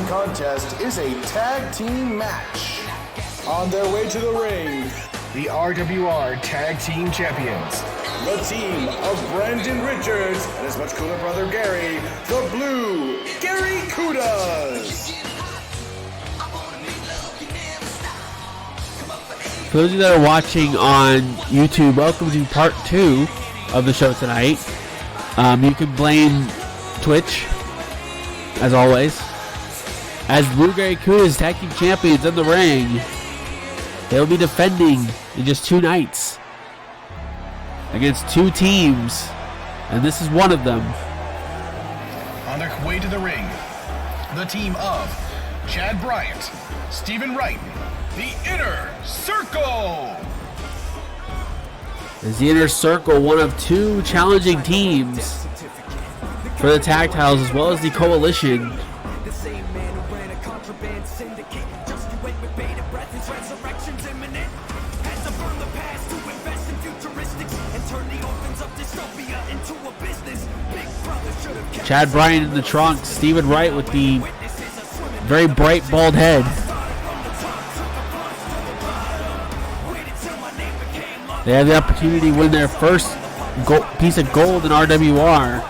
following contest is a tag team match. On their way to the ring, the RWR Tag Team Champions, the team of Brandon Richards and his much cooler brother Gary, the Blue Gary Kudas. For those of you that are watching on YouTube, welcome to part 2 of the show tonight. You can blame Twitch, as always, as Blue Gary Kudas Tag Team Champions in the ring. They'll be defending in just 2 nights against 2 teams, and this is one of them. On their way to the ring, the team of Chad Bryant, Stephen Wright, the Inner Circle. Is the Inner Circle one of 2 challenging teams for the tag titles, as well as the Coalition? Chad Bryant in the trunk, Stephen Wright with the very bright bald head. They have the opportunity to win their first piece of gold in RWR.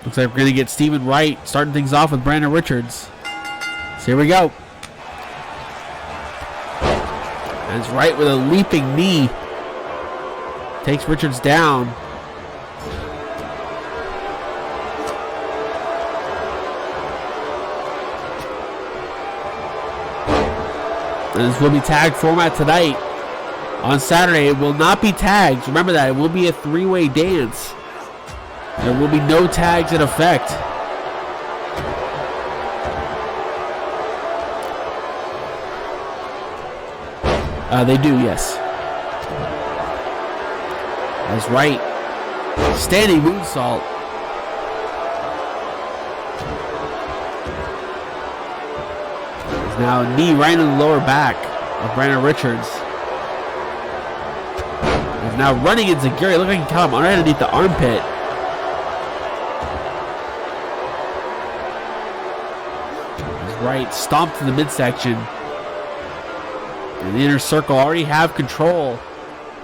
Looks like we're going to get Stephen Wright starting things off with Brandon Richards. So here we go. And it's Wright with a leaping knee. Takes Richards down. And this will be tag format tonight. On Saturday, it will not be tags. Remember that. It will be a 3-way dance. There will be no tags in effect. They do, yes. That's right. Standing moonsault. There's now a knee right in the lower back of Brandon Richards. He's now running into Gary. Look like he caught him underneath the armpit. He's right, stomped to the midsection. And the Inner Circle already have control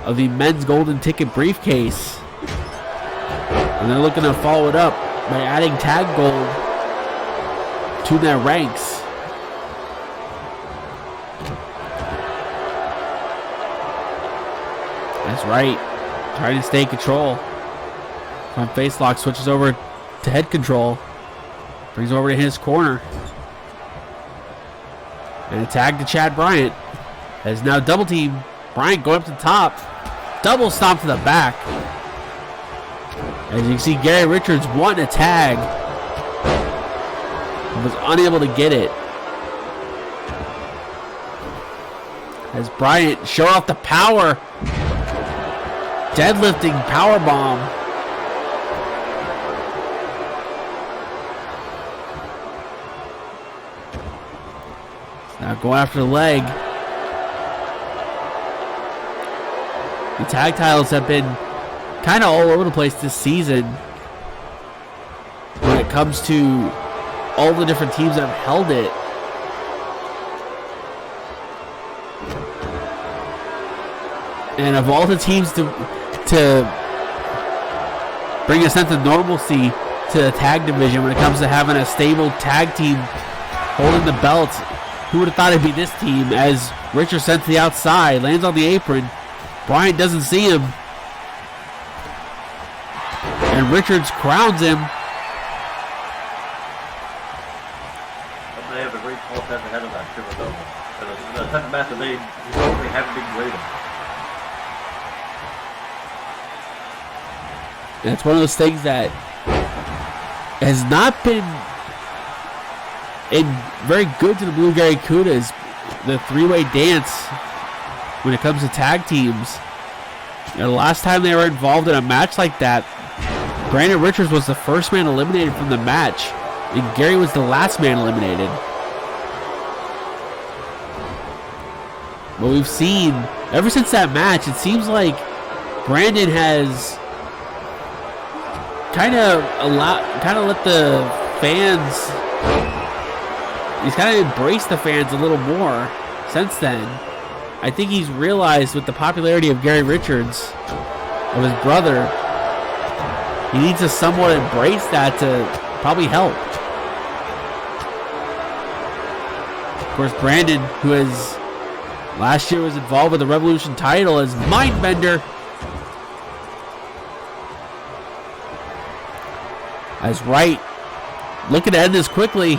of the men's golden ticket briefcase. And they're looking to follow it up by adding tag gold to their ranks. That's right. Trying to stay in control. Front face lock switches over to head control. Brings over to his corner. And a tag to Chad Bryant. As now double team. Bryant going up to the top. Double stomp to the back. As you can see, Gary Richards wanting a tag. Was unable to get it. As Bryant show off the power. Deadlifting powerbomb. Now going after the leg. The tag titles have been kind of all over the place this season when it comes to all the different teams that have held it. And of all the teams to bring a sense of normalcy to the tag division when it comes to having a stable tag team holding the belts, who would have thought it'd be this team? As Richards sent to the outside, lands on the apron. Bryant doesn't see him. And Richards crowns him. They have a great contest ahead of that shit was over. The type of match that they haven't been waiting. And it's one of those things that has not been very good to the Blue Gary Kudas. The 3-way dance when it comes to tag teams. You know, the last time they were involved in a match like that, Brandon Richards was the first man eliminated from the match, and Gary was the last man eliminated. What we've seen ever since that match, it seems like Brandon has kind of let the fans, he's kind of embraced the fans a little more since then. I think he's realized with the popularity of Gary Richards, of his brother, he needs to somewhat embrace that to probably help. Of course, Brandon, who has last year was involved with the Revolution title as Mindbender. As Wright looking to end this quickly.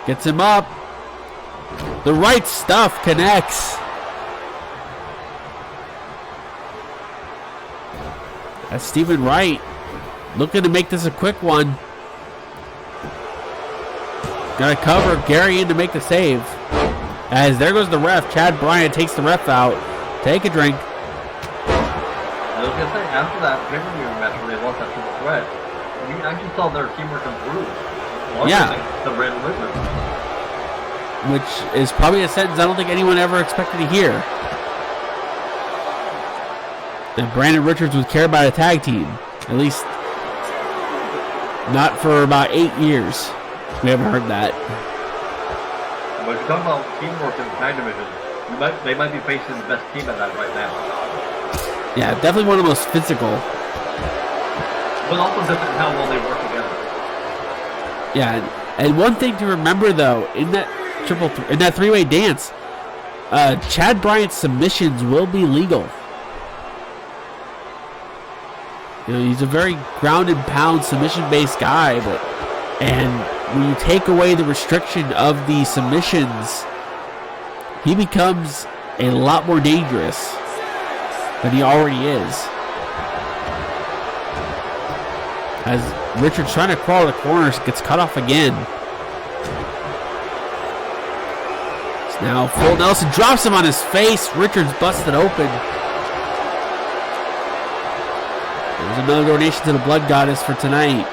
Gets him up. The right stuff connects. That's Stephen Wright looking to make this a quick one. Got to cover Gary in to make the save. As there goes the ref. Chad Bryant takes the ref out. Take a drink. I was going to say, after that pay-per-view match where they lost that triple threat, we actually saw their teamwork improve. Yeah. The Brandon Richards. Which is probably a sentence I don't think anyone ever expected to hear. That Brandon Richards would care about a tag team. At least not for about 8 years. We haven't heard that. But if you're talking about teamwork in the tag division, they might be facing the best team at that right now. Yeah, definitely one of the most physical. But also different how well they work together. Yeah, and one thing to remember though, in that three-way dance, Chad Bryant's submissions will be legal. You know, he's a very ground and pound submission-based guy, and when you take away the restriction of the submissions, he becomes a lot more dangerous than he already is. As Richards trying to crawl to the corners, gets cut off again. It's now full Nelson, drops him on his face. Richards busted open. There's another donation to the Blood Goddess for tonight.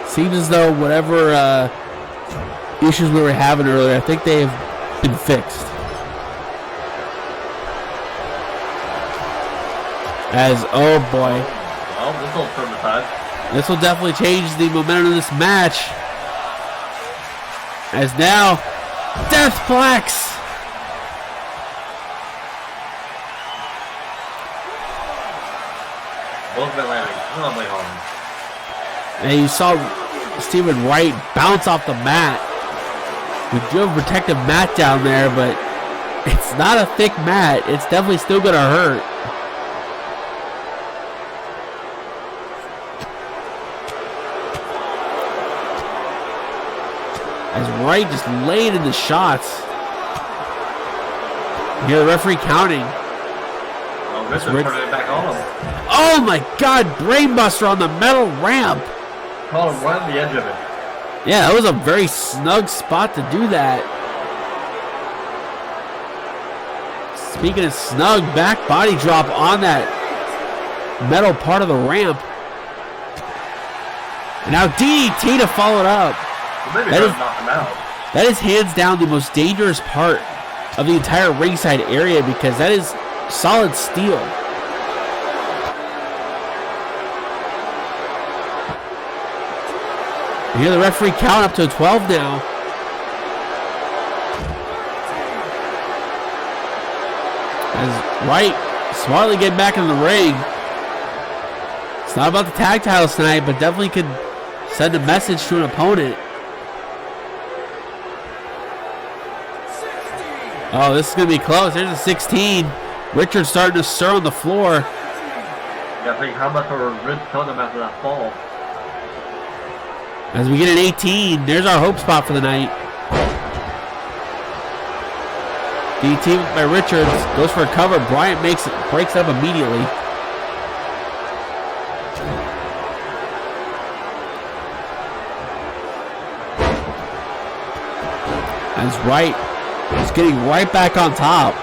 Seems as though whatever issues we were having earlier, I think they have been fixed. As, oh boy. Well, this will turn the tide. This will definitely change the momentum of this match. As now, Deathplex. Both been landing probably hard. And you saw Stephen Wright bounce off the mat. We do have a protective mat down there, but it's not a thick mat. It's definitely still going to hurt. As Wright just laid in the shots. You hear the referee counting. Well, Richards turning it back on him. Oh my God, brainbuster on the metal ramp. Caught him right on the edge of it. Yeah, that was a very snug spot to do that. Speaking of snug, back body drop on that metal part of the ramp. And now DDT to follow it up. That is hands down the most dangerous part of the entire ringside area because that is solid steel. You hear the referee count up to 12 now. As Wright smartly getting back in the ring. It's not about the tag titles tonight, but definitely could send a message to an opponent. Oh, this is going to be close. There's a 16. Richards starting to stir on the floor. You got to think how much were ribs telling him after that fall. As we get an 18, there's our hope spot for the night. DT by Richards goes for a cover. Bryant breaks it up immediately. As Wright is getting right back on top.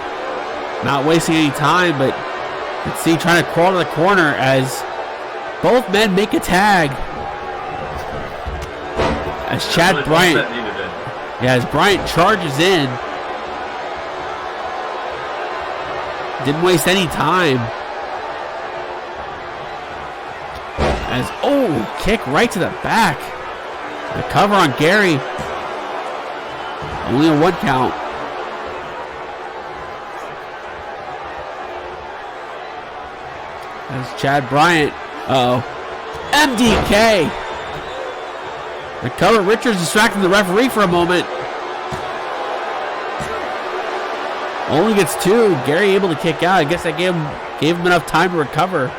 Not wasting any time, but let's see, trying to crawl to the corner as Both men make a tag. As Chad Bryant, as Bryant charges in. Didn't waste any time. As, kick right to the back. The cover on Gary. Only a 1 count. As Chad Bryant. MDK. The cover. Richards distracting the referee for a moment. Only gets 2. Gary able to kick out. I guess that gave him enough time to recover.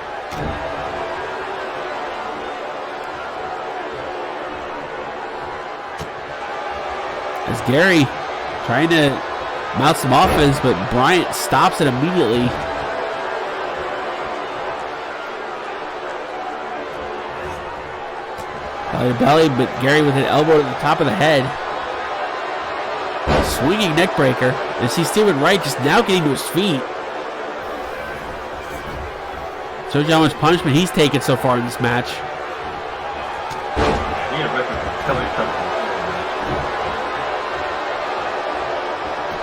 As Gary trying to mount some offense, but Bryant stops it immediately. Belly to belly, but Gary with an elbow to the top of the head. Swinging neck breaker. And see Stephen Wright just now getting to his feet. Shows you how much punishment he's taken so far in this match.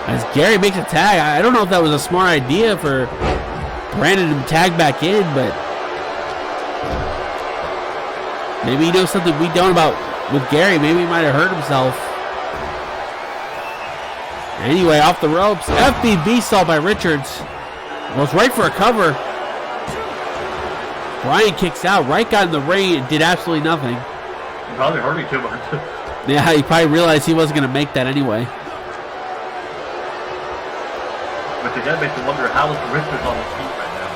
As Gary makes a tag, I don't know if that was a smart idea for Brandon to tag back in, but maybe he knows something we don't about with Gary. Maybe he might have hurt himself. Anyway, off the ropes. FBB stall by Richards. Was right for a cover. Bryant kicks out. Wright got in the ring and did absolutely nothing. He probably hurt me too much. Yeah, he probably realized he wasn't going to make that anyway. Which again makes me wonder how is Richards on his feet right now.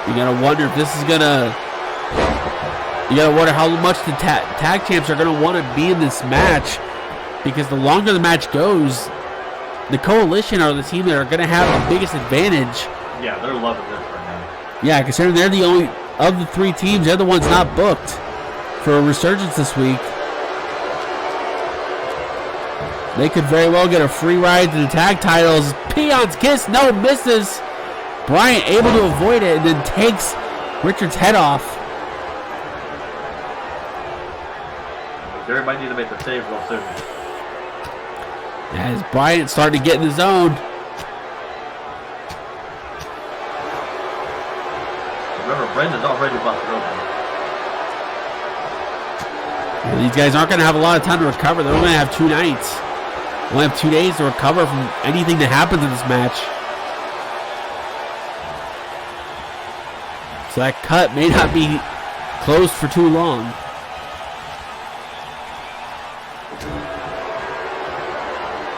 You gotta wonder if this is gonna. You gotta wonder how much the tag champs are gonna want to be in this match, because the longer the match goes, the Coalition are the team that are gonna have the biggest advantage. Yeah, they're loving this right now. Yeah, considering they're the only of the 3 teams, they're the ones not booked for a Resurgence this week. They could very well get a free ride to the tag titles. Peon's kiss, no, misses. Bryant able to avoid it and then takes Richards' head off. Gary might need to make the save real soon. As Bryant started to get in the zone. Remember, Brandon's already about to go. These guys aren't going to have a lot of time to recover. They're only going to have 2 nights. They only have 2 days to recover from anything that happens in this match. So that cut may not be closed for too long.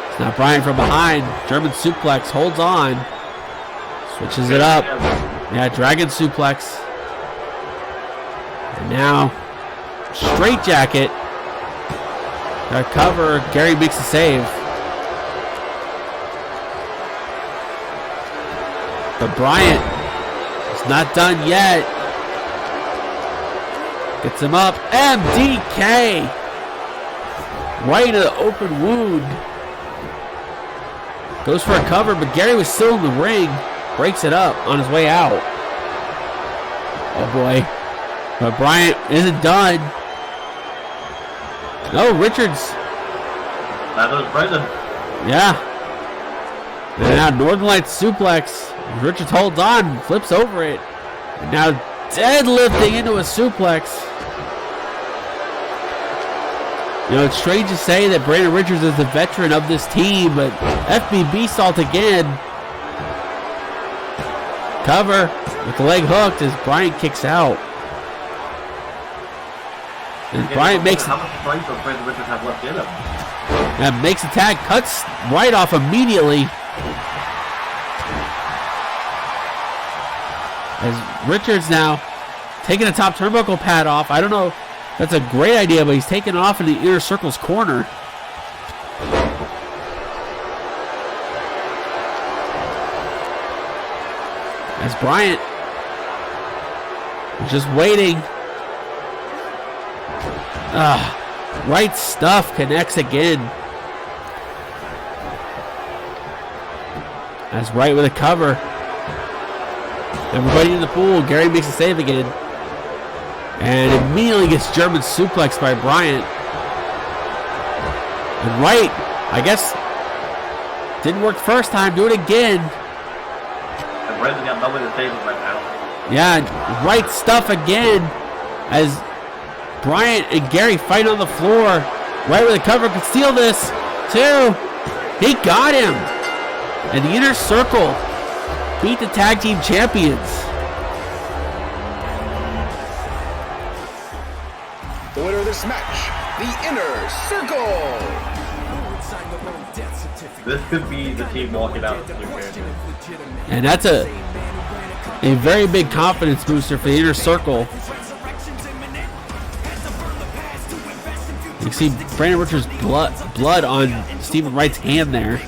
It's now Bryant from behind. German suplex, holds on. Switches it up. Yeah, dragon suplex. And now, straight jacket. Got cover. Gary makes a save. But Bryant is not done yet. Gets him up. MDK. Right into the open wound. Goes for a cover, but Gary was still in the ring. Breaks it up on his way out. Oh boy. But Bryant isn't done. No, Richards. That was Brendan. Yeah. And now Northern Lights suplex. Richards holds on, flips over it. And now deadlifting into a suplex. You know, it's strange to say that Brandon Richards is the veteran of this team, but FBB salt again. Cover with the leg hooked as Bryant kicks out. And Bryant makes how much strength does Brandon Richards have left in him? And makes a tag, cuts right off immediately. As Richards now taking the top turnbuckle pad off. I don't know if that's a great idea, but he's taking it off in the inner circle's corner. As Bryant is just waiting. Right stuff connects again. As Wright with a cover. Everybody in the pool. Gary makes a save again. And immediately gets German suplexed by Bryant. And Wright, I guess, didn't work the first time. Do it again. And Brandon got nobody to save him right now. Yeah, Wright stuff again as Bryant and Gary fight on the floor. Right where the cover could steal this. 2. He got him. And the Inner Circle beat the tag team champions. The winner of this match, the Inner Circle. This could be the team walking out of the new champion. And that's a very big confidence booster for the Inner Circle. You can see Brandon Richards' blood on Stephen Wright's hand there.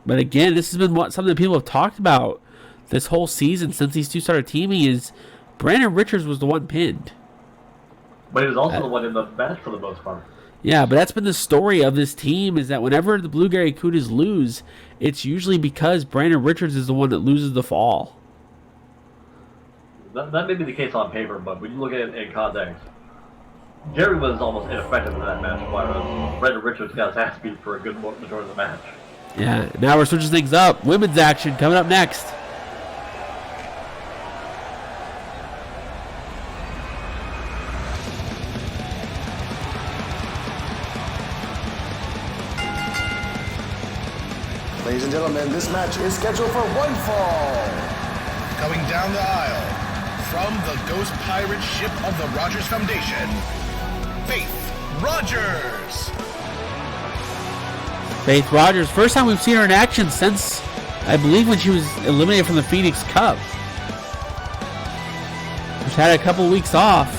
But again, this has been something that people have talked about this whole season since these two started teaming is Brandon Richards was the one pinned. But he was also the one in the match for the most part. Yeah, but that's been the story of this team is that whenever the Blue Gary Kudas lose, it's usually because Brandon Richards is the one that loses the fall. That may be the case on paper, but when you look at it in context, Gary was almost ineffective in that match, while Brandon Richards got his ass beat for a good majority of the match. Yeah, now we're switching things up. Women's action coming up next. Ladies and gentlemen, this match is scheduled for one fall. Coming down the aisle, from the Ghost Pirate ship of the Rogers Foundation, Faith Rogers. Faith Rogers, first time we've seen her in action since, I believe, when she was eliminated from the Phoenix Cup. She's had a couple weeks off.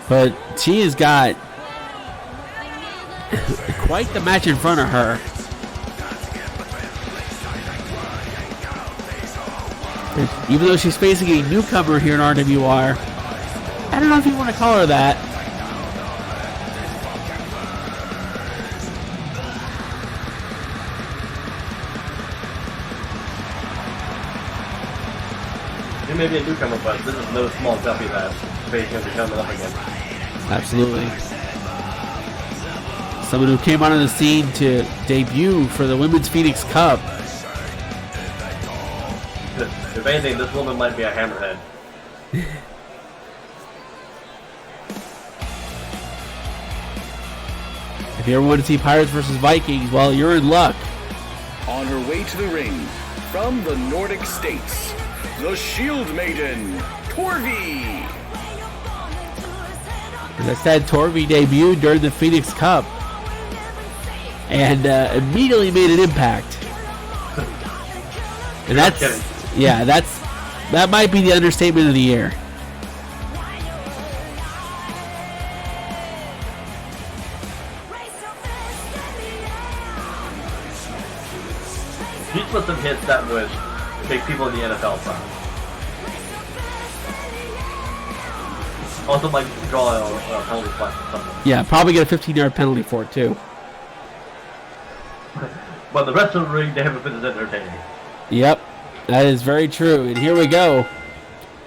But she has got quite the match in front of her. Even though she's facing a newcomer here in RWR. I don't know if you want to call her that. He may be a newcomer, but this is no small guppy that Faith can be coming up against. Absolutely. Someone who came onto the scene to debut for the Women's Phoenix Cup. If anything, this woman might be a hammerhead. If you ever want to see Pirates versus Vikings, well, you're in luck. On her way to the ring, from the Nordic states, the Shield Maiden, Torvi. As I said, Torvi debuted during the Phoenix Cup and immediately made an impact. And that might be the understatement of the year. She's put some hits that would make people in the NFL proud. Also might draw a penalty flag or something. Yeah, probably get a 15-yard penalty for it too. But the rest of the ring, they haven't been as entertaining. Yep, that is very true. And here we go.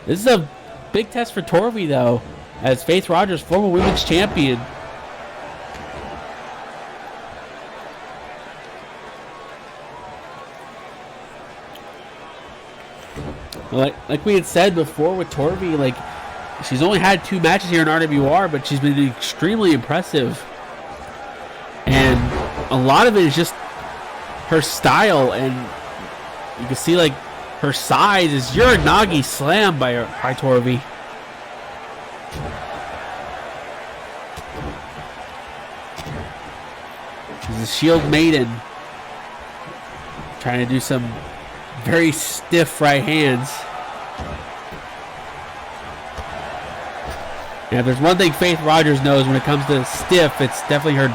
This is a big test for Torvi, though, as Faith Rogers, former women's champion. Like we had said before with Torvi, like she's only had 2 matches here in RWR, but she's been extremely impressive. And a lot of it is just her style, and you can see like her size is Uranagi slam by Torvi. She's a Shield Maiden, trying to do some very stiff right hands. Yeah, if there's one thing Faith Rogers knows when it comes to stiff, it's definitely her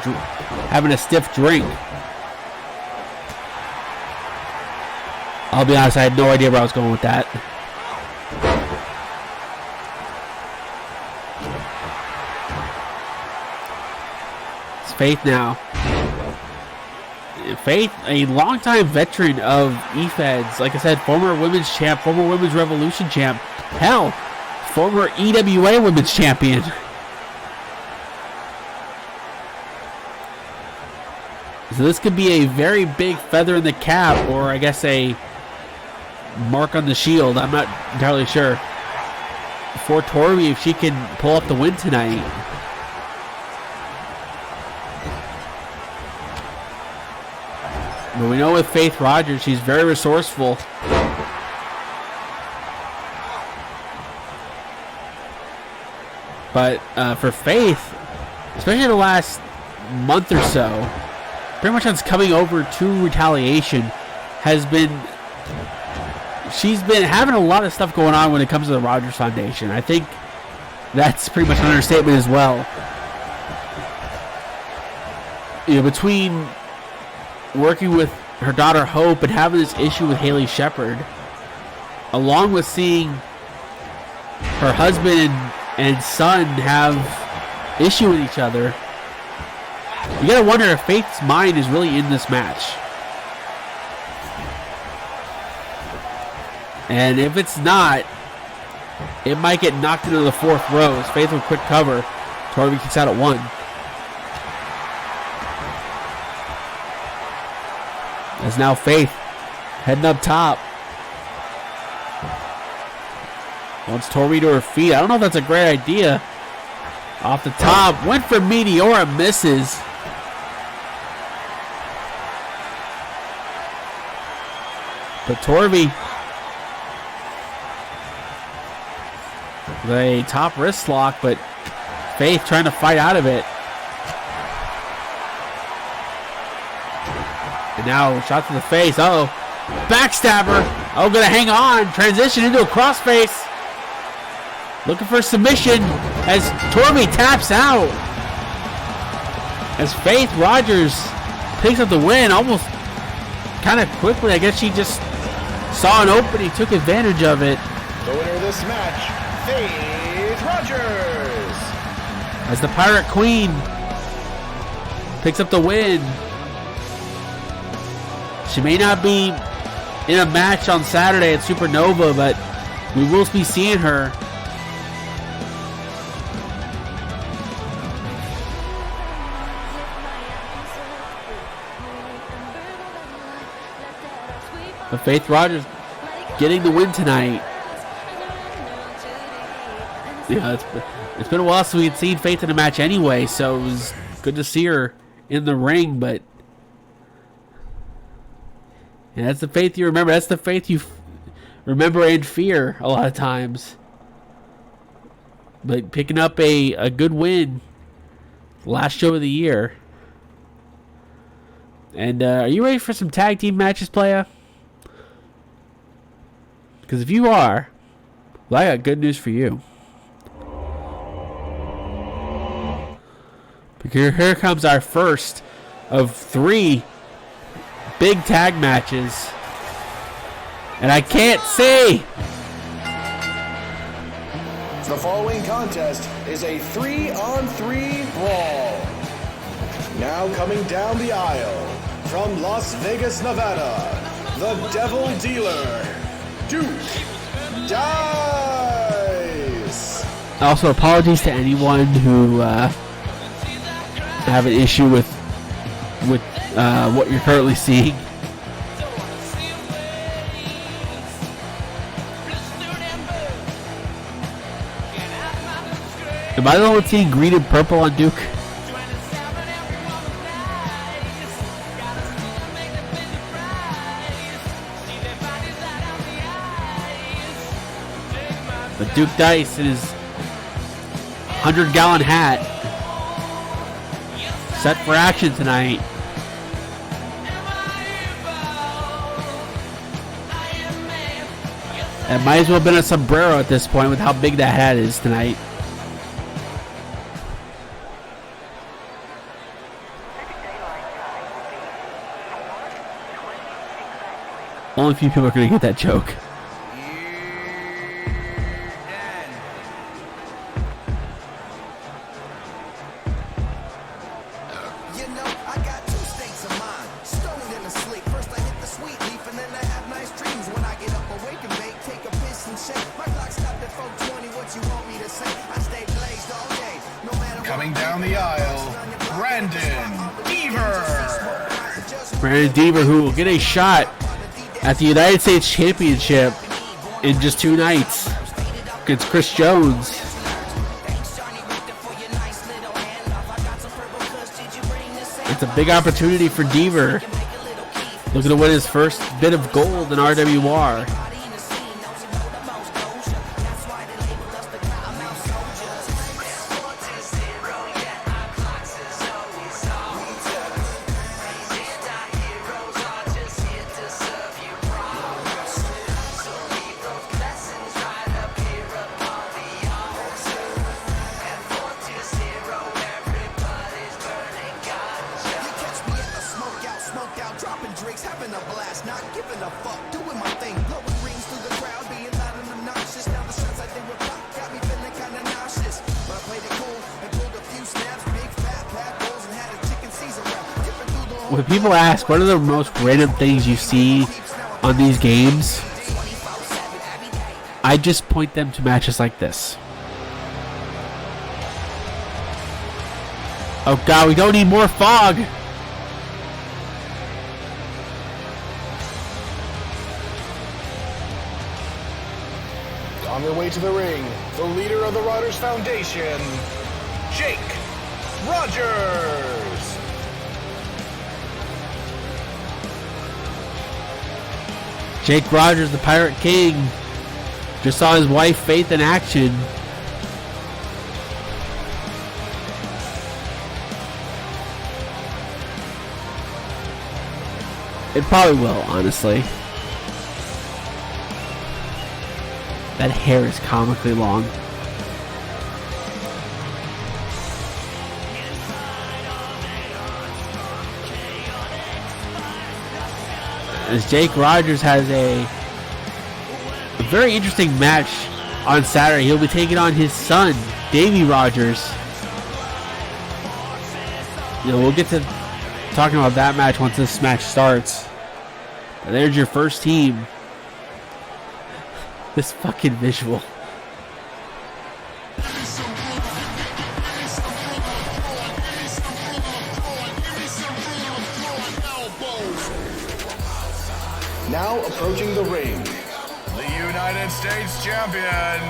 having a stiff drink. I'll be honest, I had no idea where I was going with that. It's Faith now. Faith, a longtime veteran of E-Feds. Like I said, former women's champ, former women's revolution champ. Hell, former EWA women's champion. So this could be a very big feather in the cap, or I guess a mark on the shield. I'm not entirely sure. For Torby, if she can pull up the win tonight. But we know with Faith Rogers, she's very resourceful. But for Faith, especially the last month or so, pretty much since coming over to Retaliation, she's been having a lot of stuff going on when it comes to the Rogers Foundation. I think that's pretty much an understatement as well. You know, between working with her daughter Hope and having this issue with Haley Shepard, along with seeing her husband and son have issue with each other, you gotta wonder if Faith's mind is really in this match. And if it's not, it might get knocked into the fourth row as Faith will quick cover. Torby kicks out at 1. As now Faith heading up top. Wants Torby to her feet. I don't know if that's a great idea. Off the top. Went for Meteora. Misses. But Torby, the top wrist lock, but Faith trying to fight out of it. And now shot to the face. Uh-oh. Backstabber. Oh, gonna hang on. Transition into a crossface. Looking for submission as Torby taps out. As Faith Rogers picks up the win almost kind of quickly. I guess she just saw an opening, took advantage of it. The winner of this match, Faith Rogers. As the Pirate Queen picks up the win. She may not be in a match on Saturday at Supernova, but we will be seeing her. But Faith Rogers getting the win tonight. Yeah, it's been a while since we had seen Faith in a match anyway, so it was good to see her in the ring, but yeah, that's the Faith you remember. That's the Faith you remember and fear a lot of times. But picking up a good win last show of the year. And are you ready for some tag team matches, playa? Because if you are, well, I got good news for you. Because here comes our first of 3 big tag matches. And I can't see. The following contest is a 3-on-3 brawl. Now coming down the aisle from Las Vegas, Nevada, the Devil Dealer, Duke Dice. Also, apologies to anyone who have an issue with what you're currently seeing. Am I the one seeing green and purple on Duke? But Duke Dice in his 100-gallon hat, set for action tonight. It might as well have been a sombrero at this point with how big that hat is tonight. Only a few people are going to get that joke. Coming down the aisle, Brandon Deaver. Brandon Deaver, who will get a shot at the United States Championship in just 2 nights against Chris Jones. It's a big opportunity for Deaver, looking to win his first bit of gold in RWR. When people ask what are the most random things you see on these games, I just point them to matches like this. Oh god, we don't need more fog! On their way to the ring, the leader of the Riders Foundation, Jake Rogers. Jake Rogers, the Pirate King, just saw his wife Faith in action. It probably will, honestly. That hair is comically long. As Jake Rogers has a very interesting match on Saturday. He'll be taking on his son, Davey Rogers. We'll get to talking about that match once this match starts. But there's your first team. This fucking visual. Now approaching the ring, the United States Champion,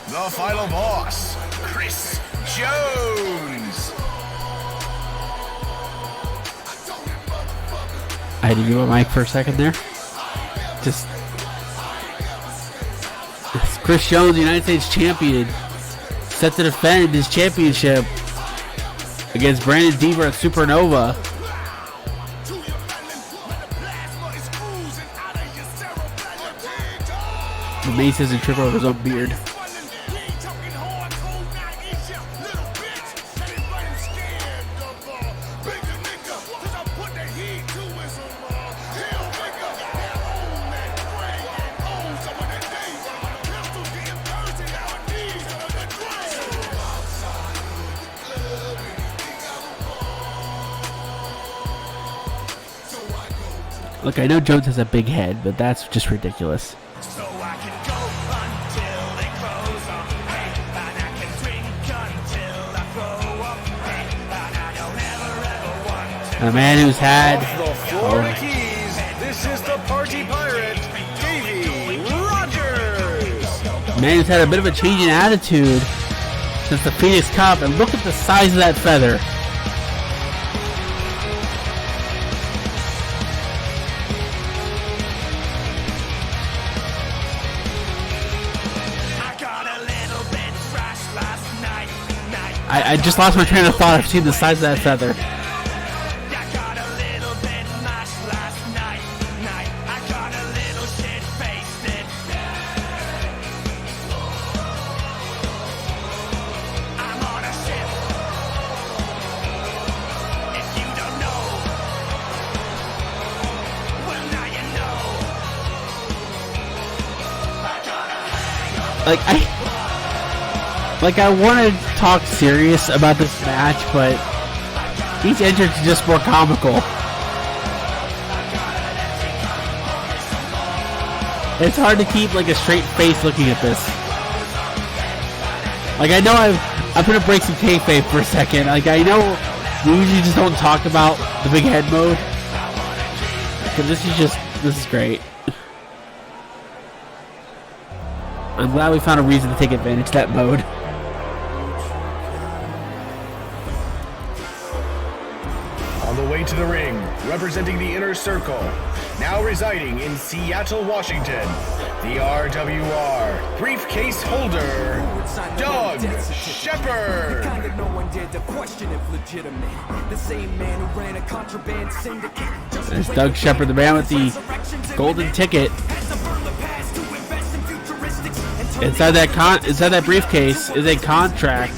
the final boss, Chris Jones. I had to give a mic for a second there. It's Chris Jones, the United States Champion, set to defend his championship against Brandon Deaver at Supernova. The Mace hasn't tripped over his own beard. Look, I know Jones has a big head, but that's just ridiculous. A man who's had the Florida Keys, this is the Party Pirate, Davey Rogers. A man who's had a bit of a change in attitude since the Phoenix Cup, and look at the size of that feather. I just lost my train of thought. I've seen the size of that feather. I want to talk serious about this match, but each entrance is just more comical. It's hard to keep like a straight face looking at this. Like I know I'm gonna break some kayfabe for a second. Like I know we usually just don't talk about the big head mode, but this is great. I'm glad we found a reason to take advantage of that mode. On the way to the ring, representing the Inner Circle, now residing in Seattle, Washington, the RWR briefcase holder, Doug Shepard. No one dared to question if legitimate. The same man who ran a contraband syndicate. There's Doug Shepard, the man with the golden ticket. Inside that briefcase is a contract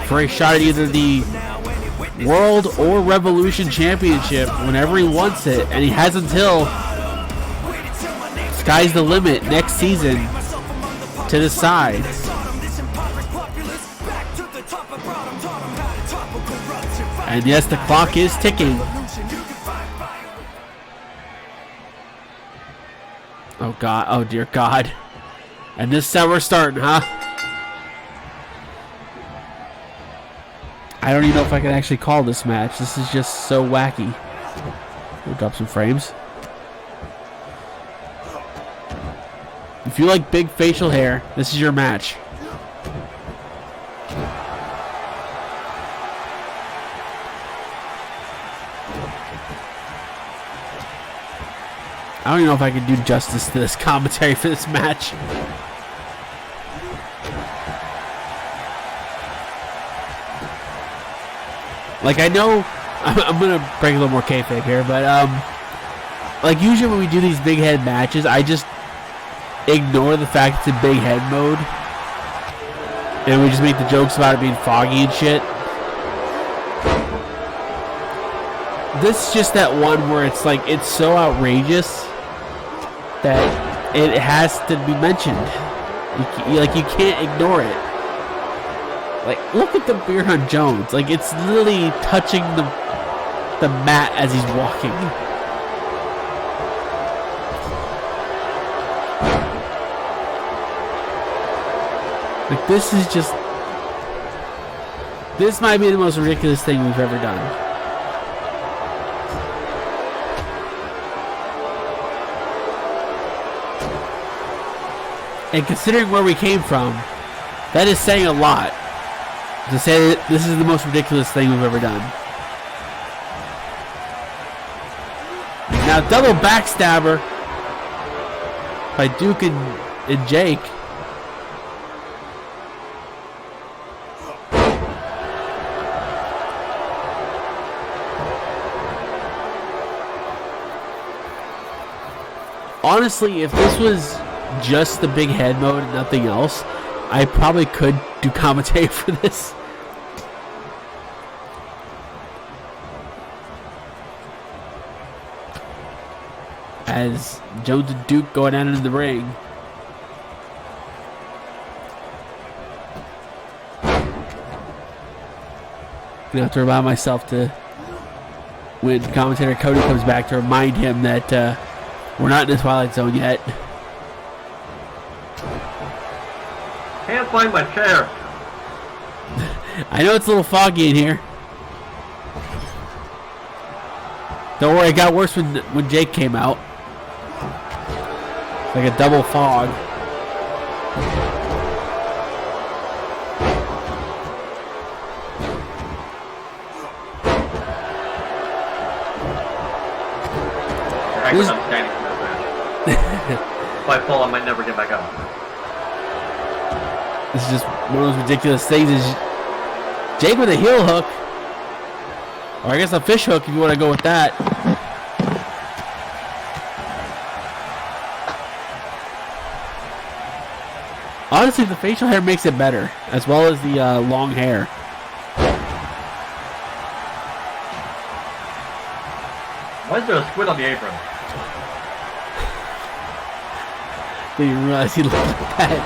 for a shot at either the World or Revolution Championship whenever he wants it, and he has until sky's the limit next season to decide. And yes, the clock is ticking. Oh God, oh dear God. And this is how we're starting, huh? I don't even know if I can actually call this match. This is just so wacky. We'll drop some frames. If you like big facial hair, this is your match. I don't even know if I can do justice to this commentary for this match. Like, I know I'm gonna break a little more kayfabe here, but like usually when we do these big head matches, I just ignore the fact it's in big head mode, and we just make the jokes about it being foggy and shit. This is just that one where it's like it's so outrageous that it has to be mentioned. You can't ignore it. Like, look at the beard on Jones. Like, it's literally touching the mat as he's walking. Like, this is just... This might be the most ridiculous thing we've ever done. And considering where we came from, that is saying a lot. To say that this is the most ridiculous thing we've ever done. Now, double backstabber by Duke and Jake. Honestly, if this was just the big head mode and nothing else, I probably could do commentary for this. As Jones and Duke going down into the ring. I'm gonna have to remind myself to, when commentator Cody comes back, to remind him that we're not in the Twilight Zone yet. Can't find my chair. I know it's a little foggy in here. Don't worry, it got worse when Jake came out. Like a double fog. I'm standing for this match. If I fall, I might never get back up. This is just one of those ridiculous things. Is Jake with a heel hook, or I guess a fish hook if you want to go with that. Honestly, the facial hair makes it better, as well as the long hair. Why is there a squid on the apron? Didn't even realize he looked like that.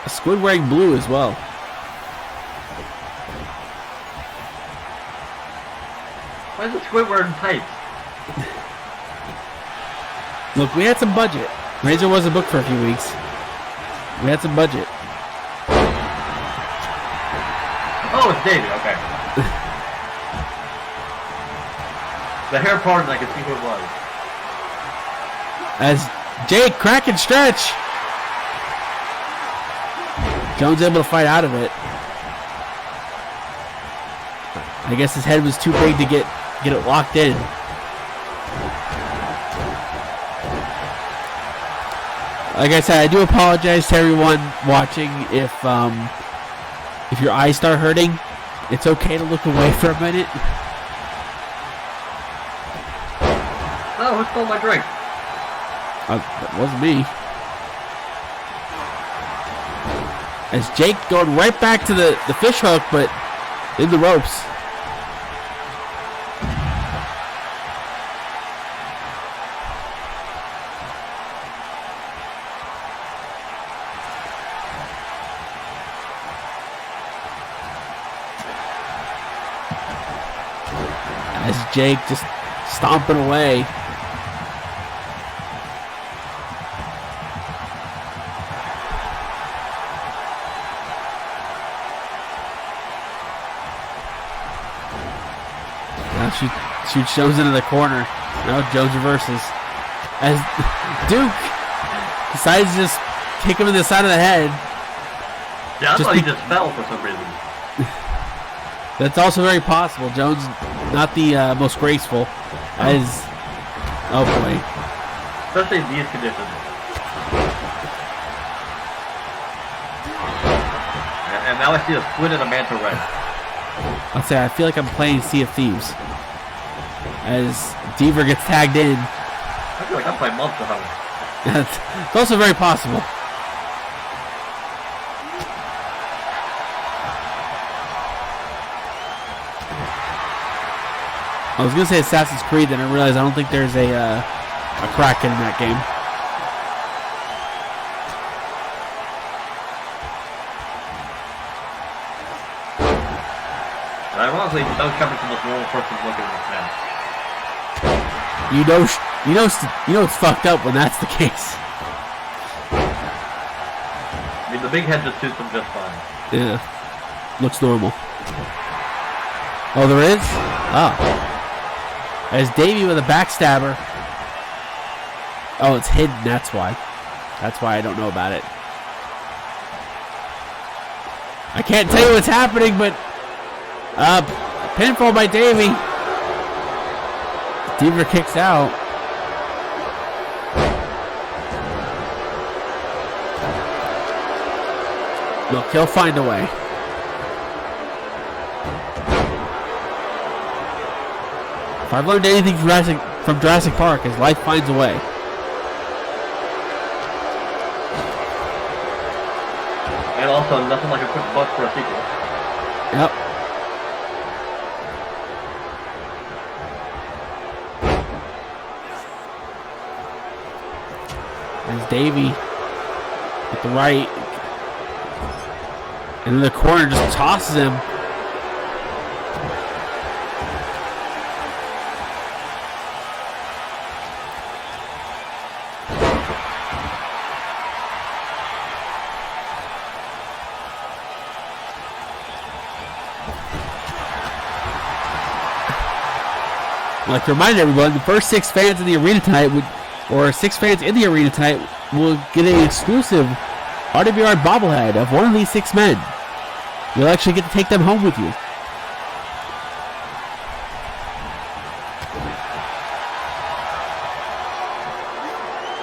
A squid wearing blue as well. Why is the squid wearing tights? Look, we had some budget. Razor wasn't booked for a few weeks. We had some budget. Oh, it's Davey. Okay. The hair parted, I could see who it was. As Jake crack and stretch. Jones able to fight out of it. I guess his head was too big to get it locked in. Like I said, I do apologize to everyone watching if your eyes start hurting. It's okay to look away for a minute. Oh, who stole my drink? That wasn't me. As Jake going right back to the fish hook, but in the ropes. As Jake just stomping away. Now shoots Jones into the corner. Now Jones reverses. As Duke decides to just kick him in the side of the head. Yeah, I thought he just fell for some reason. That's also very possible. Jones, not the most graceful. As, oh boy. Especially in these conditions. And now I see a squid and a manta ray. I'll say, I feel like I'm playing Sea of Thieves. As Deaver gets tagged in. I feel like I'm playing Monster Hunter. It's also very possible. I was going to say Assassin's Creed, then I realized I don't think there's a Kraken in that game. And ironically, no coming from this normal person looking at this match. You know it's fucked up when that's the case. I mean, the big head just suits him just fine. Yeah. Looks normal. Oh, there is? Oh. As Davey with a backstabber. Oh, it's hidden, that's why. That's why I don't know about it. I can't tell you what's happening, but pinfall by Davey. Deaver kicks out. Look, he'll find a way. If I've learned anything from Jurassic Park, is life finds a way. And also, nothing like a quick buck for a sequel. Yep. As Davey with the right, and in the corner just tosses him. I'd like to remind everyone, the first 6 fans in the arena tonight or 6 fans in the arena tonight will get an exclusive RWR bobblehead of one of these 6 men. You'll actually get to take them home with you.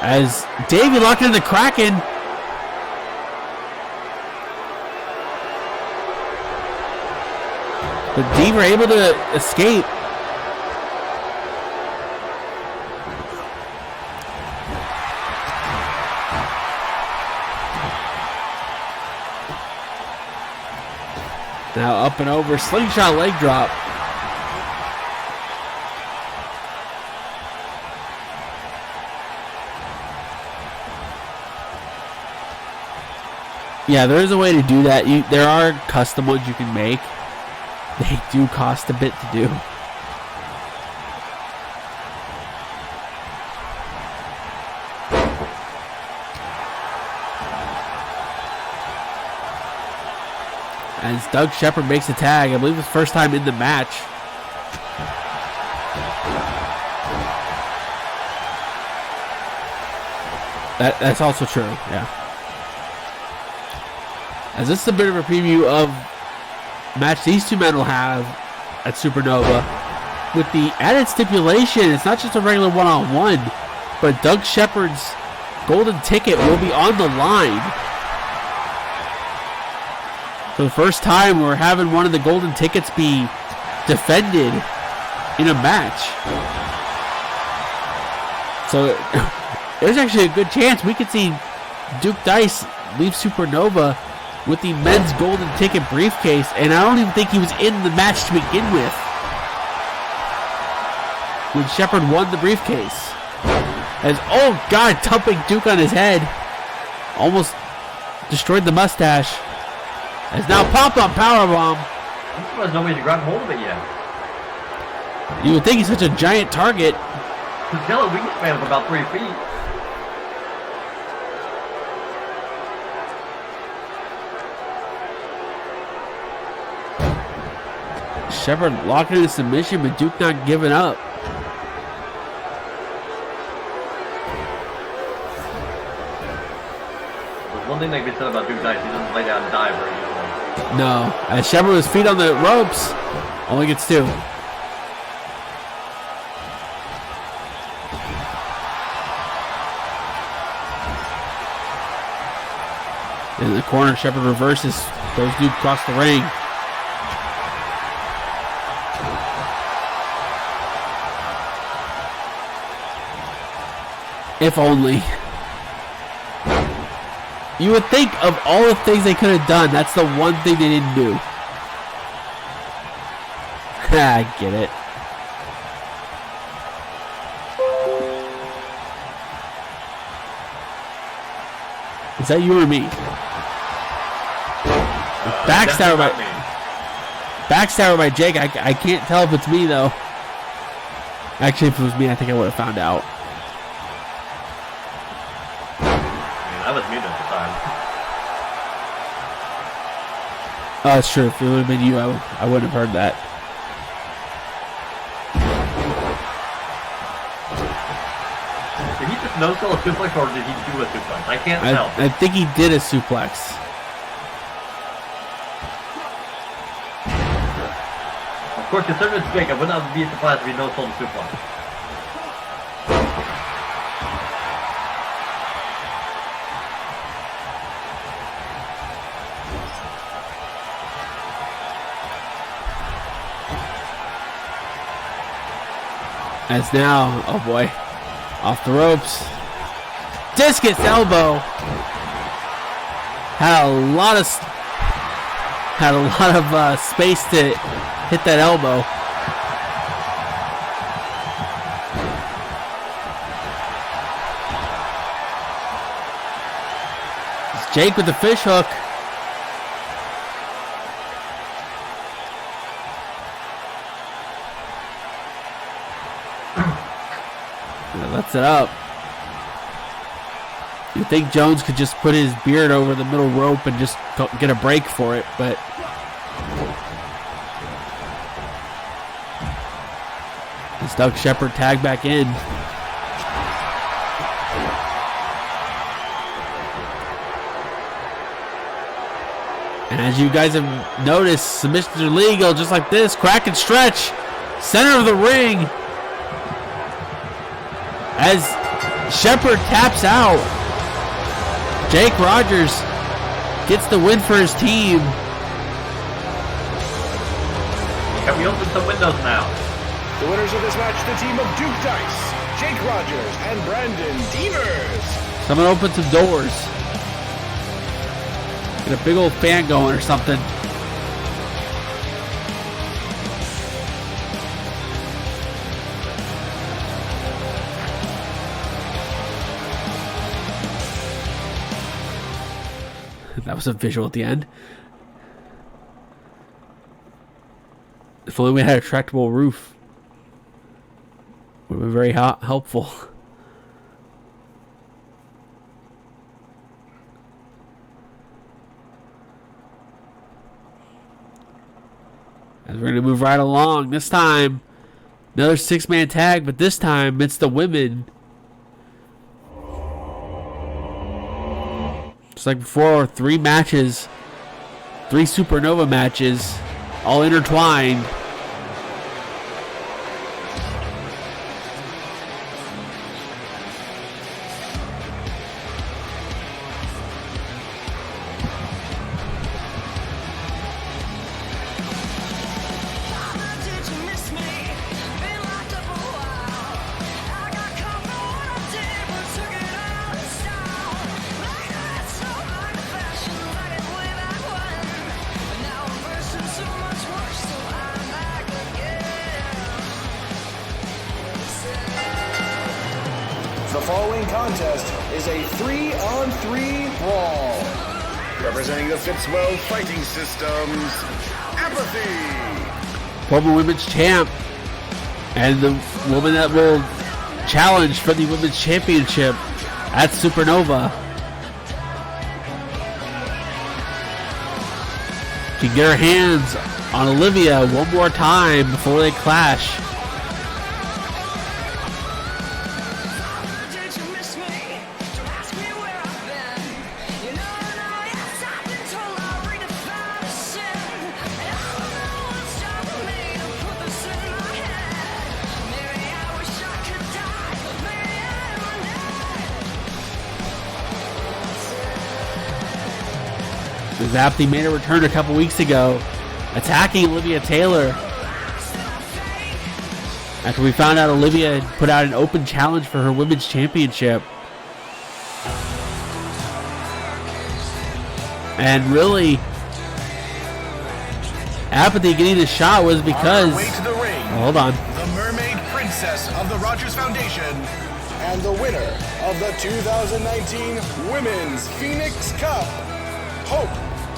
As Davey locked into the Kraken. But Deaver able to escape. Now up and over, slingshot leg drop. Yeah, there is a way to do that. There are custom ones you can make. They do cost a bit to do. As Doug Shepard makes a tag, I believe it's the first time in the match. That's also true, yeah. As this is a bit of a preview of match these two men will have at Supernova. With the added stipulation, it's not just a regular one-on-one, but Doug Shepard's golden ticket will be on the line. For the first time, we're having one of the golden tickets be defended in a match. So there's actually a good chance we could see Duke Dice leave Supernova with the men's golden ticket briefcase, and I don't even think he was in the match to begin with when Shepard won the briefcase. As, oh God, dumping Duke on his head. Almost destroyed the mustache. As now pop-up powerbomb. I'm surprised nobody's grabbed hold of it yet. You would think he's such a giant target. His yellow wingspan of about 3 feet. Shepard locking in a submission, but Duke not giving up. There's one thing that can be said about Duke Dice, he doesn't lay down and die very easily. No, as Shepard with his feet on the ropes, only gets 2. In the corner, Shepard reverses, throws Duke across the ring. If only. You would think of all the things they could have done, that's the one thing they didn't do. I get it. Is that you or me? Backstabber by Jake. I can't tell if it's me though. Actually, if it was me, I think I would have found out. That was me at the time. Oh, that's true. If it would have been you, I wouldn't have heard that. Did he just no-sell a suplex or did he do a suplex? I can't tell. I think he did a suplex. Of course, considering it's Jake, I would not be surprised if he no-sold a suplex. As now, oh boy, off the ropes. Discus elbow. Had a lot of space to hit that elbow. It's Jake with the fish hook. Lets it up. You'd think Jones could just put his beard over the middle rope and just get a break for it, but as Doug Shepard tagged back in. And as you guys have noticed, submissions are legal just like this. Crack and stretch. Center of the ring. As Shepard taps out, Jake Rogers gets the win for his team. Can we open some windows now? The winners of this match, the team of Duke Dice, Jake Rogers, and Brandon Devers. Someone open some doors. Get a big old fan going or something. That That was a visual at the end. If only we had a retractable roof. Would have been very helpful. As we're going to move right along. This time, another 6-man tag, but this time it's the women. Just like before, 3 matches, 3 Supernova matches, all intertwined. The following contest is a 3-on-3 brawl. Representing the Fitzwell Fighting Systems, Apathy. Former women's champ and the woman that will challenge for the women's championship at Supernova. She can get her hands on Olivia one more time before they clash. Apathy made a return a couple weeks ago, attacking Olivia Taylor. After we found out Olivia had put out an open challenge for her women's championship. And really, Apathy getting the shot was because... On her way to the ring, hold on. The Mermaid Princess of the Rogers Foundation and the winner of the 2019 Women's Phoenix Cup, Hope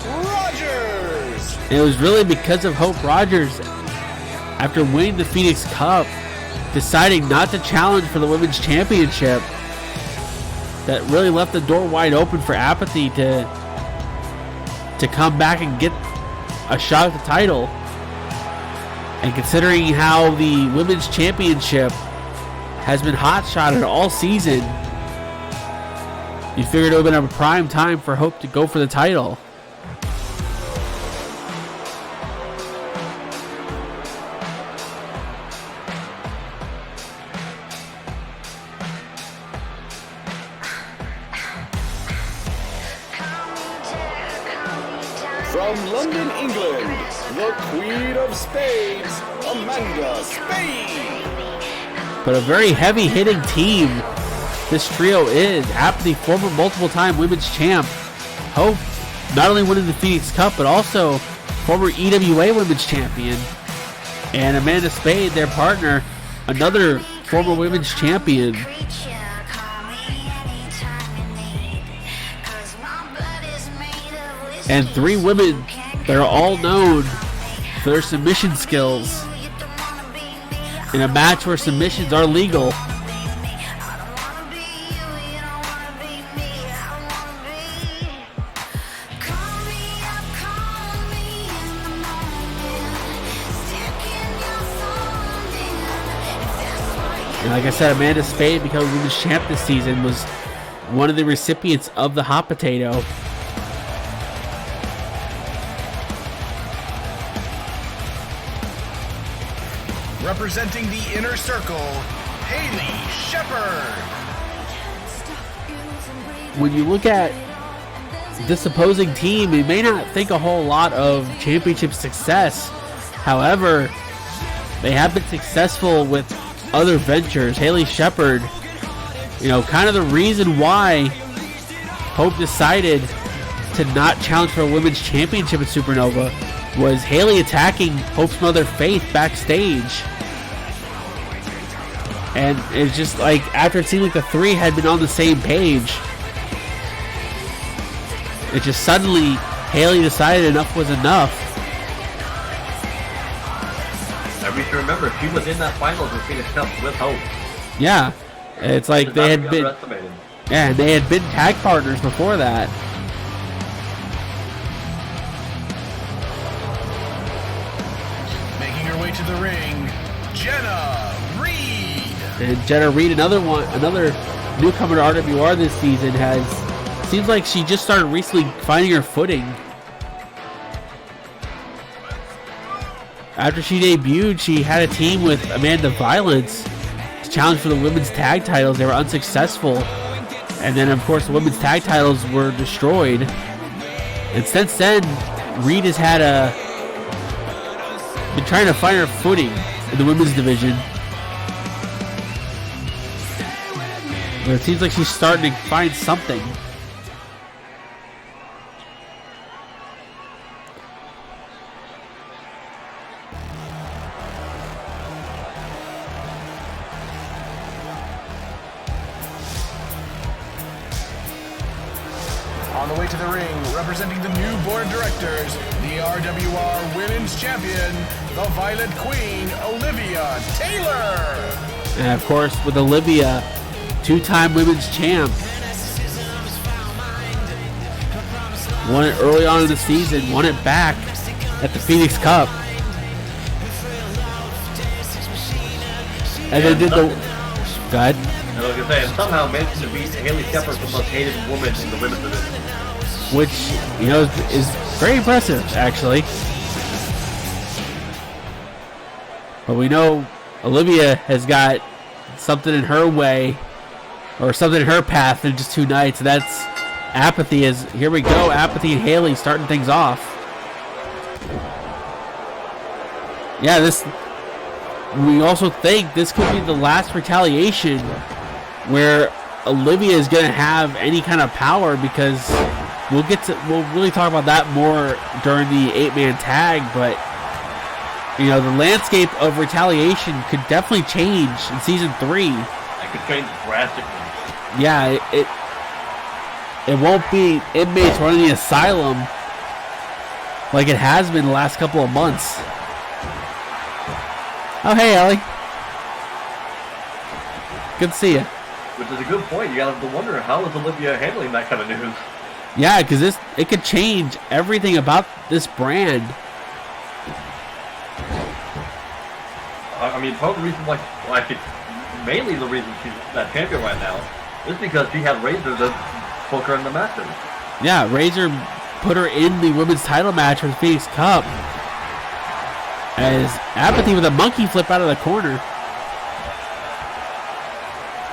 Rogers. It was really because of Hope Rogers, after winning the Phoenix Cup, deciding not to challenge for the women's championship, that really left the door wide open for Apathy to come back and get a shot at the title. And considering how the women's championship has been hot-shotted all season, you figured it would have been a prime time for Hope to go for the title. From London, England, the Queen of Spades, Amanda Spade. But a very heavy-hitting team this trio is. Apathy, former multiple-time women's champ. Hope, not only winning the Phoenix Cup, but also former EWA women's champion. And Amanda Spade, their partner, another former women's champion. And 3 women that are all known for their submission skills in a match where submissions are legal. And like I said, Amanda Spade, becoming women's champ this season, was one of the recipients of the Hot Potato. Representing the Inner Circle, Haley Shepard. When you look at this opposing team, you may not think a whole lot of championship success. However, they have been successful with other ventures. Haley Shepard, kind of the reason why Hope decided to not challenge for a women's championship at Supernova was Haley attacking Hope's mother Faith backstage. And it's just like, after it seemed like the 3 had been on the same page, It just suddenly, Haley decided enough was enough. And we should remember, she was in that finals with Phoenix Cup with Hope. Yeah, it's like they had been, yeah, they had been tag partners before that. Making her way to the ring, Jenna Reed. And Jenna Reed, another newcomer to RWR this season, seems like she just started recently finding her footing. After she debuted, she had a team with Amanda Violence to challenge for the women's tag titles. They were unsuccessful. And then, of course, the women's tag titles were destroyed. And since then, Reed has been trying to find her footing in the women's division. But it seems like she's starting to find something. On the way to the ring, representing the new board of directors, the RWR Women's Champion, the Violet Queen, Olivia Taylor. And of course, with Olivia, two-time women's champ. Won it early on in the season, won it back at the Phoenix Cup. And they did the... Go ahead. And I was going to say, and somehow managed to beat Haley Shepard, the most hated woman in the women's division. Which, you know, is very impressive, actually. But we know Olivia has got something in her way, or something in her path in just 2 nights. And that's Apathy. Here we go, Apathy and Haley starting things off. Yeah, we also think this could be the last Retaliation where Olivia is going to have any kind of power, because we'll really talk about that more during the 8-man tag. But you know, the landscape of Retaliation could definitely change in season 3. It could change drastically. Yeah, it won't be inmates running the asylum like it has been the last couple of months. Oh, hey, Ellie. Good to see you. Which is a good point. You gotta wonder, how is Olivia handling that kind of news? Yeah, because it could change everything about this brand. I mean, part of the reason why, mainly the reason she's that champion right now is because she had Razor to book her in the Masters. Yeah, Razor put her in the women's title match for the Phoenix Cup. As Apathy with a monkey flip out of the corner.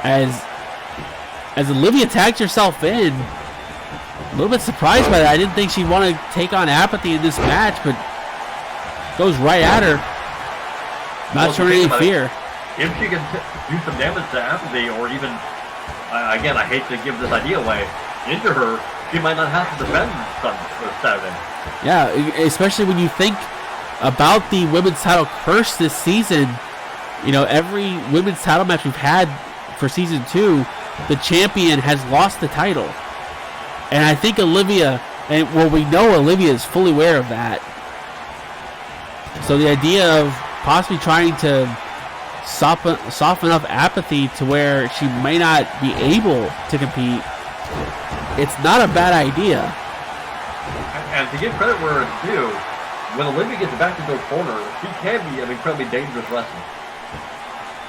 As Olivia tags herself in. A little bit surprised by that. I didn't think she'd want to take on Apathy in this match, but goes right at her. Not showing any fear. If she can do some damage to Apathy, or even, again, I hate to give this idea away, injure her, she might not have to defend Saturday. Yeah, especially when you think about the women's title curse this season. You know, every women's title match we've had for season 2, the champion has lost the title. And I think Olivia, we know Olivia is fully aware of that. So the idea of possibly trying to soften up Apathy to where she may not be able to compete, it's not a bad idea. And to give credit where it's due, when Olivia gets back into her corner, she can be an incredibly dangerous wrestler.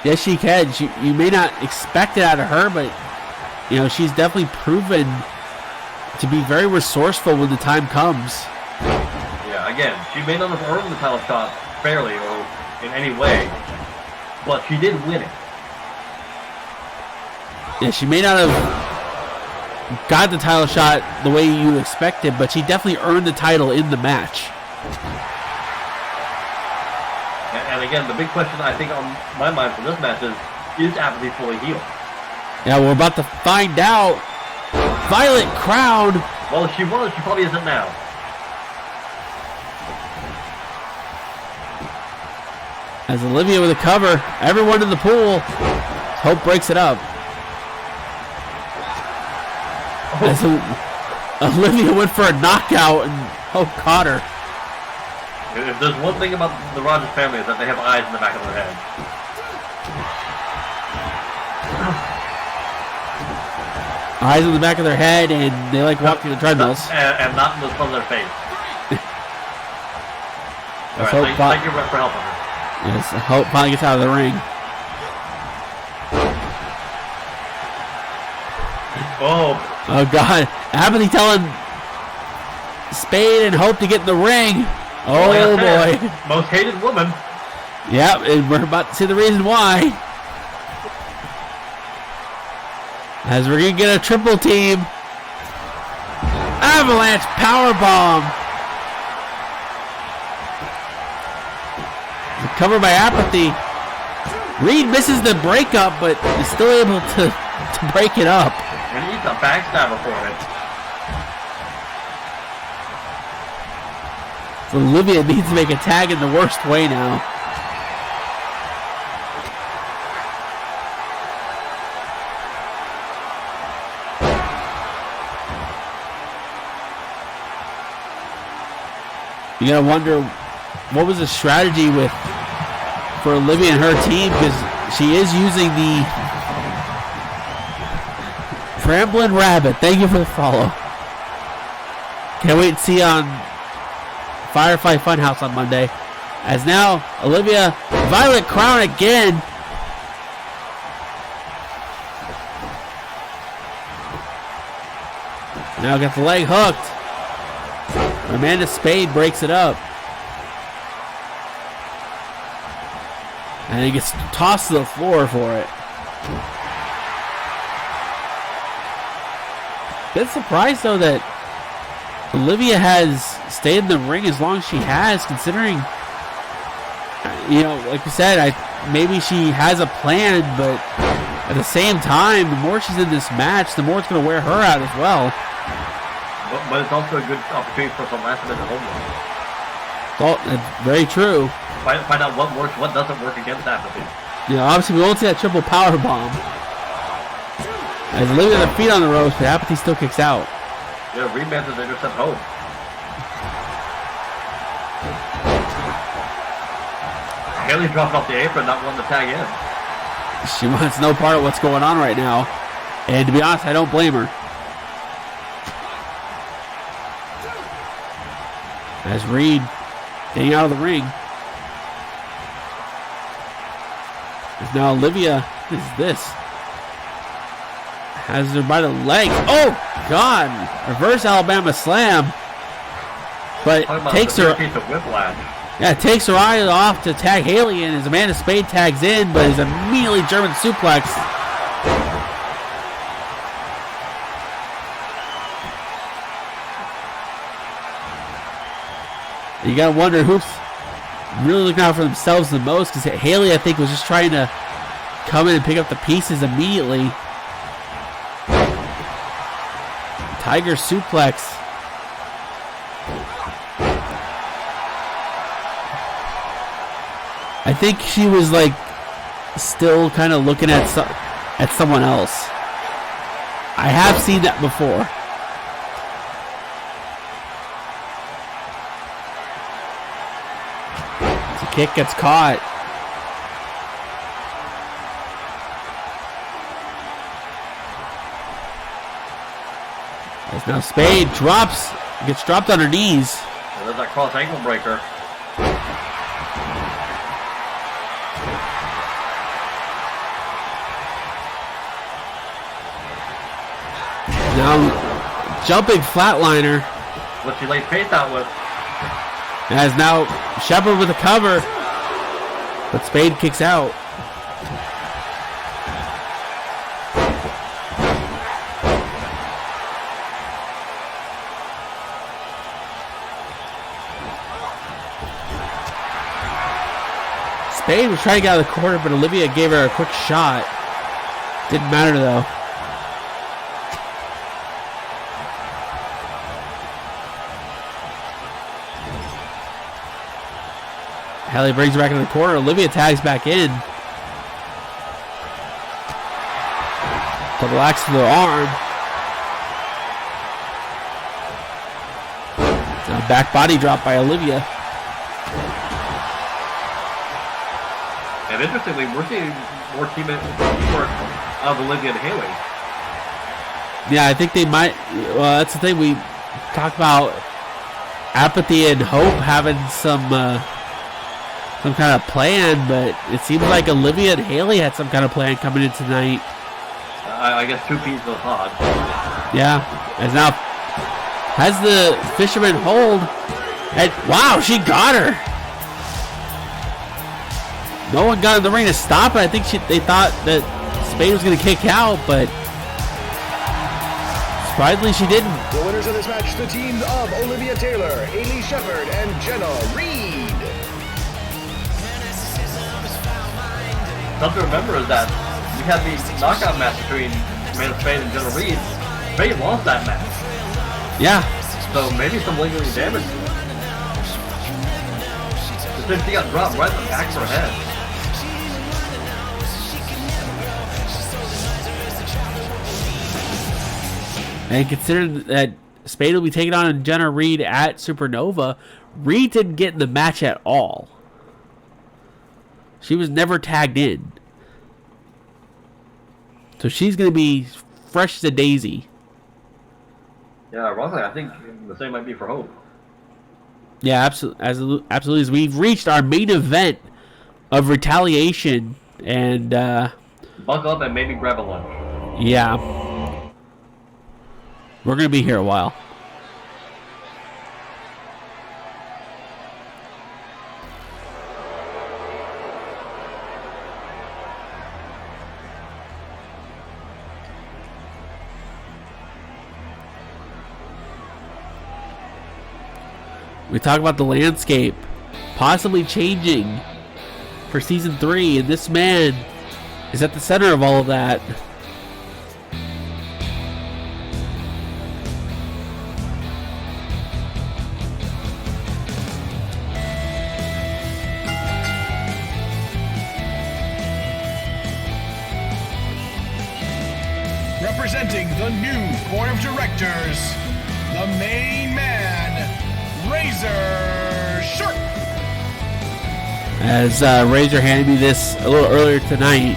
Yes, she can. You may not expect it out of her, but you know, she's definitely proven to be very resourceful when the time comes. Yeah, again, she may not have earned the title shot fairly or in any way, but she did win it. Yeah, she may not have got the title shot the way you expected, but she definitely earned the title in the match. And again, the big question I think on my mind for this match is Apathy fully healed? Yeah, we're about to find out. Violet crowd. Well, if she was, she probably isn't now. As Olivia with a cover, everyone in the pool. Hope breaks it up. Olivia went for a knockout and Hope caught her. If there's one thing about the Rogers family is that they have eyes in the back of their head. Eyes in the back of their head, and they like walking the treadmills. And not in the front of their face. Alright, thank you for helping her. Yes, Hope finally gets out of the ring. Oh God. Apathy telling Spade and Hope to get in the ring. Oh boy. Most hated woman. Yep, and we're about to see the reason why. As we're going to get a triple team. Avalanche powerbomb. Covered by Apathy. Reed misses the breakup, but is still able to break it up. And he's a backstabber for it. So Olivia needs to make a tag in the worst way now. You gotta wonder what was the strategy for Olivia and her team, because she is using the Ramblin' Rabbit. Thank you for the follow. Can't wait to see on Firefly Funhouse on Monday. As now Olivia, Violet Crown again. Now got the leg hooked. Amanda Spade breaks it up. And he gets tossed to the floor for it. Bit surprised though that Olivia has stayed in the ring as long as she has, considering, you know, like you said, maybe she has a plan, but at the same time, the more she's in this match, the more it's going to wear her out as well. But it's also a good opportunity for some last minute homework. Well, that's very true. Find out what works, what doesn't work against Apathy. Yeah, obviously we won't see that triple power bomb. As Olivia has her feet on the ropes, but Apathy still kicks out. Yeah, Reed manages to intercept Hope. Haley dropped off the apron, not wanting to tag in. She wants no part of what's going on right now. And to be honest, I don't blame her. As Reed getting out of the ring. As now Olivia, what is this? Has her by the leg. Oh, God. Reverse Alabama slam. But takes her. Piece of whiplash. Yeah, takes her eye off to tag Haley in as Amanda Spade tags in, but is immediately German suplex. You gotta wonder who's really looking out for themselves the most, because Haley, I think, was just trying to come in and pick up the pieces immediately. Tiger suplex. I think she was like still kind of looking at someone else. I have seen that before. The kick gets caught. As now Spade gets dropped on her knees. And there's that cross ankle breaker. Now jumping flatliner. What she laid face out with. As now Shepard with a cover. But Spade kicks out. Spade was trying to get out of the corner, but Olivia gave her a quick shot. Didn't matter though. Haley brings her back into the corner. Olivia tags back in. Double axe to the arm. back body drop by Olivia. And interestingly, we're seeing more teammate support of Olivia and Haley. Yeah, I think they might. Well, that's the thing. We talk about Apathy and Hope having some kind of plan, but it seems like Olivia and Haley had some kind of plan coming in tonight. I guess 2 peas in a pod. Yeah, as now has the Fisherman hold, and wow, she got her. No one got in the ring to stop it. I think they thought that Spade was going to kick out, but surprisingly she didn't. The winners of this match, the teams of Olivia Taylor, Haley Shepard, and Jenna Reed. Something to remember is that we had the knockout match between Amanda Spade and Jenna Reed. Spade lost that match. Yeah. So maybe some lingering damage. Since she got dropped right in the back of her head. And considering that Spade will be taking on Jenna Reed at Supernova, Reed didn't get in the match at all. She was never tagged in. So she's going to be fresh as a daisy. Yeah, ironically, I think the same might be for Hope. Yeah, absolutely. As we've reached our main event of Retaliation. And, buckle up and maybe grab a lunch. Yeah. We're going to be here a while. We talk about the landscape possibly changing for Season 3, and this man is at the center of all of that. Representing the new board of directors, the main man, Razor Sharp. As Razor handed me this a little earlier tonight,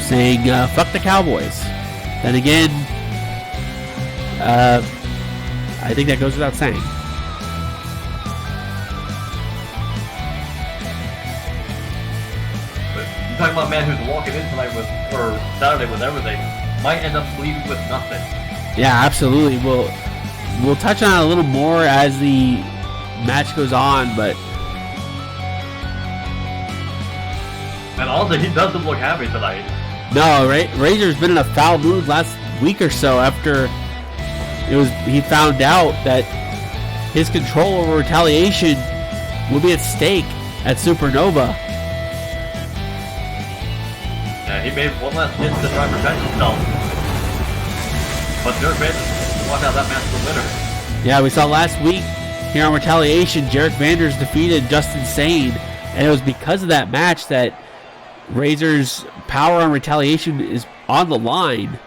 saying, fuck the Cowboys. Then again, I think that goes without saying. But you're talking about a man who's walking in tonight with, or Saturday with everything, might end up leaving with nothing. Yeah, absolutely. We'll touch on it a little more as the match goes on, but And also, he doesn't look happy tonight. no, Razor's been in a foul mood last week or so after he found out that his control over Retaliation will be at stake at Supernova. Yeah, he made one last hit to try to protect himself. But Derek Vanders walked out that match the winner. Yeah, we saw last week here on Retaliation, Jarek Vanders defeated Justin Sane, and it was because of that match that Razor's power on Retaliation is on the line.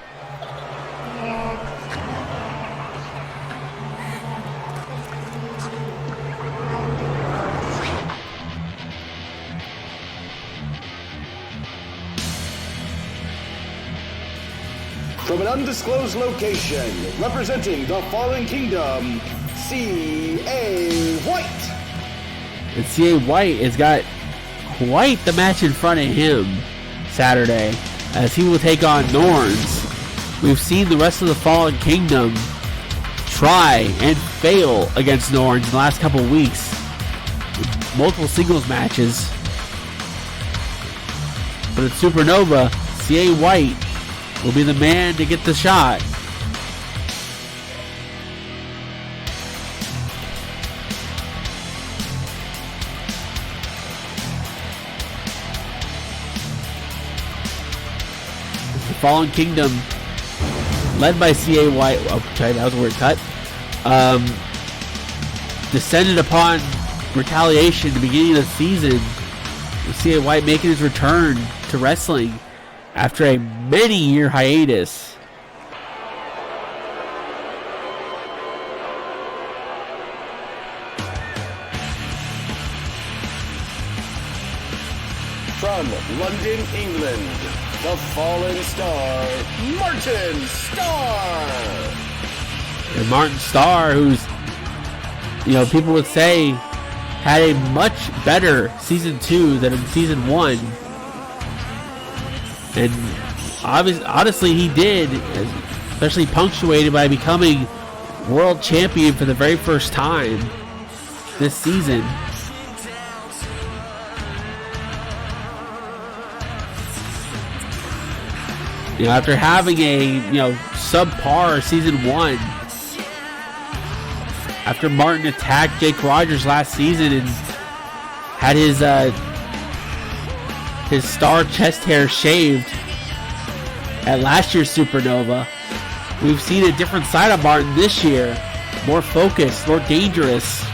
From an undisclosed location, representing the Fallen Kingdom, C.A. White. And C.A. White has got quite the match in front of him Saturday, as he will take on Norns. We've seen the rest of the Fallen Kingdom try and fail against Norns in the last couple of weeks. Multiple singles matches. But at Supernova, C.A. White will be the man to get the shot. The Fallen Kingdom, led by C.A. White, okay, that was a weird cut, descended upon Retaliation at the beginning of the season, with C.A. White making his return to wrestling after a many-year hiatus. From London, England, the fallen star, Martin Starr. And Martin Starr, who's, people would say had a much better season 2 than in season 1. And honestly, he did, especially punctuated by becoming world champion for the very first time this season. After having a subpar season 1, after Martin attacked Jake Rogers last season and had his star chest hair shaved at last year's Supernova, we've seen a different side of Martin this year, more focused, more dangerous.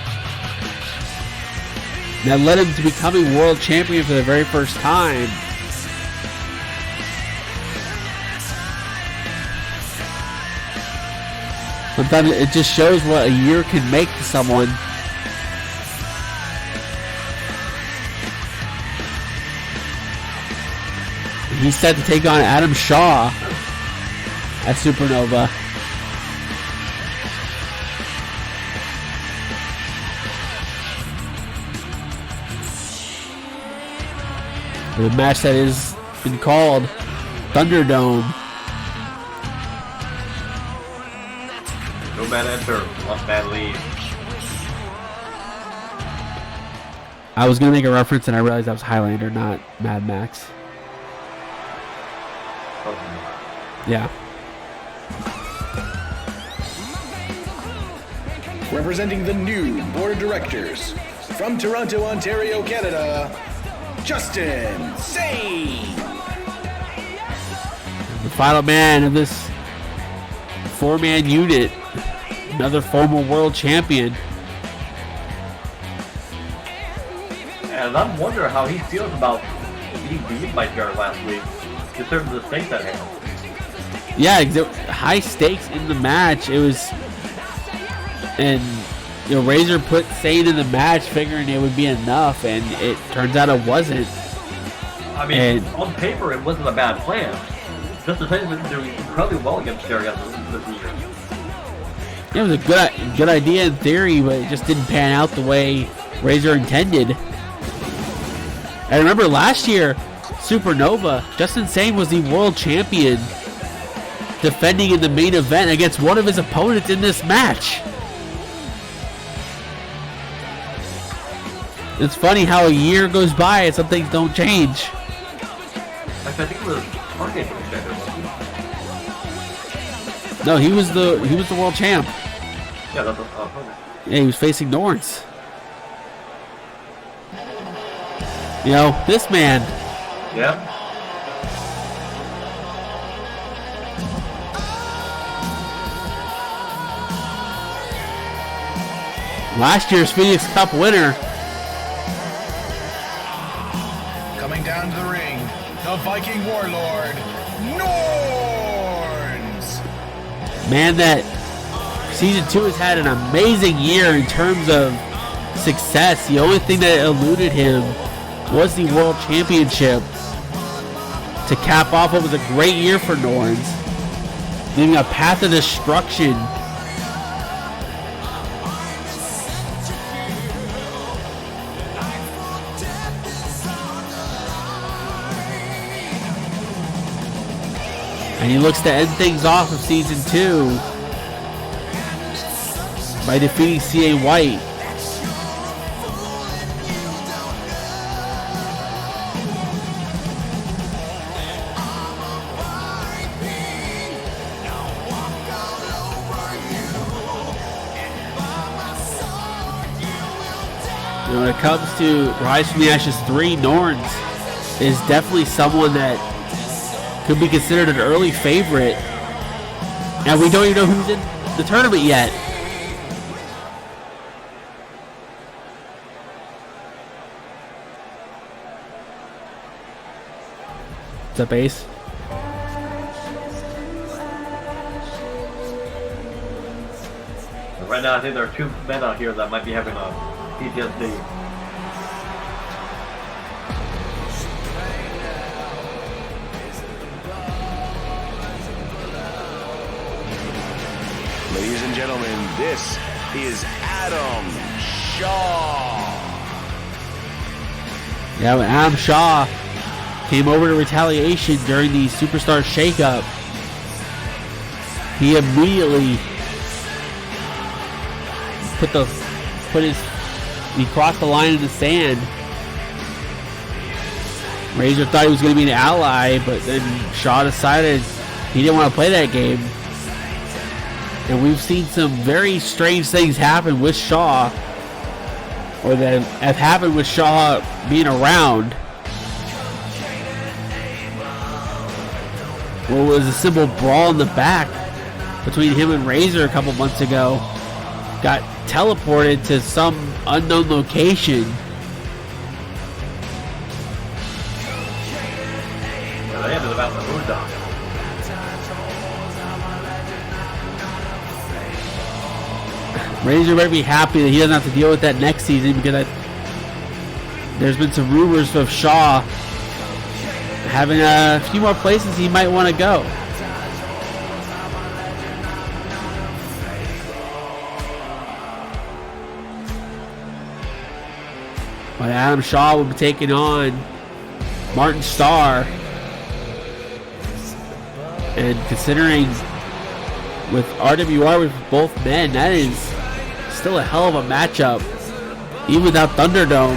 That led him to becoming world champion for the very first time. Sometimes it just shows what a year can make to someone. He's set to take on Adam Shaw at Supernova. The match that has been called Thunderdome. No man enter, one man leave. I was going to make a reference and I realized that was Highlander, not Mad Max. Yeah. Representing the new board of directors, from Toronto, Ontario, Canada, Justin Sane. The final man of this 4-man unit, another former world champion. And I'm wondering how he feels about being beat by Jared last week, considering the stakes at hand. Yeah, high stakes in the match. It was, and Razor put Sane in the match figuring it would be enough, and it turns out it wasn't. I mean, on paper it wasn't a bad plan. Just to say that they're doing incredibly well against Jared this year. It was a good idea in theory, but it just didn't pan out the way Razor intended. I remember last year, Supernova, Justin Sane was the world champion, defending in the main event against one of his opponents in this match. It's funny how a year goes by and some things don't change. I think it was Target. No, he was the world champ. Yeah, that's Yeah, he was facing Norns. This man. Yeah. Last year's Phoenix Cup winner. Coming down to the ring, the Viking Warlord, Norns. Man, that Season 2 has had an amazing year in terms of success. The only thing that eluded him was the World Championship to cap off what was a great year for Norns, leaving a path of destruction. And he looks to end things off of Season 2 by defeating C.A. White. When it comes to Rise from the Ashes 3, Norns is definitely someone that could be considered an early favorite. And we don't even know who's in the tournament yet. What's up, Ace? Right now, I think there are 2 men out here that might be having a PTSD. gentlemen, this is Adam Shaw. Yeah, when Adam Shaw came over to Retaliation during the Superstar Shakeup, he immediately he crossed the line in the sand. Razor thought he was going to be an ally, but then Shaw decided he didn't want to play that game. And we've seen some very strange things happen with Shaw, or that have happened with Shaw being around. What was a simple brawl in the back between him and Razor a couple months ago got teleported to some unknown location. They ended about the Moondog. Razor better be happy that he doesn't have to deal with that next season, because there's been some rumors of Shaw having a few more places he might want to go. But Adam Shaw will be taking on Martin Starr. And considering with RWR with both men, that is still a hell of a matchup, even without Thunderdome.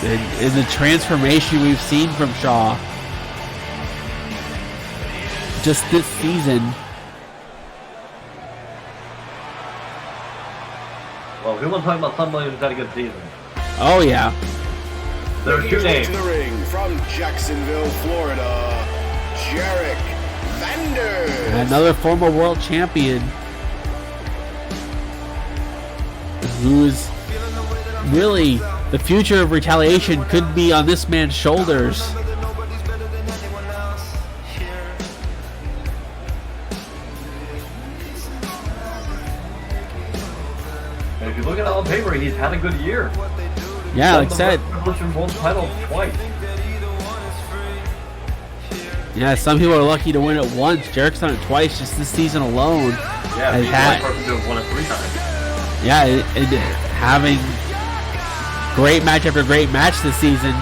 And the transformation we've seen from Shaw just this season. Well, we want to talk about somebody who's had a good season. Oh yeah. There are two names. To the ring from Jacksonville, Florida, Jarek Vander. Another former world champion who's really the future of Retaliation could be on this man's shoulders. And if you look at it on paper, he's had a good year. Yeah, like I said. Revolution World title twice. Yeah, some people are lucky to win it once. Jarek's done it twice just this season alone. Yeah, he's the only person to have won it 3 times. Yeah, and having great match after great match this season.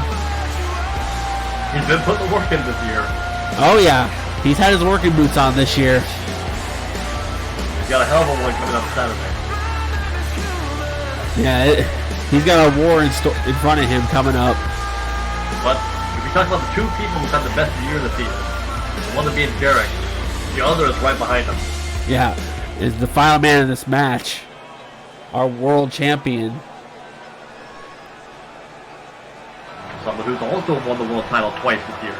He's been putting the work in this year. Oh yeah, he's had his working boots on this year. He's got a hell of a one coming up Saturday. Yeah, he's got a war in front of him coming up. But if you talk about the 2 people who've had the best year this season, the one being Jarek, the other is right behind him. Yeah, is the final man in this match, our world champion. Someone who's also won the world title twice this year.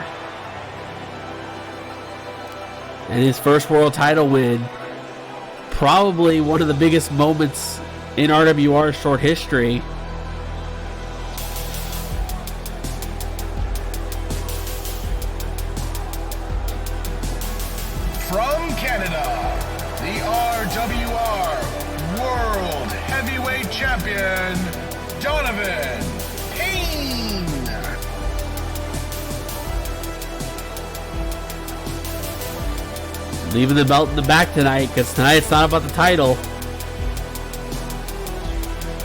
And his first world title win, probably one of the biggest moments in RWR's short history. From Canada, the RWR World Heavyweight Champion, Donovan Payne. Leaving the belt in the back tonight, because tonight it's not about the title.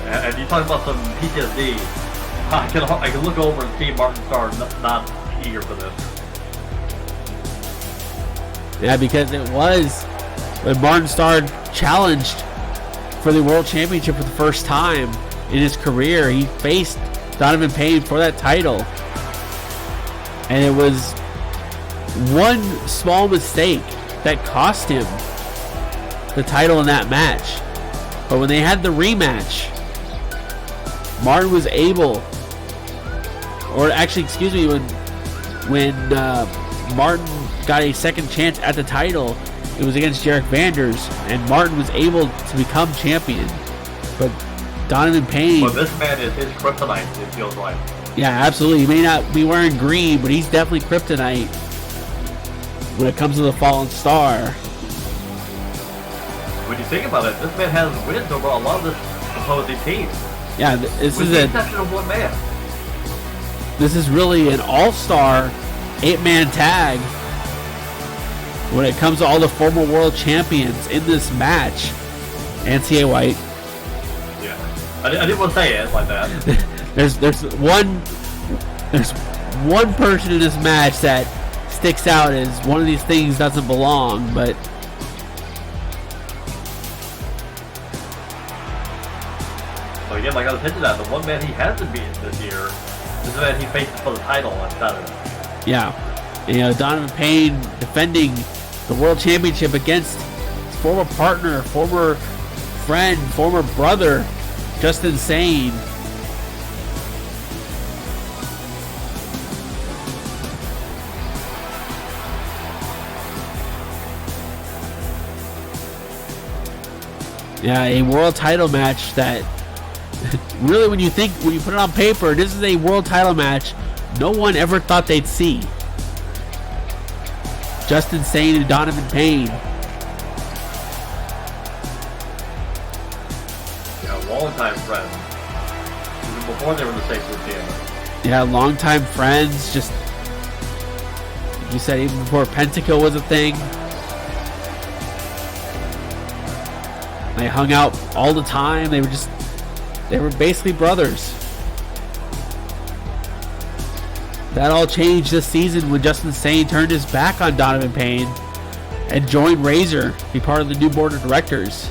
And you talk about some PTSD. I can look over and see Martin Starr not eager for this. Yeah, because it was when Martin Starr challenged for the World Championship for the first time in his career. He faced Donovan Payne for that title. And it was one small mistake that cost him the title in that match. But when they had the rematch, Martin was able, or actually, excuse me, when Martin got a second chance at the title, it was against Jarek Vanders, and Martin was able to become champion. But Donovan Payne... But this man is his kryptonite, it feels like. Yeah, absolutely. He may not be wearing green, but he's definitely kryptonite when it comes to the Fallen Star. When you think about it, this man has wins over a lot of this opposing teams. Yeah, this with is the exception of one man. This is really an all-star 8-man tag when it comes to all the former world champions in this match, and C.A. White. Yeah, I didn't want to say it like that. there's one person in this match that sticks out as one of these things doesn't belong, but so again, like I was hinting at, the one man he hasn't beaten this year is the man he faces for the title on Saturday. yeah, Donovan Payne defending the world championship against his former partner, former friend, former brother, Just Insane. Yeah, a world title match that really, when you put it on paper, this is a world title match no one ever thought they'd see. Just Insane and Donovan Payne. Yeah, longtime friends. Even before they were in the same group together. Yeah, longtime friends. Just like you said, even before Pentakill was a thing. They hung out all the time. They were basically brothers. That all changed this season when Just Insane turned his back on Donovan Payne and joined Razor to be part of the new board of directors.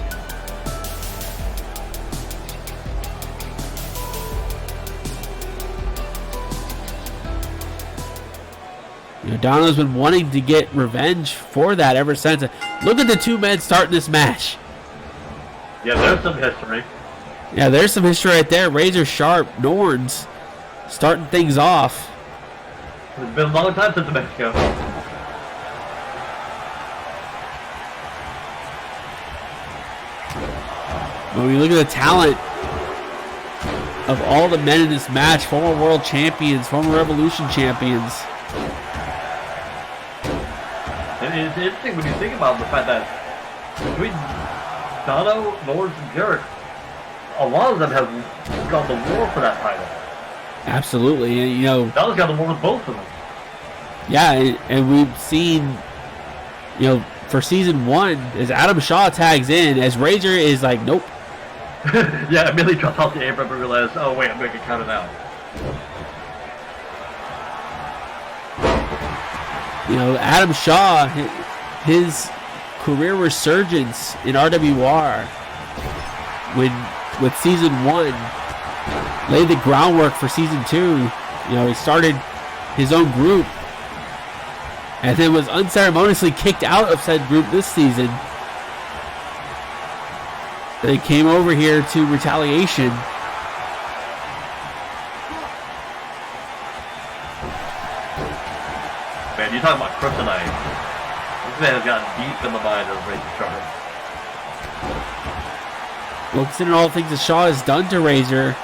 Dono's been wanting to get revenge for that ever since. Look at the two men starting this match. Yeah, there's some history. Yeah, there's some history right there. Razor Sharp, Norns, starting things off. It's been a long time since Mexico. When we look at the talent of all the men in this match, former world champions, former Revolution champions. And it's interesting when you think about the fact that between Dono, Norris, and Jarrett, a lot of them have gone to war for that title. Absolutely, and Dono's got to war with both of them. Yeah, and we've seen, for season 1, as Adam Shaw tags in, as Razor is like, nope. Yeah, immediately dropped off the apron and realized, oh wait, I'm going to get counted out. Adam Shaw, his career resurgence in RWR with season 1 laid the groundwork for season 2. He started his own group and then was unceremoniously kicked out of said group this season. They came over here to Retaliation. Man, you talk about kryptonite. This man has gotten deep in the mind of Razor Sharp. Well, considering all the things that Shaw has done to Razor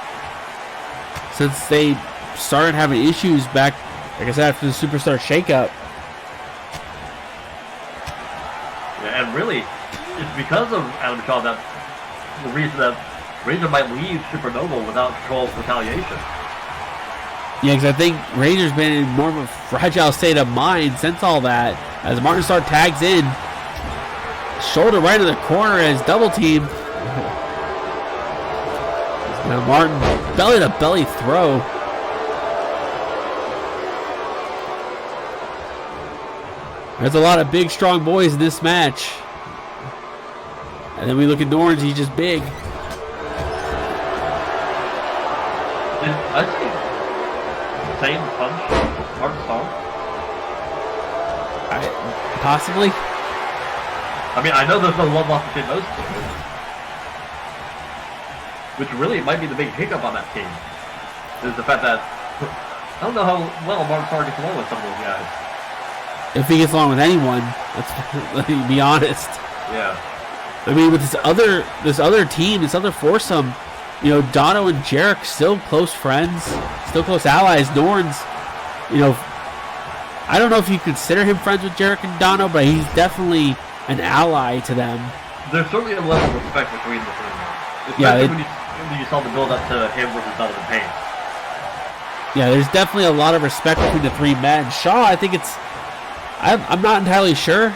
since they started having issues back, like I said, after the Superstar shakeup. Yeah, and really, it's because of Adam Shaw that the reason that Razor might leave Supernova without control of Retaliation. Yeah, because I think Razor's been in more of a fragile state of mind since all that. As Martin Starr tags in, shoulder right in the corner as double team. Now Martin, belly to belly throw. There's a lot of big, strong boys in this match. And then we look at Norns, he's just big. I see the same punch, Martin Starr. Possibly. I mean, I know there's no love lost between those two, which really might be the big hiccup on that team. Is the fact that I don't know how well Martin Starr gets along with some of those guys. If he gets along with anyone, let me be honest. Yeah. I mean, with this other team, this other foursome, Dono and Jarek still close friends, still close allies. Norns, I don't know if you consider him friends with Jarek and Dono, but he's definitely an ally to them. There's certainly a level of respect between the three. Yeah, Especially when you saw the build up to him versus Donovan Payne. Yeah, there's definitely a lot of respect between the three men. Shaw, I think I'm not entirely sure.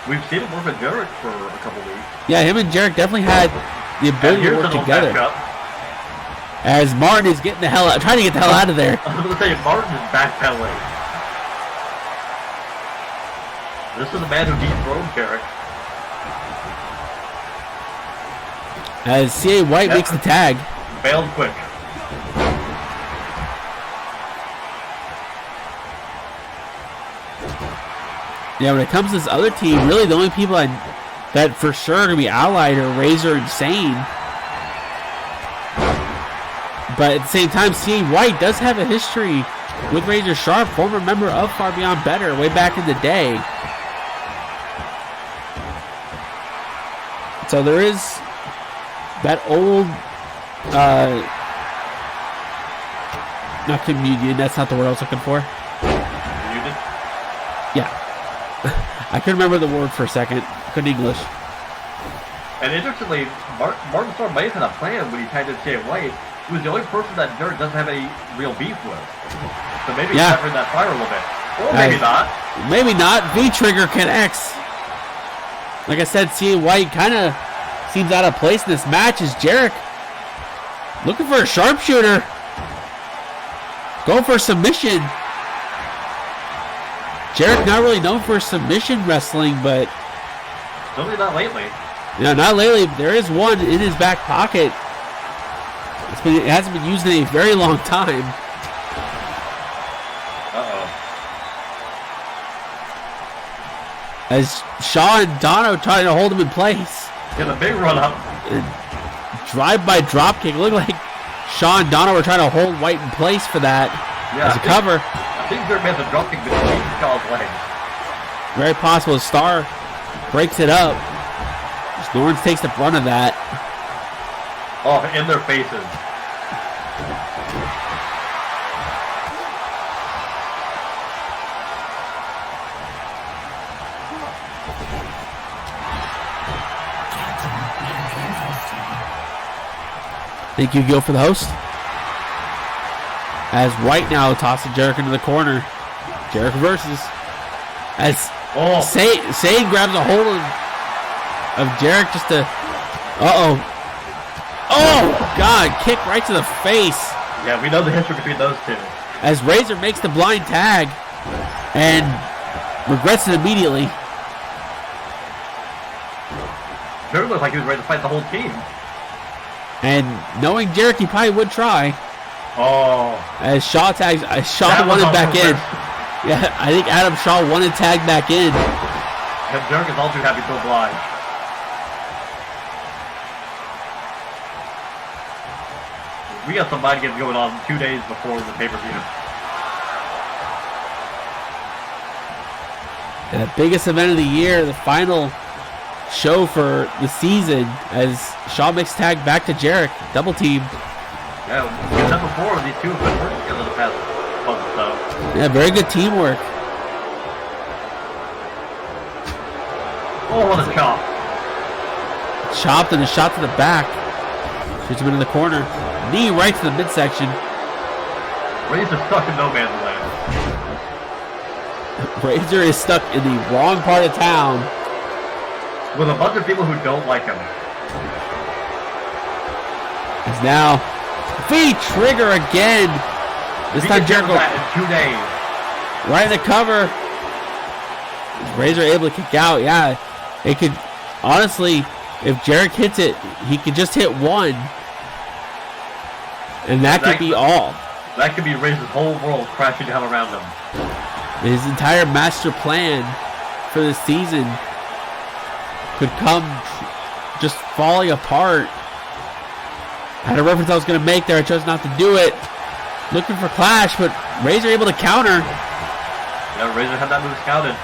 We've seen him work with Jarrett for a couple weeks. Yeah, him and Jarrett definitely had the ability to work together. As Martin is getting the hell out, trying to get the hell out of there. I was going to say, Martin is backpedaling. This is the man who dethroned Jarrett. As C.A. White makes the tag. Bailed quick. Yeah, when it comes to this other team, really the only people that for sure are going to be allied are Razor and Sane. But at the same time, C.A. White does have a history with Razor Sharp, former member of Far Beyond Better way back in the day. So there is that old, not communion, that's not the word I was looking for. Muted? Yeah. I couldn't remember the word for a second. Couldn't English. And interestingly, Martin Storm may have had a plan when he tagged in C.A. White. He was the only person that Jarrett doesn't have any real beef with. So maybe he's severing that fire a little bit. Or maybe not. Maybe not. V-Trigger connects. Like I said, C.A. White kind of seems out of place in this match as Jarrett looking for a sharpshooter. Going for a submission. Jarrett not really known for submission wrestling, but... Certainly not lately. Yeah, not lately. There is one in his back pocket. It hasn't been used in a very long time. Uh-oh. As Shaw and Dono trying to hold him in place. Get a big run up. Drive-by dropkick. Looked like Shaw and Dono were trying to hold White in place for that as a cover. I think Jarrett made the dropkick between Shaw's legs. Very possible. Star breaks it up. Just Lawrence takes the brunt of that. Oh, in their faces. Thank you, Gil, for the host. As White now tosses Jarrett into the corner. Jarrett reverses. As Sane grabs a hold of Jarrett just to... Uh-oh. Oh, God. Kick right to the face. Yeah, we know the history between those two. As Razor makes the blind tag and regrets it immediately. Jarrett looked like he was ready to fight the whole team. And knowing Jarrett, he probably would try. Oh. As Shaw tags, Shaw wanted back in. Yeah, I think Adam Shaw wanted tag back in. And Jarrett is all too happy to oblige. We got some mind games going on 2 days before the pay-per-view. And the biggest event of the year, the final show for the season, as Shaw makes tag back to Jarrett. Double team. Yeah, we've said before, these two have been working together the past month or so. Yeah, very good teamwork. Oh, what a chop. Chopped and a shot to the back. Shoots him into the corner. Knee right to the midsection. Razor stuck in no man's land. Razor is stuck in the wrong part of town. With a bunch of people who don't like him. Is now V-Trigger again. This time Jericho in 2 days. right in the cover. Is Razor able to kick out? Yeah, it could. Honestly, if Jarrett hits it, he could just hit one, and that could be all. That could be Razor's whole world crashing down around him. His entire master plan for this season could come just falling apart. I had a reference I was going to make there. I chose not to do it. Looking for Clash, but Razor able to counter. Yeah, Razor had that move scouted.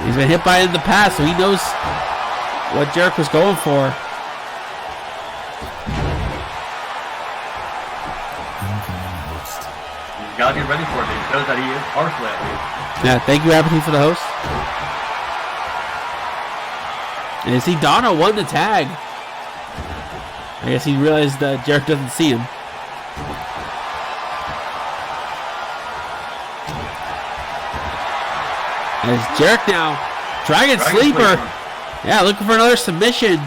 He's been hit by it in the past, so he knows what Jarrett was going for. He's got to get ready for it. He shows that he is partially at least. Yeah, thank you, Apathy, for the host. And you see Dono won the tag. I guess he realized that Jarrett doesn't see him. As Jarrett now Dragon Sleeper. Yeah, looking for another submission.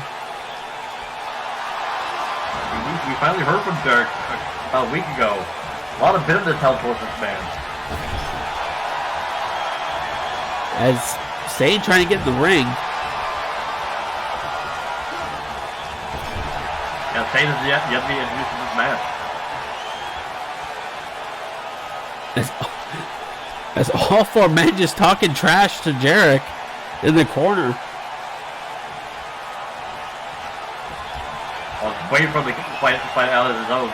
We finally heard from Derek about a week ago. A lot of bitterness held towards this man. As Sane trying to get in the ring. Yeah, Sane is yet to be introduced to this match. As all four men just talking trash to Jarek in the corner. Waiting for him to fight out of his own.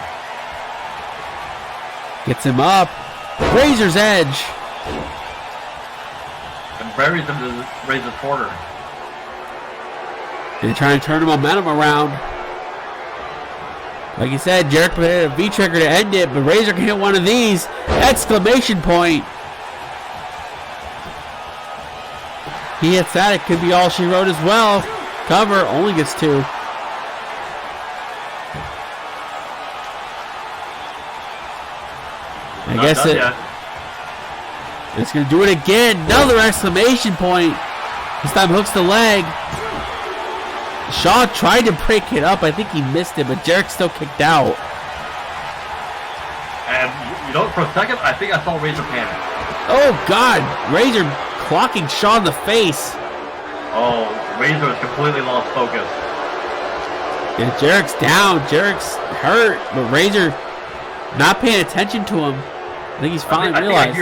Gets him up. Razor's Edge. And buries him to Razor's corner. They're trying to turn the momentum around. Like you said, Jarek put a V-trigger to end it, but Razor can hit one of these. Exclamation point. He hits that. It could be all she wrote as well. Cover only gets 2. I guess it's going to do it again. Another exclamation point. This time hooks the leg. Shaw tried to break it up. I think he missed it, but Jarek still kicked out. And, for a second, I think I saw Razor panic. Oh, God. Razor clocking Shaw in the face. Oh, Razor has completely lost focus. Yeah, Jarek's down. Jarek's hurt, but Razor not paying attention to him. I think he's finally realized.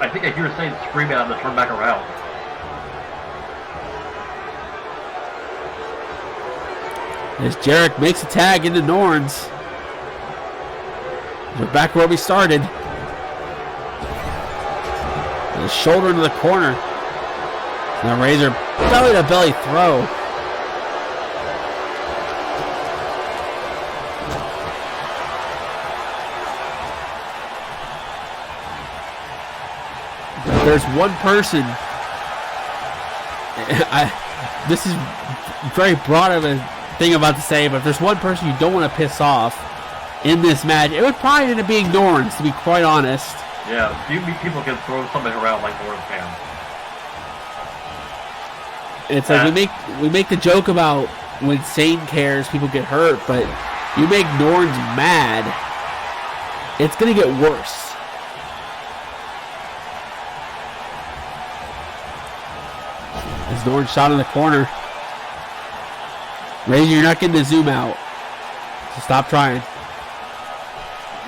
I think I hear Sane screaming at him to turn back around. As Jarek makes a tag into Norns. We're back where we started. The shoulder into the corner. Now Razor belly to belly throw. There's one person. This is very broad of a thing I'm about to say, but if there's one person you don't want to piss off in this match, it would probably end up being Norns, to be quite honest. Yeah, few people can throw something around like Norns can. It's like we make the joke about when Sane cares, people get hurt, but you make Norns mad, it's gonna get worse. As Norns shot in the corner. Razor, you're not getting the zoom out. So stop trying.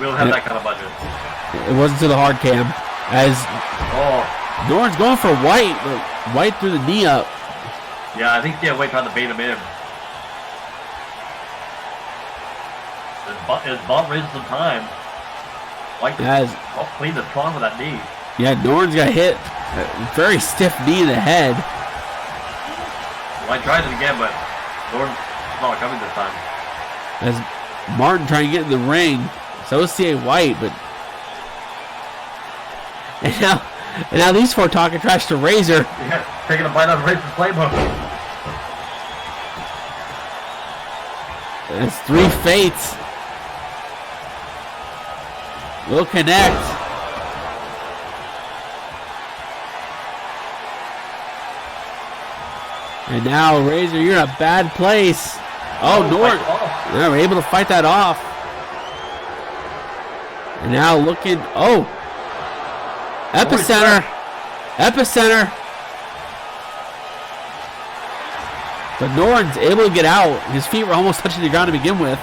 We don't have that kind of budget. It wasn't to the hard cam. As Norns going for White, but White threw the knee up. Yeah, I think White trying to bait him in. His butt raises some time. White clean the trunk with that knee. Yeah, Norns got hit. A very stiff knee in the head. White tried it again, but Norns not coming this time. As Martin trying to get in the ring. So is C.A. White, but... And now these four talking trash to Razor. Yeah, taking a bite out of Razor's playbook. It's 3 fates. Will connect. And now Razor, you're in a bad place. Oh, Norton. Yeah, we're able to fight that off. And now looking. Oh. Epicenter. Epicenter. But Norton's able to get out. His feet were almost touching the ground to begin with.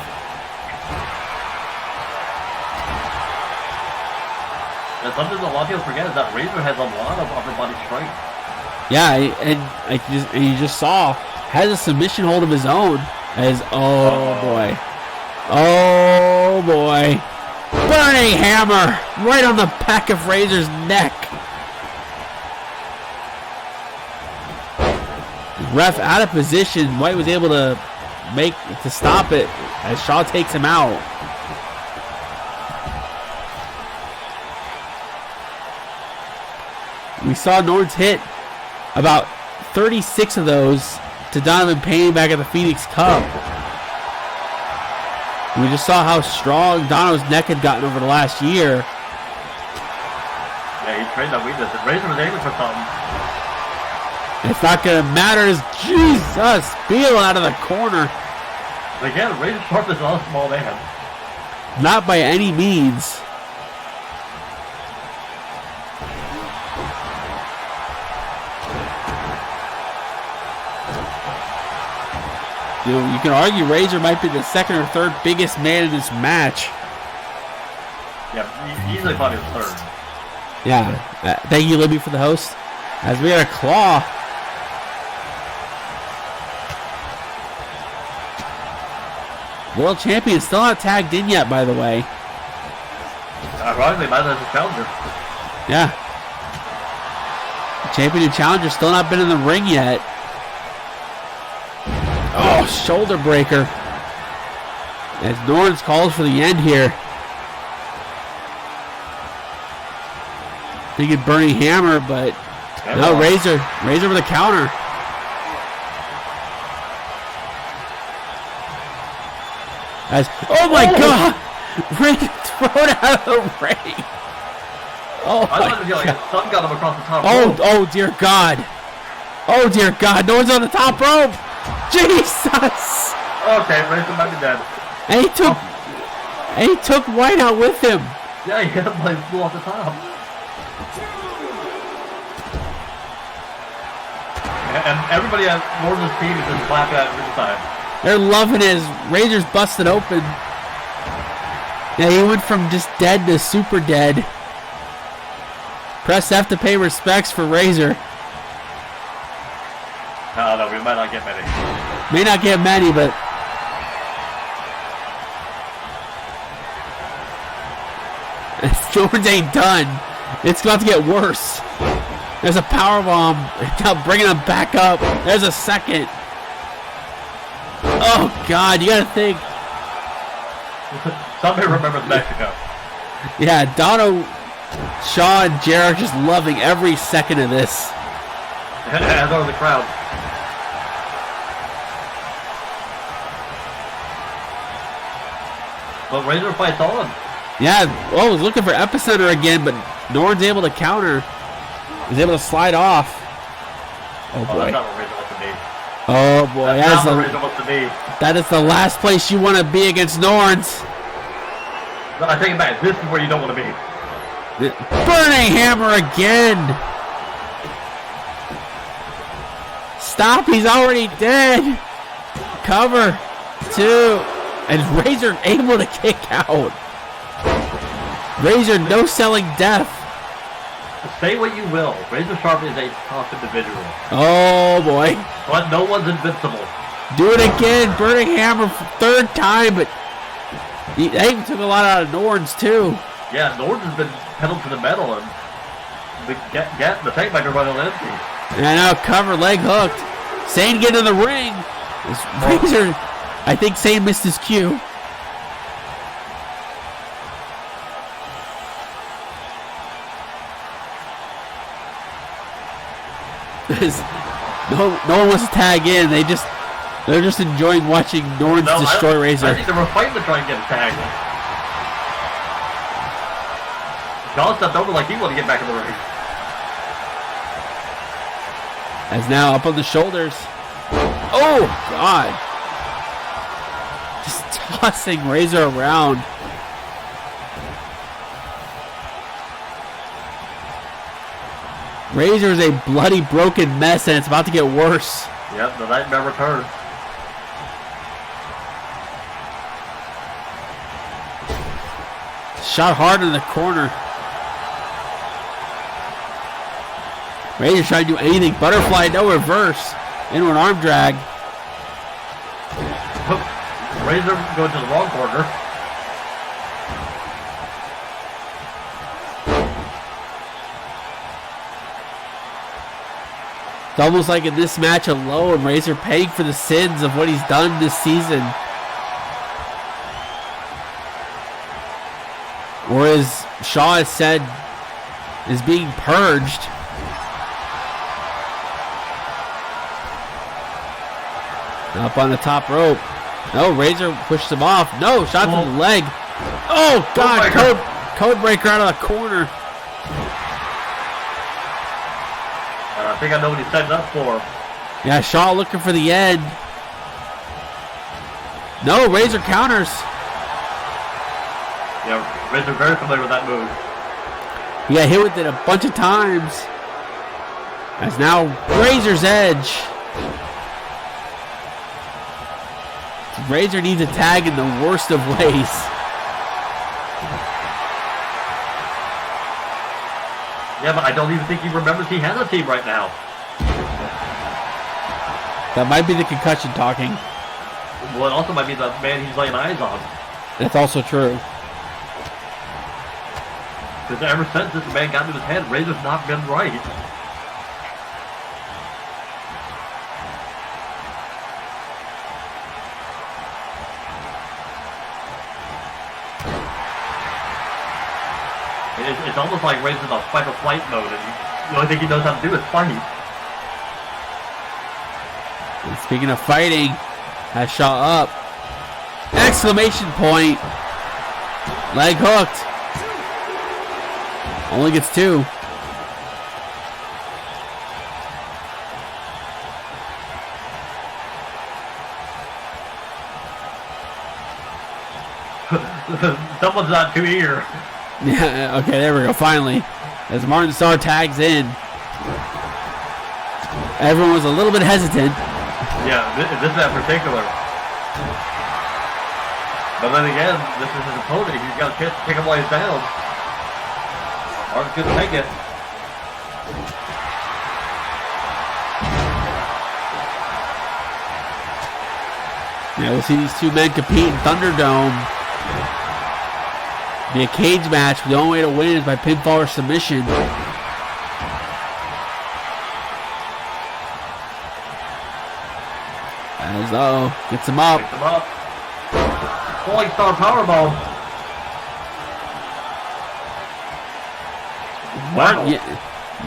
And something a lot of people forget is that Razor has a lot of upper body strength. Yeah, and you just saw, has a submission hold of his own. As, oh boy. Burning hammer right on the back of Razor's neck. Ref out of position. White was able to stop it as Shaw takes him out. We saw Nords hit about 36 of those to Donovan Payne back at the Phoenix Cup. We just saw how strong Donovan's neck had gotten over the last year. Yeah, he trained that weakness. And Razor was aiming for something. It's not going to matter. Jesus, Beal out of the corner. Again, Razor Sharp is not a small man. Not by any means. You know, you can argue Razor might be the second or third biggest man in this match. Yeah, easily probably the third. Yeah. Thank you, Libby, for the host. As we got a claw. World champion still not tagged in yet, by the way. Ironically, might as a challenger. Yeah. Champion and challenger still not been in the ring yet. Oh, shoulder breaker. As Norns calls for the end here. Thinking Burning Hammer, but no, Razor. Razor with a counter. As, oh my God! Razor thrown out of the ring. Oh, I thought it was like a sun got him across the top rope. Oh dear God. Oh dear God, no one's on the top rope. Jesus! Okay, Razor might be dead. And he took White out with him. Yeah, he hit him like flew off the top. And everybody at Norton's team is just clapping at him this time. They're loving his Razor's busted open. Yeah, he went from just dead to super dead. Press F to pay respects for Razor. No, we might not get many. May not get many, but Jordan's ain't done. It's about to get worse. There's a powerbomb. Now bringing him back up. There's a second. Oh God, you gotta think. Somebody remembers Mexico. Yeah, Dono, Shaw, and Jarrett just loving every second of this. As are the crowd. But Razor fights on. Yeah, I was looking for Epicenter again, but Norton's able to counter. He's able to slide off. Oh boy. That's not what Razor wants to be. Oh boy, That's not what Razor wants to be. that is the last place you want to be against Norns. No, I take it back. This is where you don't want to be. Burning Hammer again. Stop, he's already dead. Cover. 2. And Razor able to kick out. Razor no selling death. Say what you will. Razor Sharp is a tough individual. Oh boy. But no one's invincible. Do it again. Burning Hammer for third time, but they even took a lot out of Norns too. Yeah, Norton's been pedaled to the metal and the tank might be running on empty. And now cover, leg hooked. Sane get in the ring. This Razor, I think Sane missed his cue. No one wants to tag in. They're just enjoying watching Norns destroy Razor. I think they were fighting to try and get a tag. John stepped over like he wanted to get back in the ring. As now up on the shoulders. Oh God! Just tossing Razor around. Razor is a bloody, broken mess, and it's about to get worse. Yep, the nightmare returns. Shot hard in the corner. Razor trying to do anything. Butterfly, no reverse. Into an arm drag. Razor going to the wrong corner. It's almost like in this match alone, Razor paying for the sins of what he's done this season. Or as Shaw has said, is being purged. Up on the top rope. No, Razor pushed him off. No, shot to the leg. Oh, God. Code breaker out of the corner. I think I know what he's setting up for. Yeah, Shaw looking for the end. No, Razor counters. Yeah, Razor very familiar with that move. He got hit with it a bunch of times. As now Razor's edge. Razor needs a tag in the worst of ways. Yeah, but I don't even think he remembers he has a team right now. That might be the concussion talking. Well, it also might be the man he's laying eyes on. That's also true. Because ever since this man got into his head, Razor's not been right. It's almost like Razor's in a fight or flight mode, and the only thing he knows how to do is fight. And speaking of fighting, has Shaw up. Exclamation point. Leg hooked. Only gets 2. Someone's not too eager. Yeah, okay, there we go, finally. As Martin Starr tags in. Everyone was a little bit hesitant. Yeah, this in particular. But then again, this is his opponent. He's got a chance to take him while he's down. Martin's going to take it. Yeah, we'll see these two men compete in Thunderdome. Be a cage match. The only way to win is by pinfall or submission. As gets him up. Picks him up. Falling Star powerbomb. Wow.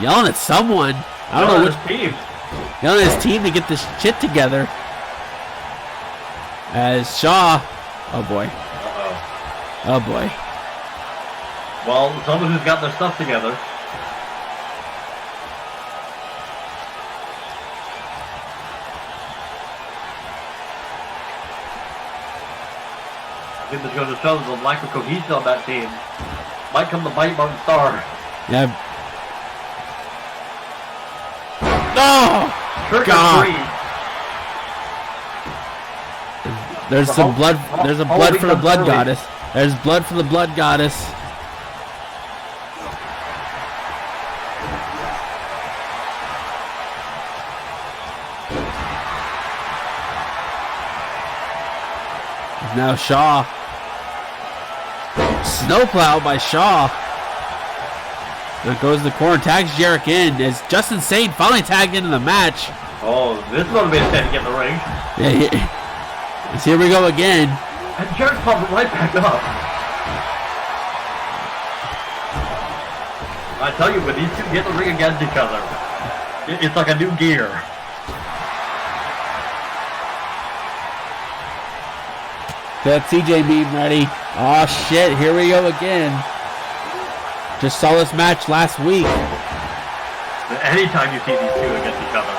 Yelling at someone. I don't know which team. Yelling at his team to get this shit together. As Shaw. Oh boy. Uh-oh. Oh boy. Well, someone who's got their stuff together. I think this goes to show the lack of cohesion on that team. Might come to bite Martin Starr. Yeah. Oh! God. There's some blood. There's a blood for the blood goddess. There's blood for the blood goddess. Now Shaw. Snowplow by Shaw. There goes the corner, tags Jarek in as Justin Sane finally tagged into the match. Oh, this is going to be a chance to get in the ring. Yeah, here we go again. And Jarek popped right back up. I tell you, when these two get in the ring against each other, it's like a new gear. That CJ meme ready. Oh shit, here we go again. Just saw this match last week. Anytime you see these two against each other.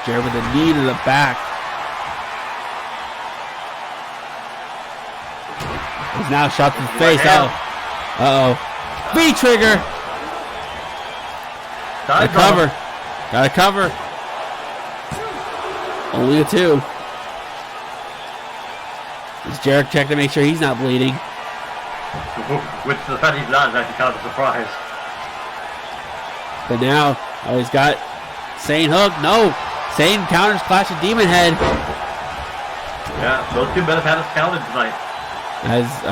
Jared with a knee to the back. He's now shot to the face. Uh-oh. V-trigger. Got a cover. Got a cover. Only a 2. Does Jarek check to make sure he's not bleeding? Which the fact he's not is actually kind of a surprise. But now, he's got Sane hook. No. Sane counters Clash of Demon Head. Yeah, those two men have had us counted tonight.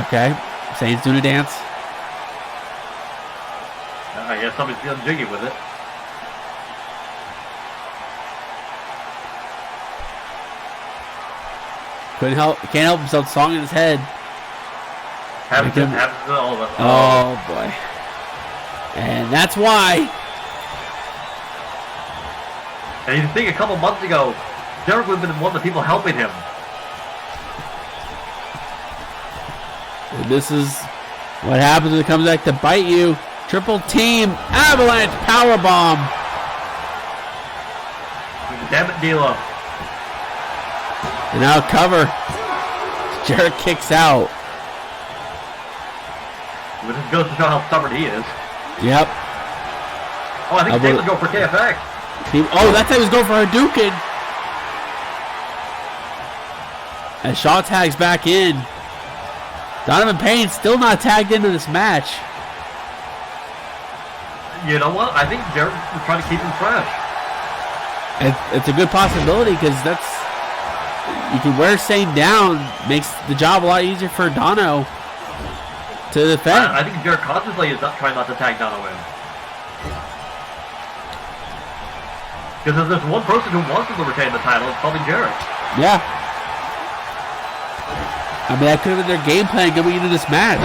Okay. Sane's doing a dance. I guess somebody's feeling jiggy with it. Can't help himself. Song in his head. Happens to all of us. Oh boy. And that's why. And you think a couple months ago, Derek would have been one of the people helping him. And this is what happens when it comes back to bite you. Triple team avalanche powerbomb. Damn it, D'Lo. And now cover. Jarrett kicks out. Which just goes to show how stubborn he is. Yep. Oh, I think Dave would go for KFX. That's how he was going for Hadouken. And Shaw tags back in. Donovan Payne still not tagged into this match. You know what? I think Jarrett was trying to keep him fresh. It's a good possibility because you can wear Sane down, makes the job a lot easier for Dono to defend. I think Jarrett consciously is not trying not to tag Dono in. Because if there's one person who wants him to retain the title, it's probably Jarrett. Yeah. I mean, that could have been their game plan going into this match.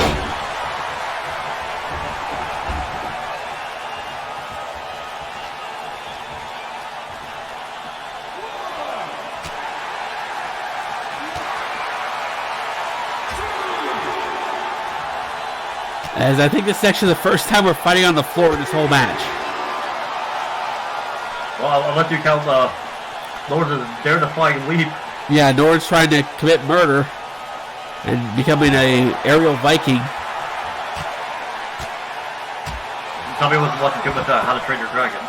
As I think this is actually the first time we're fighting on the floor in this whole match. Well, I'll let you count Norris' dare-defying leap. Yeah, Norris trying to commit murder and becoming a aerial Viking. Tell me what's watching too much How to Train Your Dragon.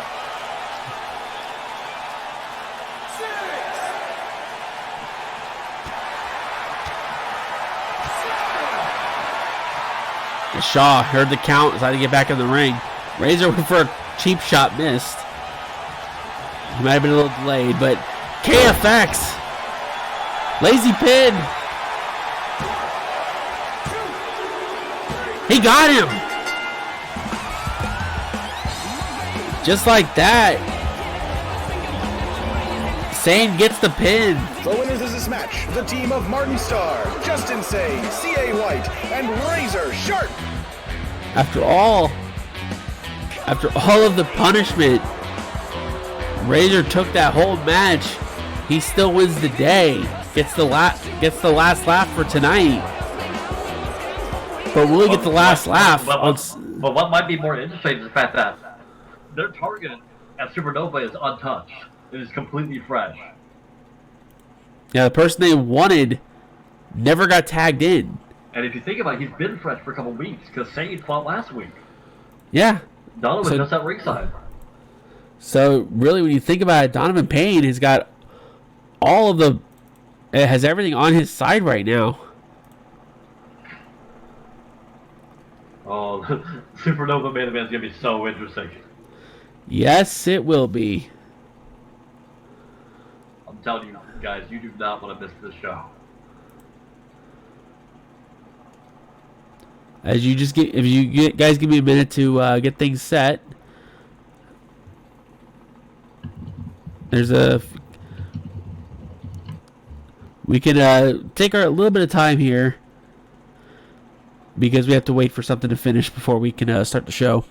Shaw heard the count, decided to get back in the ring. Razor went for a cheap shot, missed. He might have been a little delayed, but KFX. Lazy pin. He got him. Just like that. Sane gets the pin. The winners of this match, the team of Martin Starr, Justin Say, C.A. White, and Razor Sharp. After all of the punishment, Razor took that whole match. He still wins the day. Gets the last laugh for tonight. But will he get the last laugh? But what might be more interesting is the fact that their target at Supernova is untouched. It is completely fresh. Yeah, the person they wanted never got tagged in. And if you think about it, he's been fresh for a couple weeks because Sane fought last week. Yeah. Donovan just at ringside. So really, when you think about it, Donovan Payne has got has everything on his side right now. Oh, Supernova main event is going to be so interesting. Yes, it will be. I'm telling you guys, you do not want to miss this show. If you guys give me a minute to get things set. We can take a little bit of time here because we have to wait for something to finish before we can start the show.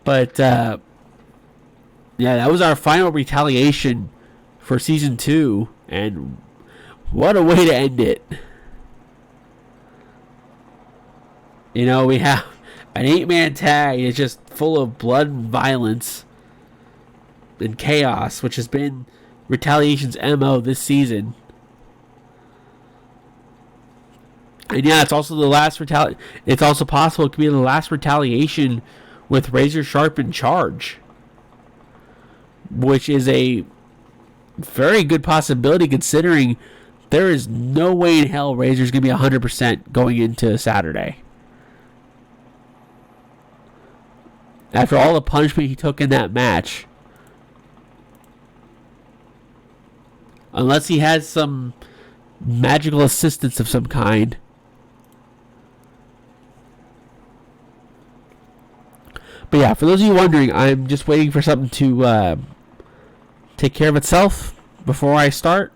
But yeah, that was our final Retaliation for season 2, and what a way to end it. You know, we have an 8-man tag. It's just full of blood and violence and chaos, which has been Retaliation's MO this season. And yeah, it's also the last It's also possible it could be the last Retaliation with Razor Sharp in charge, which is a very good possibility considering there is no way in hell Razor's going to be 100% going into Saturday. After all the punishment he took in that match. Unless he has some magical assistance of some kind. But yeah, for those of you wondering, I'm just waiting for something to take care of itself before I start.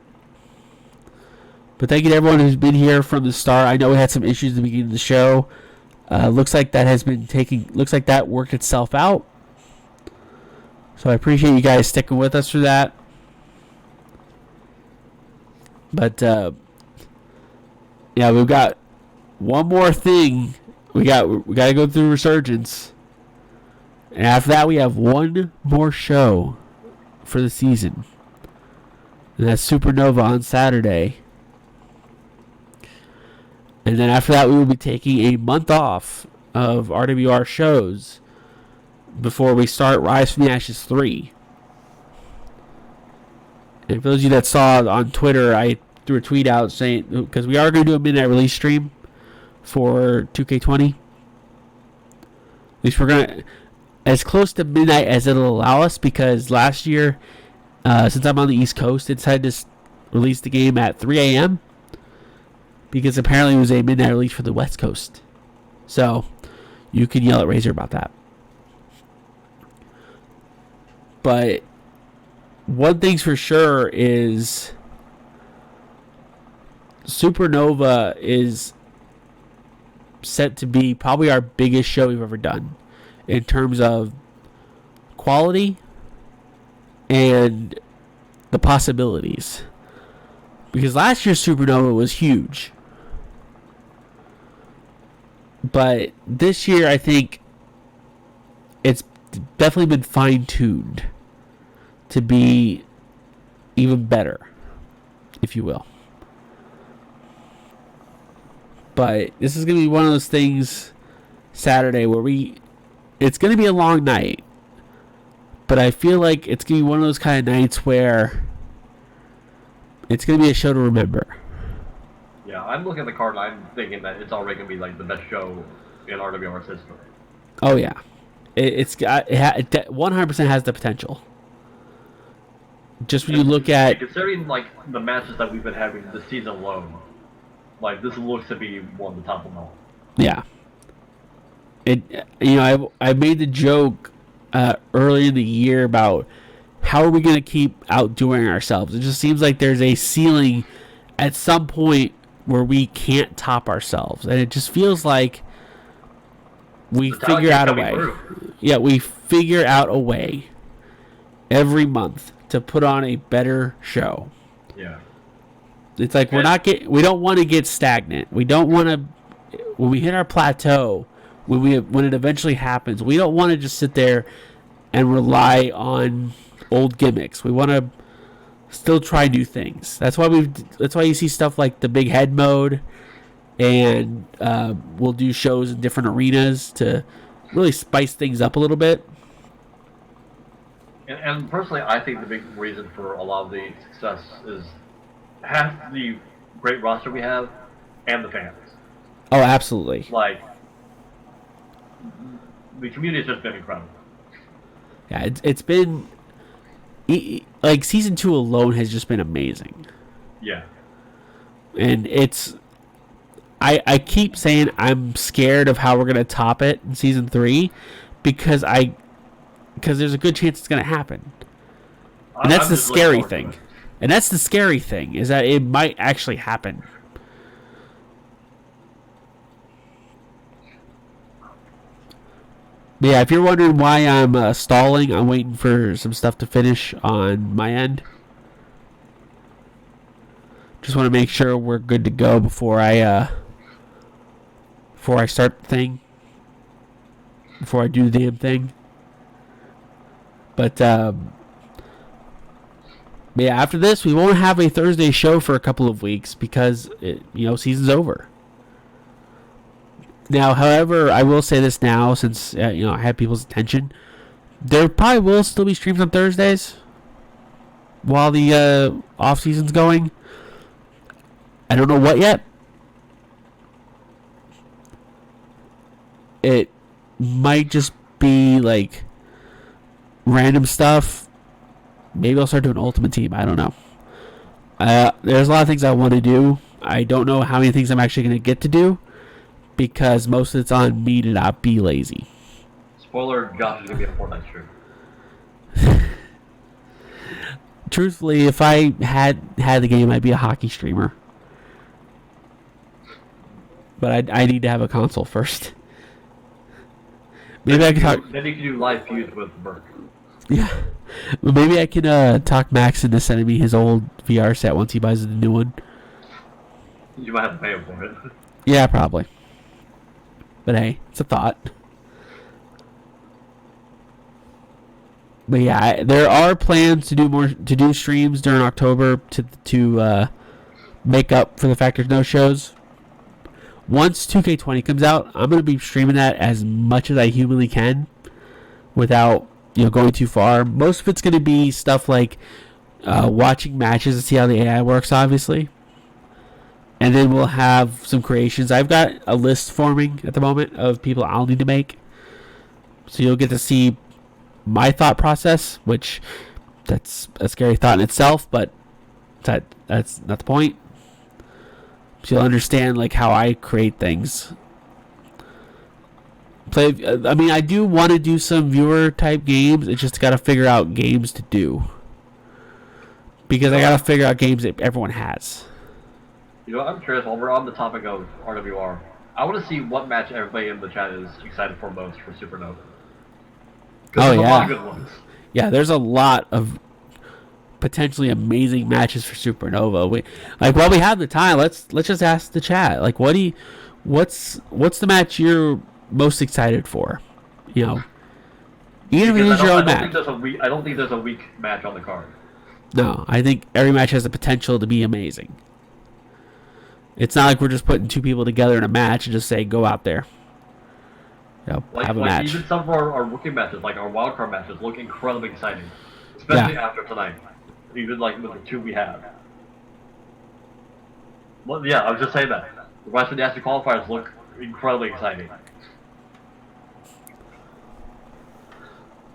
But thank you to everyone who's been here from the start. I know we had some issues at the beginning of the show. Looks like that worked itself out. So I appreciate you guys sticking with us for that. But yeah, we've got one more thing. We got to go through Resurgence, and after that, we have one more show for the season, and that's Supernova on Saturday. And then after that, we will be taking a month off of RWR shows before we start Rise from the Ashes 3. And for those of you that saw on Twitter, I threw a tweet out saying, because we are going to do a midnight release stream for 2K20. At least we're going to, as close to midnight as it'll allow us, because last year, since I'm on the East Coast, they decided to release the game at 3 a.m. because apparently it was a midnight release for the West Coast. So you can yell at Razor about that. But one thing's for sure is Supernova is set to be probably our biggest show we've ever done in terms of quality and the possibilities. Because last year's Supernova was huge. But this year, I think it's definitely been fine-tuned to be even better, if you will. But this is going to be one of those things Saturday where it's going to be a long night. But I feel like it's going to be one of those kind of nights where it's going to be a show to remember. Yeah, I'm looking at the card and I'm thinking that it's already going to be like the best show in RWR's history. Oh, yeah. It 100% has the potential. Just when you look at... Considering, like, the matches that we've been having this season alone, like, this looks to be one of the top of them all. Yeah. I made the joke early in the year about how are we going to keep outdoing ourselves. It just seems like there's a ceiling at some point where we can't top ourselves. And it just feels like we figure out a way. Yeah, we figure out a way every month to put on a better show. Yeah. It's like we don't want to get stagnant. We don't want to, when we hit our plateau, when it eventually happens, we don't want to just sit there and rely on old gimmicks. We want to still try new things. That's why you see stuff like the big head mode, and we'll do shows in different arenas to really spice things up a little bit. And personally, I think the big reason for a lot of the success is half the great roster we have and the fans. Oh, absolutely. Like, the community has just been incredible. Yeah, it's been... Like, Season 2 alone has just been amazing. Yeah. And it's... I keep saying I'm scared of how we're going to top it in Season 3 because there's a good chance it's going to happen. And that's the scary thing. And that's the scary thing, is that it might actually happen. But yeah, if you're wondering why I'm stalling, I'm waiting for some stuff to finish on my end. Just want to make sure we're good to go before I start the thing. Before I do the damn thing. But yeah, after this, we won't have a Thursday show for a couple of weeks because season's over. Now, however, I will say this now since I have people's attention. There probably will still be streams on Thursdays while the off season's going. I don't know what yet. It might just be like random stuff. Maybe I'll start doing Ultimate Team. I don't know. There's a lot of things I want to do. I don't know how many things I'm actually going to get to do because most of it's on me to not be lazy. Spoiler, Josh is going to be a Fortnite stream. Truthfully, if I had the game, I'd be a hockey streamer. But I need to have a console first. Maybe I can talk. Then you can do live feuds with Burke. Yeah. Well, maybe I can talk Max into sending me his old VR set once he buys the new one. You might have to pay him for it. Yeah, probably. But hey, it's a thought. But yeah, there are plans to do streams during October to make up for the fact there's no shows. Once 2K20 comes out, I'm gonna be streaming that as much as I humanly can, without going too far. Most of it's gonna be stuff like watching matches to see how the AI works, obviously, and then we'll have some creations. I've got a list forming at the moment of people I'll need to make, so you'll get to see my thought process, which that's a scary thought in itself, but that's not the point. So you'll understand like how I create things. I do want to do some viewer type games. It's just got to figure out games to do, because I got to figure out games that everyone has. I'm curious. While we're on the topic of RWR, I want to see what match everybody in the chat is excited for most for Supernova. Oh yeah, a lot of good ones. Yeah, there's a lot of potentially amazing matches for Supernova. While we have the time, let's just ask the chat. Like, what's the match you're most excited for? Even if it is your own match. I don't think there's a weak match on the card. No, I think every match has the potential to be amazing. It's not like we're just putting two people together in a match and just say go out there. Have a match. Even some of our rookie matches, like our wildcard matches, look incredibly exciting, especially after tonight. Even like with the two we have. Well, yeah, I was just saying that the Western National qualifiers look incredibly exciting.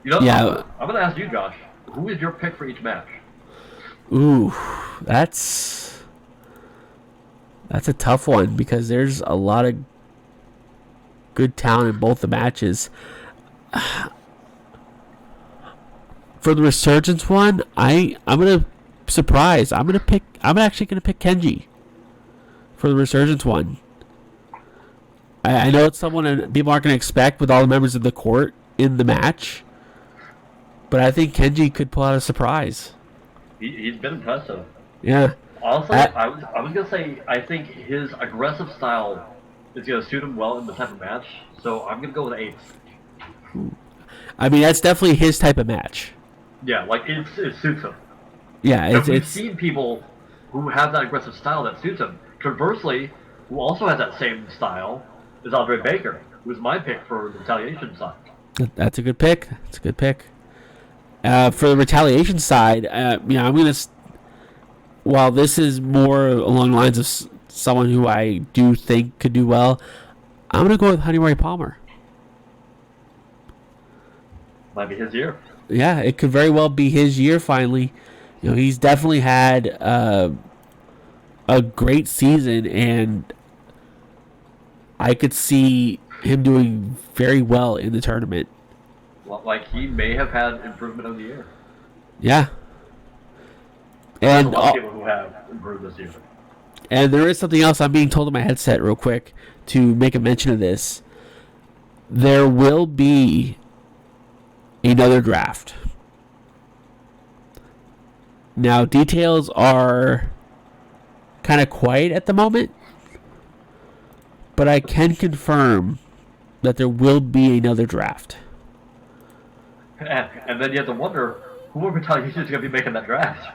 Yeah. I'm gonna ask you, Josh. Who is your pick for each match? Ooh, that's a tough one because there's a lot of good talent in both the matches. For the Resurgence one, I'm gonna surprise. I'm actually gonna pick Kenji for the Resurgence one. I know it's someone that people aren't gonna expect with all the members of the court in the match, but I think Kenji could pull out a surprise. He's been impressive. Yeah. Also, I was gonna say I think his aggressive style is gonna suit him well in the type of match. So I'm gonna go with 8. That's definitely his type of match. Yeah, like it suits him. Yeah, we've seen people who have that aggressive style that suits him. Conversely, who also has that same style is Andre Baker, who's my pick for the Retaliation side. That's a good pick. For the Retaliation side, I'm gonna. While this is more along the lines of someone who I do think could do well, I'm gonna go with Honeyray Palmer. Might be his year. Yeah, it could very well be his year finally. He's definitely had a great season, and I could see him doing very well in the tournament. Well, like he may have had improvement of the year. Yeah. And a lot of people who have improved this year. And there is something else I'm being told in my headset real quick to make a mention of this. There will be another draft. Now, details are kind of quiet at the moment, but I can confirm that there will be another draft. And then you have to wonder who in Retaliation is going to be making that draft.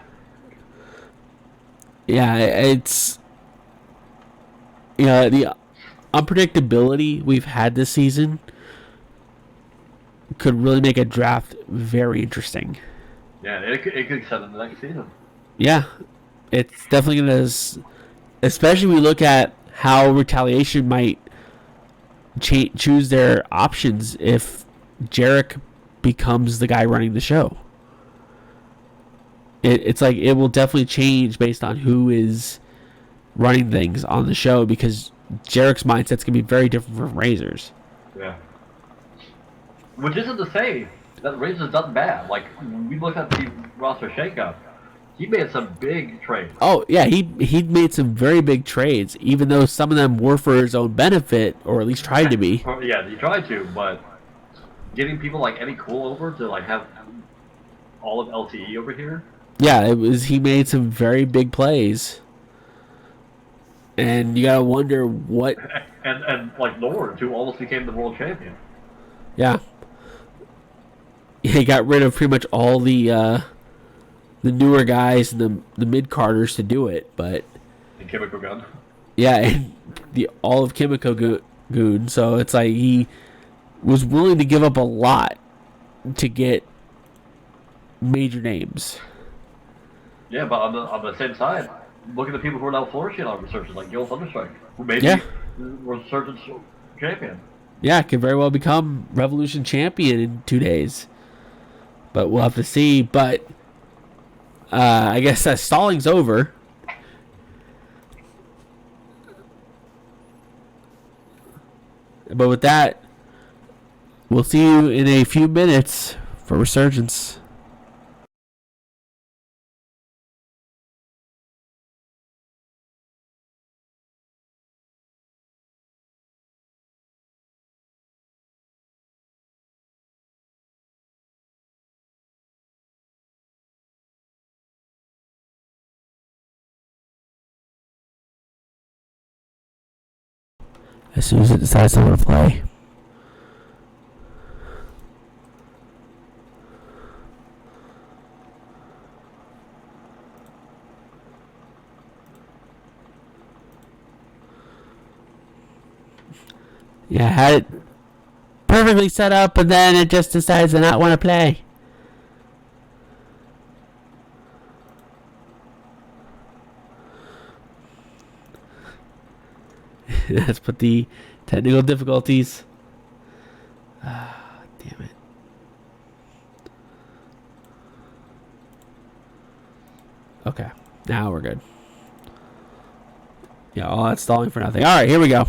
Yeah, it's the unpredictability we've had this season could really make a draft very interesting. Yeah, it could set in the next season. Yeah, it's definitely going to, especially when we look at how Retaliation might choose their options if Jarek becomes the guy running the show. It's like it will definitely change based on who is running things on the show, because Jarek's mindset's going to be very different from Razor's. Yeah. Which isn't to say that Razor's done bad. Like, when we look at the roster shakeup, he made some big trades. Oh, yeah, he made some very big trades, even though some of them were for his own benefit, or at least tried to be. Yeah, he tried to, but getting people like Eddie Cool over to like have all of LTE over here. Yeah, it was. He made some very big plays, and you gotta wonder what. And like Lawrence, who almost became the world champion. Yeah, he got rid of pretty much all the newer guys and the mid carders to do it, but. And Kimiko Gun. Yeah, and all of Kimiko Goon. So it's like he was willing to give up a lot to get major names. Yeah, but on the same side, look at the people who are now flourishing on Resurgence, like Gil Thunderstrike, who may be Resurgence champion. Yeah, could very well become Revolution champion in 2 days. But we'll have to see. But I guess that stalling's over. But with that, we'll see you in a few minutes for Resurgence. As soon as it decides to want to play. Yeah, had it perfectly set up, and then it just decides to not want to play. Let's put the technical difficulties. Damn it. Okay, now we're good. Yeah, all that stalling for nothing. Alright, here we go.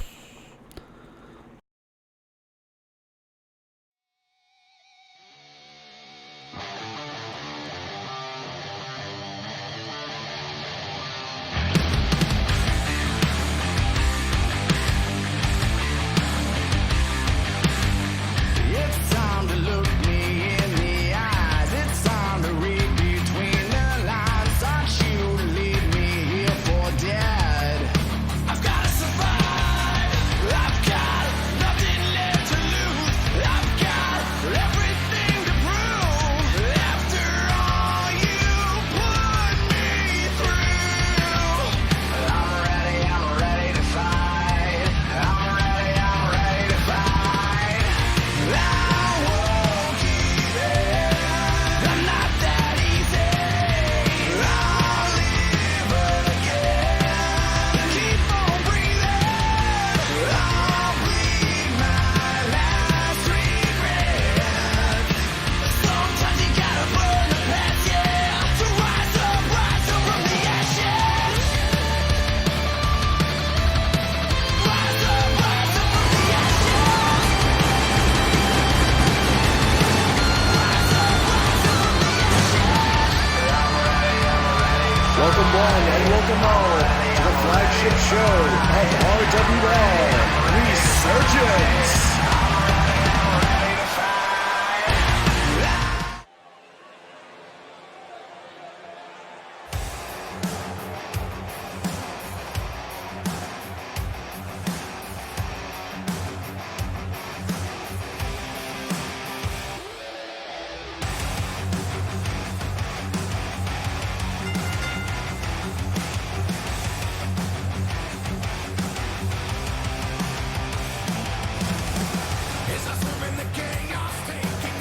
Welcome one and welcome all to the flagship show of RWR, Resurgence.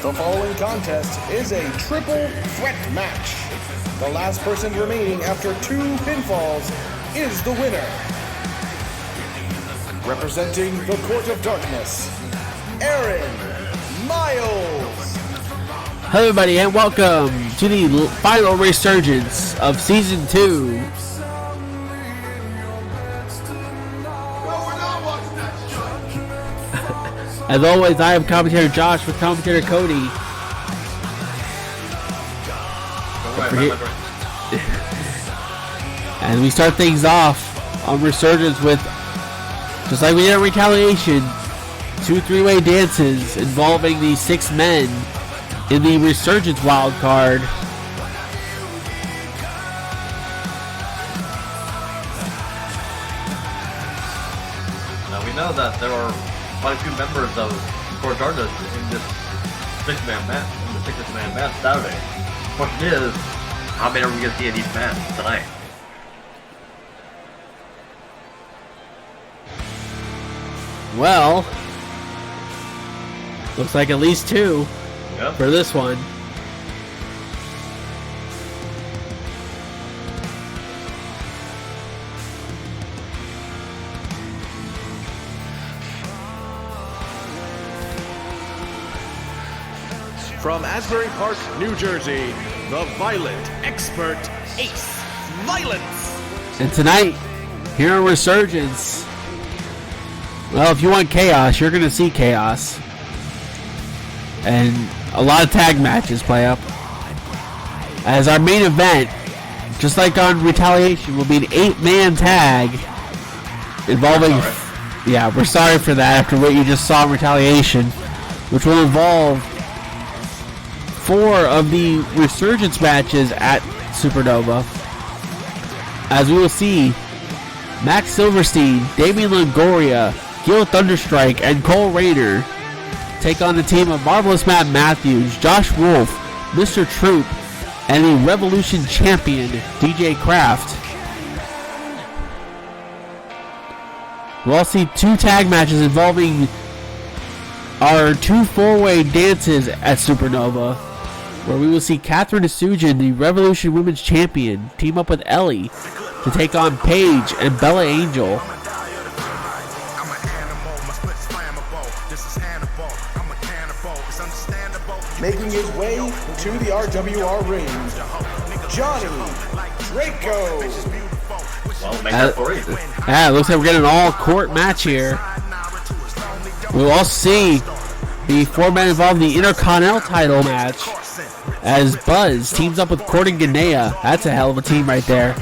The following contest is a triple threat match. The last person remaining after 2 pinfalls is the winner. Representing the Court of Darkness, Aaron Miles. Hello everybody and welcome to the final Resurgence of Season 2. As always, I am commentator Josh with commentator Cody. And we start things off on Resurgence with, just like we did in Retaliation, 2 3-way dances involving the 6 men in the Resurgence wild card. Now we know that there are quite a few members of Resurgence in this six-man match Saturday. The question is, how many are we going to see in each match tonight? Well, looks like at least 2 for this one. From Asbury Park, New Jersey, the Violent Expert Ace Violence. And tonight, here in Resurgence, well, if you want chaos, you're going to see chaos. And a lot of tag matches play up. As our main event, just like on Retaliation, will be an 8-man tag involving... Yeah, we're sorry for that after what you just saw in Retaliation, which will involve 4 of the Resurgence matches at Supernova. As we will see Max Silverstein, Damian Longoria, Gil Thunderstrike, and Cole Rayner take on the team of Marvelous Matt Matthews, Josh Wolf, Mr. Troop, and the Revolution champion, DJ Kraft. We'll also see 2 tag matches involving our 2 4-way dances at Supernova, where we will see Catherine Asujin, the Revolution Women's Champion, team up with Ellie to take on Paige and Bella Angel. Making his way to the RWR ring, Johnny Draco. Well, make that for you. It looks like we're getting an all-court match here. We'll also see the 4-man involved in the Intercontinental title match as Buzz teams up with Corbin Ganea. That's a hell of a team right there.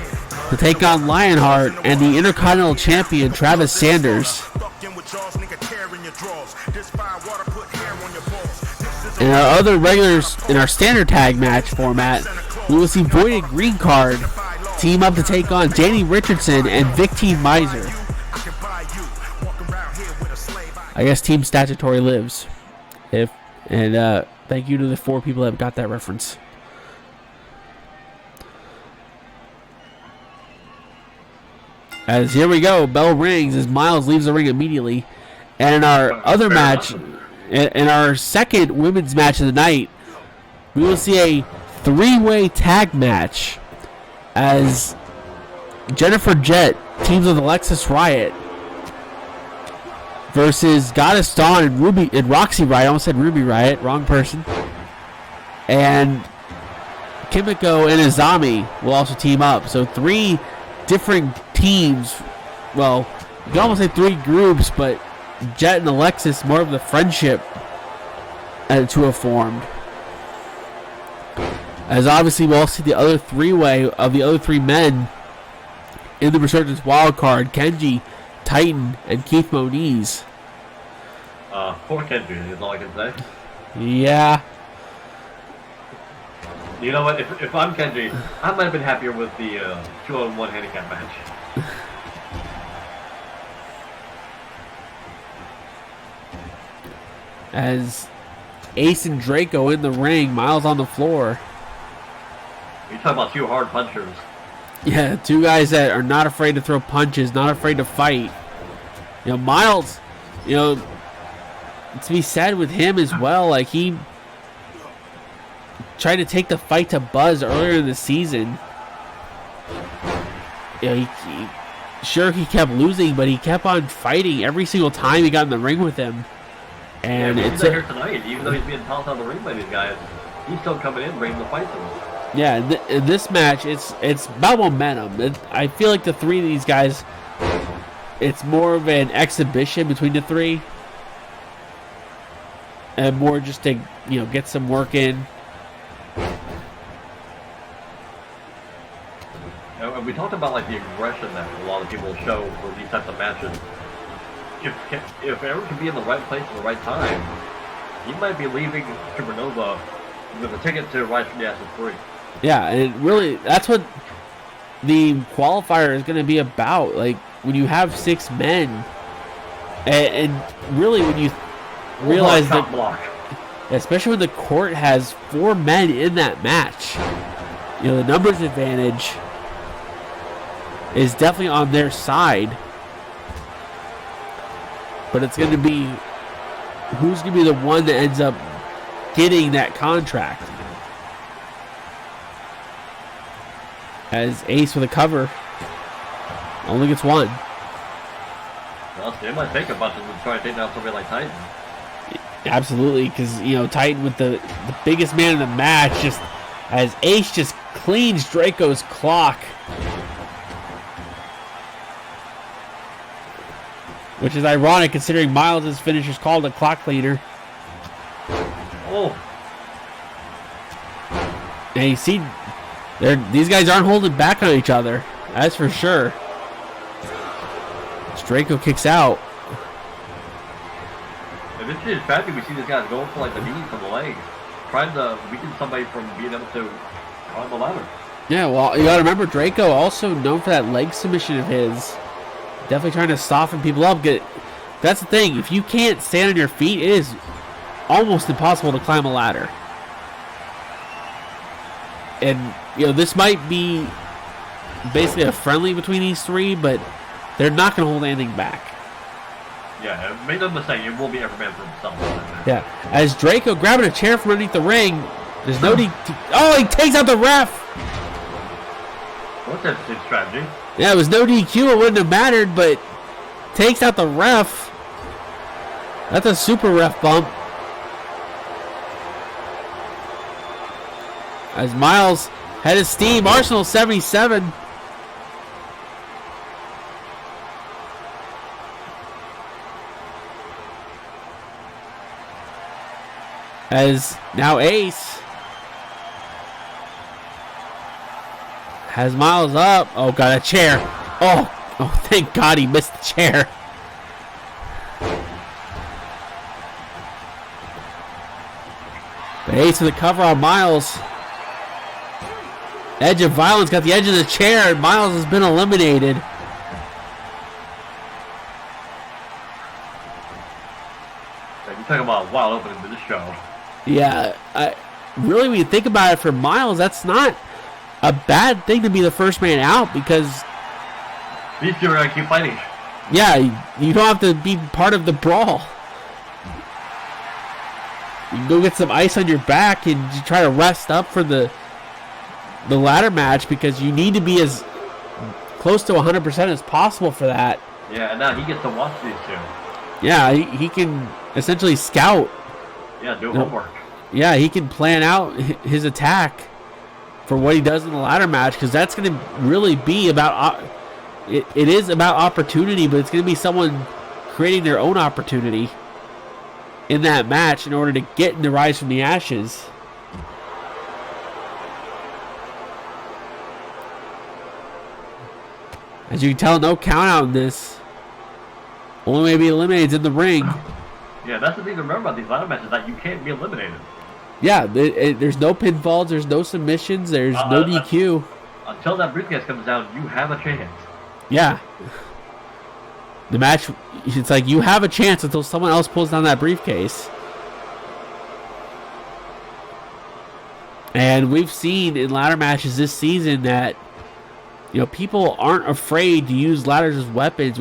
To take on Lionheart and the Intercontinental champion Travis Sanders. In our other regulars, in our standard tag match format, we will see Voided Green Card team up to take on Danny Richardson and Victine Miser. I guess Team Statutory lives. Thank you to the 4 people that got that reference. As here we go, bell rings as Miles leaves the ring immediately. And in our other match, in our second women's match of the night, we will see a 3-way tag match as Jennifer Jett teams with Alexis Riot versus Goddess Dawn and Roxy Riot. I almost said Ruby Riot, wrong person. And Kimiko and Izami will also team up. So 3 different teams. Well, you can almost say 3 groups, but Jet and Alexis, more of the friendship to have formed. As obviously we'll also see the other 3-way of the other 3 men in the Resurgence wildcard, Kenji, Titan, and Keith Moniz. Poor Kenji is all I can say. Yeah. You know what, if I'm Kenji, I might have been happier with the 2-on-1 handicap match. As Ace and Draco in the ring, Miles on the floor. You talk about 2 hard punchers. Yeah, 2 guys that are not afraid to throw punches, not afraid to fight. You know, Miles, to be said with him as well, like he tried to take the fight to Buzz earlier in the season. He kept losing, but he kept on fighting every single time he got in the ring with him. And it's here tonight, even though he's being tossed out of the ring by these guys, he's still coming in, bringing the fight to them. Yeah, in this match, it's about momentum. I feel like the 3 of these guys, it's more of an exhibition between the 3, and more just to get some work in. And we talked about the aggression that a lot of people show for these types of matches. If Aaron can be in the right place at the right time, he might be leaving Supernova With a ticket to Rise from the Ashes 3. Yeah, and really, that's what the qualifier is going to be about. Like, when you have 6 men, and really when you realize that, block. especially when the court has 4 men in that match, you know, the numbers advantage is definitely on their side. But it's going to be who's going to be the one that ends up getting that contract. As Ace with a cover only gets 1. Well, they might take a bunch of them to try to take down somebody like Titan. Absolutely, because, you know, Titan with the biggest man in the match, just as Ace just cleans Draco's clock. Which is ironic considering Miles' finisher's called a clock cleaner. Oh. And you see, these guys aren't holding back on each other. That's for sure. As Draco kicks out. And this is tragic. We see these guys going for like the knees from the legs, trying to weaken somebody from being able to climb the ladder. Yeah, well, you gotta remember, Draco also known for that leg submission of his. Definitely trying to soften people up. That's the thing. If you can't stand on your feet, it is almost impossible to climb a ladder. And, you know, this might be basically a friendly between these 3, but they're not going to hold anything back. Yeah, make no mistake, it will be every man for himself. Yeah. As Draco grabbing a chair from underneath the ring, there's no oh, he takes out the ref! What's that strategy? Yeah, it was no DQ, it wouldn't have mattered, but takes out the ref. That's a super ref bump. As Miles had his steam, Arsenal 77. As now Ace has Miles up. Oh, got a chair. Oh, thank God he missed the chair. But Ace with the cover on Miles. Edge of Violence got the edge of the chair, and Miles has been eliminated. You're talking about a wild opening to this show. Yeah, really, when you think about it, for Miles, that's not a bad thing to be the first man out, because these two are going to keep fighting. Yeah, you don't have to be part of the brawl. You can go get some ice on your back and you try to rest up for the ladder match, because you need to be as close to 100% as possible for that. Yeah, and now he gets to watch these two. Yeah, he can essentially scout. Yeah, do homework. Yeah, he can plan out his attack for what he does in the ladder match, because that's going to really be about it is about opportunity, but it's going to be someone creating their own opportunity in that match in order to get in the Rise from the Ashes. As you can tell, no count out in this. Only way to be eliminated is in the ring. Yeah, that's the thing to remember about these ladder matches, that you can't be eliminated. Yeah, there's no pinfalls, there's no submissions, there's no DQ. Until that briefcase comes down, you have a chance. Yeah. The match, it's like you have a chance until someone else pulls down that briefcase. And we've seen in ladder matches this season that, you know, people aren't afraid to use ladders as weapons.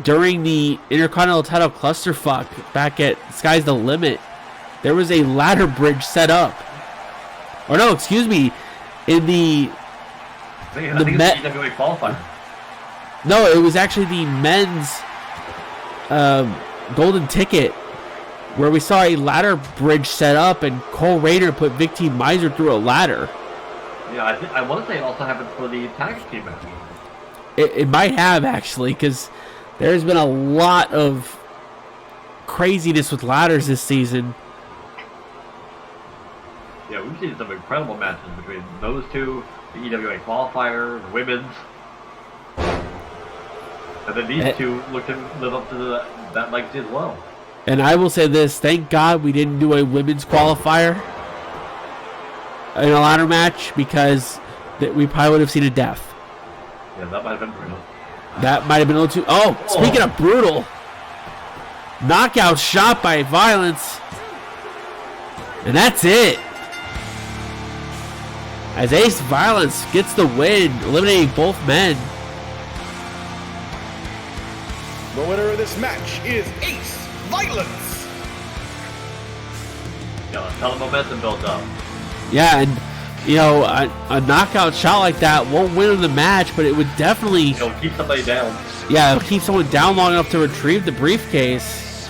During the Intercontinental title clusterfuck back at Sky's the Limit, there was a ladder bridge set up. Or no, excuse me, in the NWA qualifier. No, it was actually the men's golden ticket, where we saw a ladder bridge set up and Cole Rayner put Vic T. Miser through a ladder. Yeah, I want to say it also happened for the tag team match. It might have, actually, because there's been a lot of craziness with ladders this season. Yeah, we've seen some incredible matches between those two, the EWA qualifier, the women's. And then these two look to live up to that legacy as well. And I will say this, thank God we didn't do a women's qualifier in a ladder match, because we probably would have seen a death. Yeah, that might have been brutal. That might have been a little too... Oh, speaking of brutal. Knockout shot by Violence. And that's it. As Ace Violence gets the win, eliminating both men. The winner of this match is Ace Violence. Yeah, a ton of momentum built up. Yeah, and a knockout shot like that won't win the match, but it would definitely... It'll keep somebody down. Yeah, it'll keep someone down long enough to retrieve the briefcase.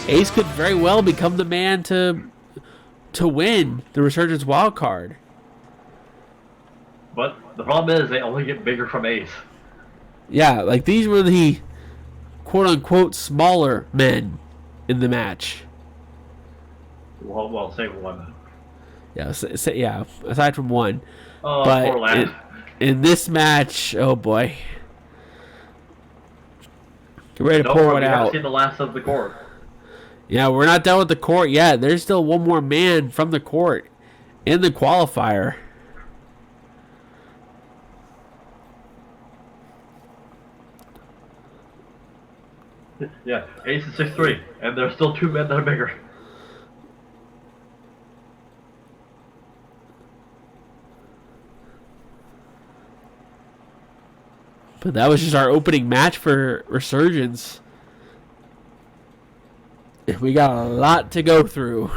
Ace could very well become the man to win the Resurgence wild card. But the problem is they only get bigger from Ace. Yeah, like these were the quote-unquote smaller men in the match. Well, say one. Yeah, aside from one. Poor but lad. In this match, oh boy. Get ready to pour one We haven't out. seen the last of the court. Yeah, we're not done with the court yet. There's still one more man from the court in the qualifier. Yeah, Ace is 6'3", and there's still two men that are bigger. But that was just our opening match for Resurgence. We got a lot to go through.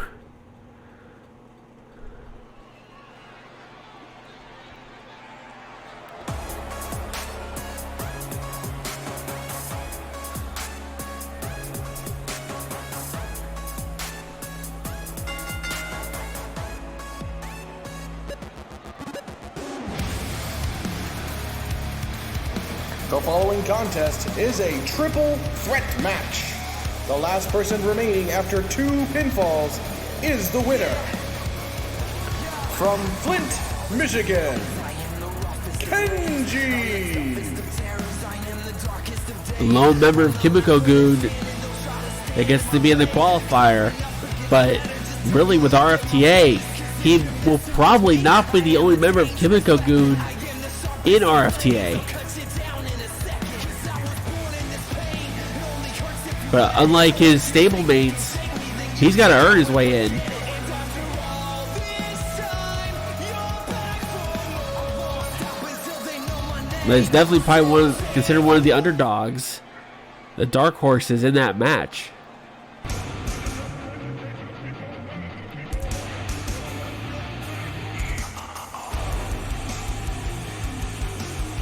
The following contest is a triple threat match. The last person remaining after 2 pinfalls is the winner. From Flint, Michigan, Kenji. The lone member of Kimiko Goon that gets to be in the qualifier. But really with RFTA, he will probably not be the only member of Kimiko Goon in RFTA. But unlike his stablemates, he's got to earn his way in. But it's definitely probably considered one of the underdogs, the dark horses in that match.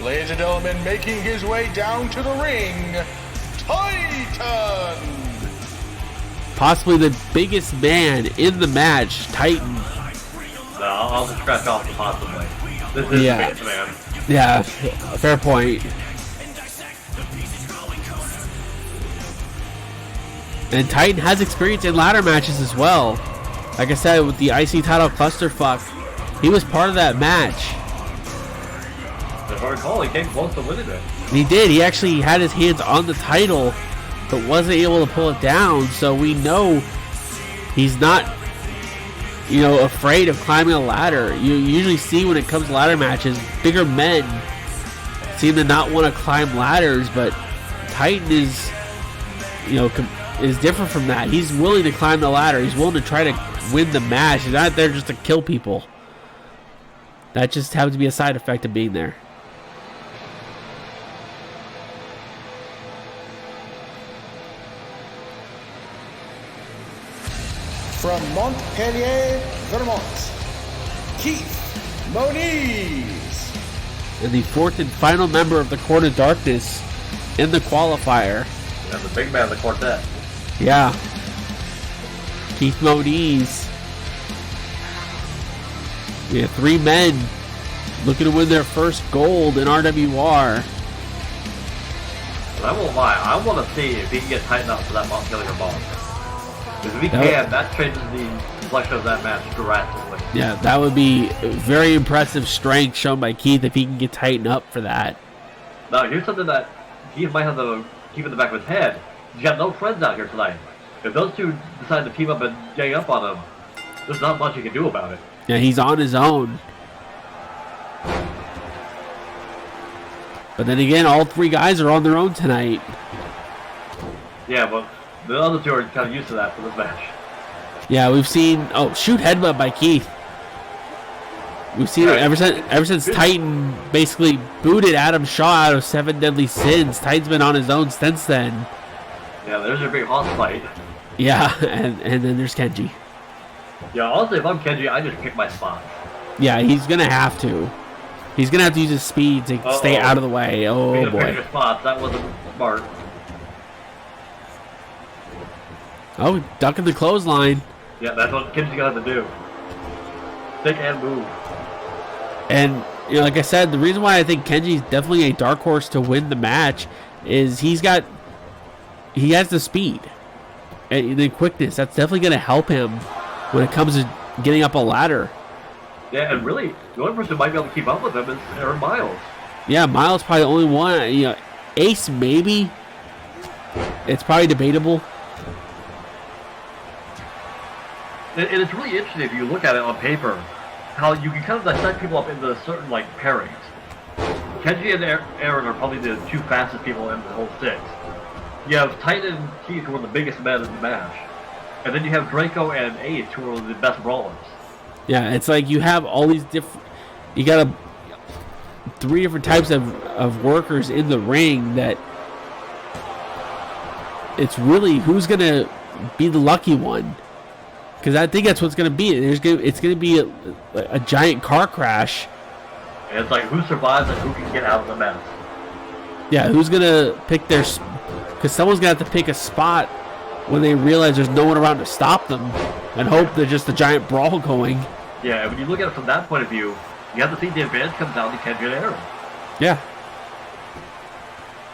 Ladies and gentlemen, making his way down to the ring, Titan! Possibly the biggest man in the match, Titan. No, I'll just scratch off the possibly. This is Yeah. the biggest man. Yeah, fair point. And Titan has experience in ladder matches as well. Like I said, with the IC title clusterfuck, he was part of that match. If I recall, he came close to winning it. He did. He actually had his hands on the title, but wasn't able to pull it down. So we know he's not, afraid of climbing a ladder. You usually see when it comes to ladder matches, bigger men seem to not want to climb ladders, but Titan is, is different from that. He's willing to climb the ladder. He's willing to try to win the match. He's not there just to kill people. That just happens to be a side effect of being there. From Montpellier, Vermont, Keith Moniz. And the fourth and final member of the Court of Darkness in the qualifier. That's the big man of the quartet. Yeah. Keith Moniz. We have 3 men looking to win their first gold in RWR. But I won't lie, I want to see if he can get tightened up for that Montpellier boss. Because if he can, that changes the complexion of that match drastically. Yeah, that would be very impressive strength shown by Keith if he can get tightened up for that. Now, here's something that Keith might have to keep in the back of his head. He's got no friends out here tonight. If those two decide to team up and gang up on him, there's not much you can do about it. Yeah, he's on his own. But then again, all three guys are on their own tonight. Yeah, but the other two are kind of used to that for this match. Yeah, we've seen... Oh, shoot headbutt by Keith. We've seen it ever since Titan basically booted Adam Shaw out of 7 Deadly Sins. Titan's been on his own since then. Yeah, there's a big hoss fight. Yeah, and then there's Kenji. Yeah, honestly, if I'm Kenji, I just pick my spots. Yeah, he's going to have to. He's going to have to use his speed to stay out of the way. Oh, boy. Pick your spots. That wasn't smart. Oh, ducking the clothesline. Yeah, that's what Kenji's going to have to do. Stick and move. And, you know, like I said, the reason why I think Kenji's definitely a dark horse to win the match is he has the speed and the quickness. That's definitely going to help him when it comes to getting up a ladder. Yeah, and really, the only person who might be able to keep up with him is Aaron Miles. Yeah, Miles probably the only one. You know, Ace maybe. It's probably debatable. And it's really interesting if you look at it on paper, how you can kind of dissect people up into certain, like, pairings. Kenji and Aaron are probably the two fastest people in the whole six. You have Titan and Keith, who are the biggest men in the match. And then you have Draco and Ace, who are the best brawlers. Yeah, it's like you have all these different... You got 3 different types of workers in the ring that... It's really who's going to be the lucky one. Because I think that's what's going to be. It's going to be a giant car crash. And it's like who survives and who can get out of the mess. Yeah, who's going to pick their... Because someone's going to have to pick a spot when they realize there's no one around to stop them and hope there's just a giant brawl going. Yeah, and when you look at it from that point of view, you have to think the advantage comes down to Kenji and Aaron. Yeah.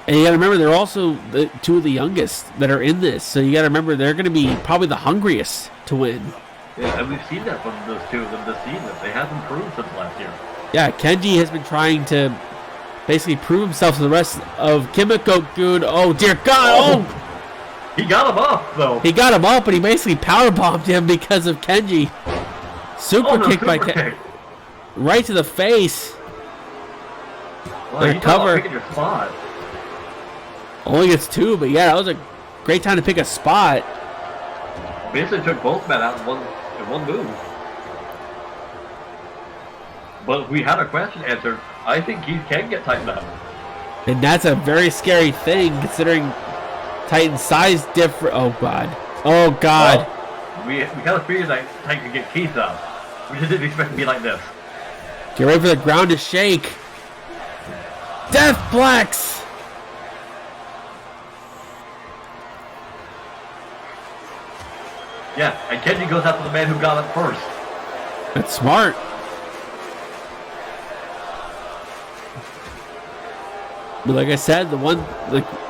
And you got to remember, they're also the 2 of the youngest that are in this. So you got to remember, they're going to be probably the hungriest to win. Yeah, and we've seen that from those 2 of them this season. They have improved since last year. Yeah, Kenji has been trying to basically prove himself to the rest of Kimiko-gun. Oh, dear God. Oh! He got him up, though. He got him up, but he basically powerbombed him because of Kenji. Super kick by Kenji. Right to the face. Well, you cover. Picking your spot. Only gets 2, but yeah, that was a great time to pick a spot. Basically took both men out in one move. But if we had our question answered, I think Keith can get tightened up. And that's a very scary thing, considering Titan's size different. Oh, God. Oh, God. Well, we kind of figured that Titan could get Keith up. We just didn't expect it to be like this. Get ready for the ground to shake. Deathplex! Yeah, and Kenji goes after the man who got up first. That's smart. But like I said,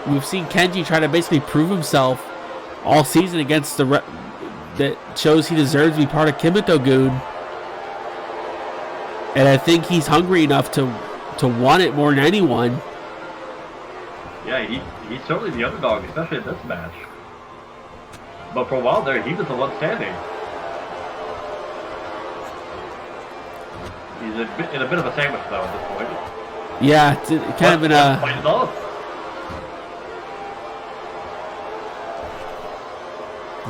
we've seen Kenji try to basically prove himself all season against that shows he deserves to be part of Kimiko-gun. And I think he's hungry enough to want it more than anyone. Yeah, he's certainly the underdog, especially in this match. But for a while there, he was the one standing. He's in a bit of a sandwich, though, at this point. Yeah, it's kind of in a... Fight it off.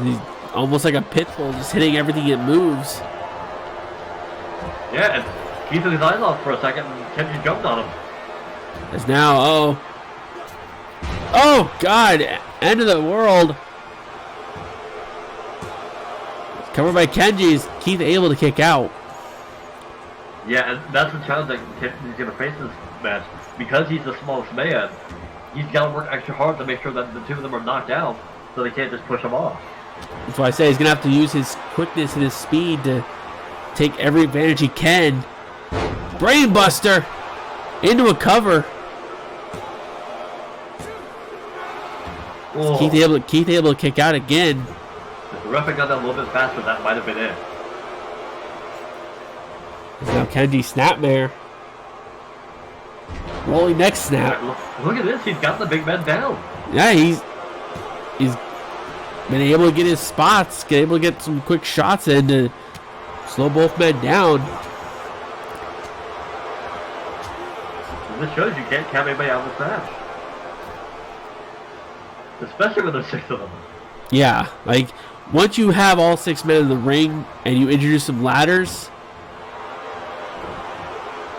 He's almost like a pit bull, just hitting everything it moves. Yeah, and Keith took his eyes off for a second, and Kenji jumped on him. As now, oh God, end of the world. Covered by Kenji. Is Keith able to kick out? Yeah, and that's the challenge that he's going to face this match. Because he's the smallest man, he's got to work extra hard to make sure that the 2 of them are knocked out, so they can't just push him off. That's why I say he's going to have to use his quickness and his speed to take every advantage he can. Brainbuster into a cover. Oh. Keith able to kick out again. If the ref had got that a little bit faster, that might have been it. Now Kenji snapmare. Rolling next snap. Look at this, he's got the big man down. Yeah, he's been able to get his spots, able to get some quick shots in to slow both men down. This shows you can't count anybody out of this match. Especially when there's 6 of them. Yeah, like once you have all 6 men in the ring and you introduce some ladders.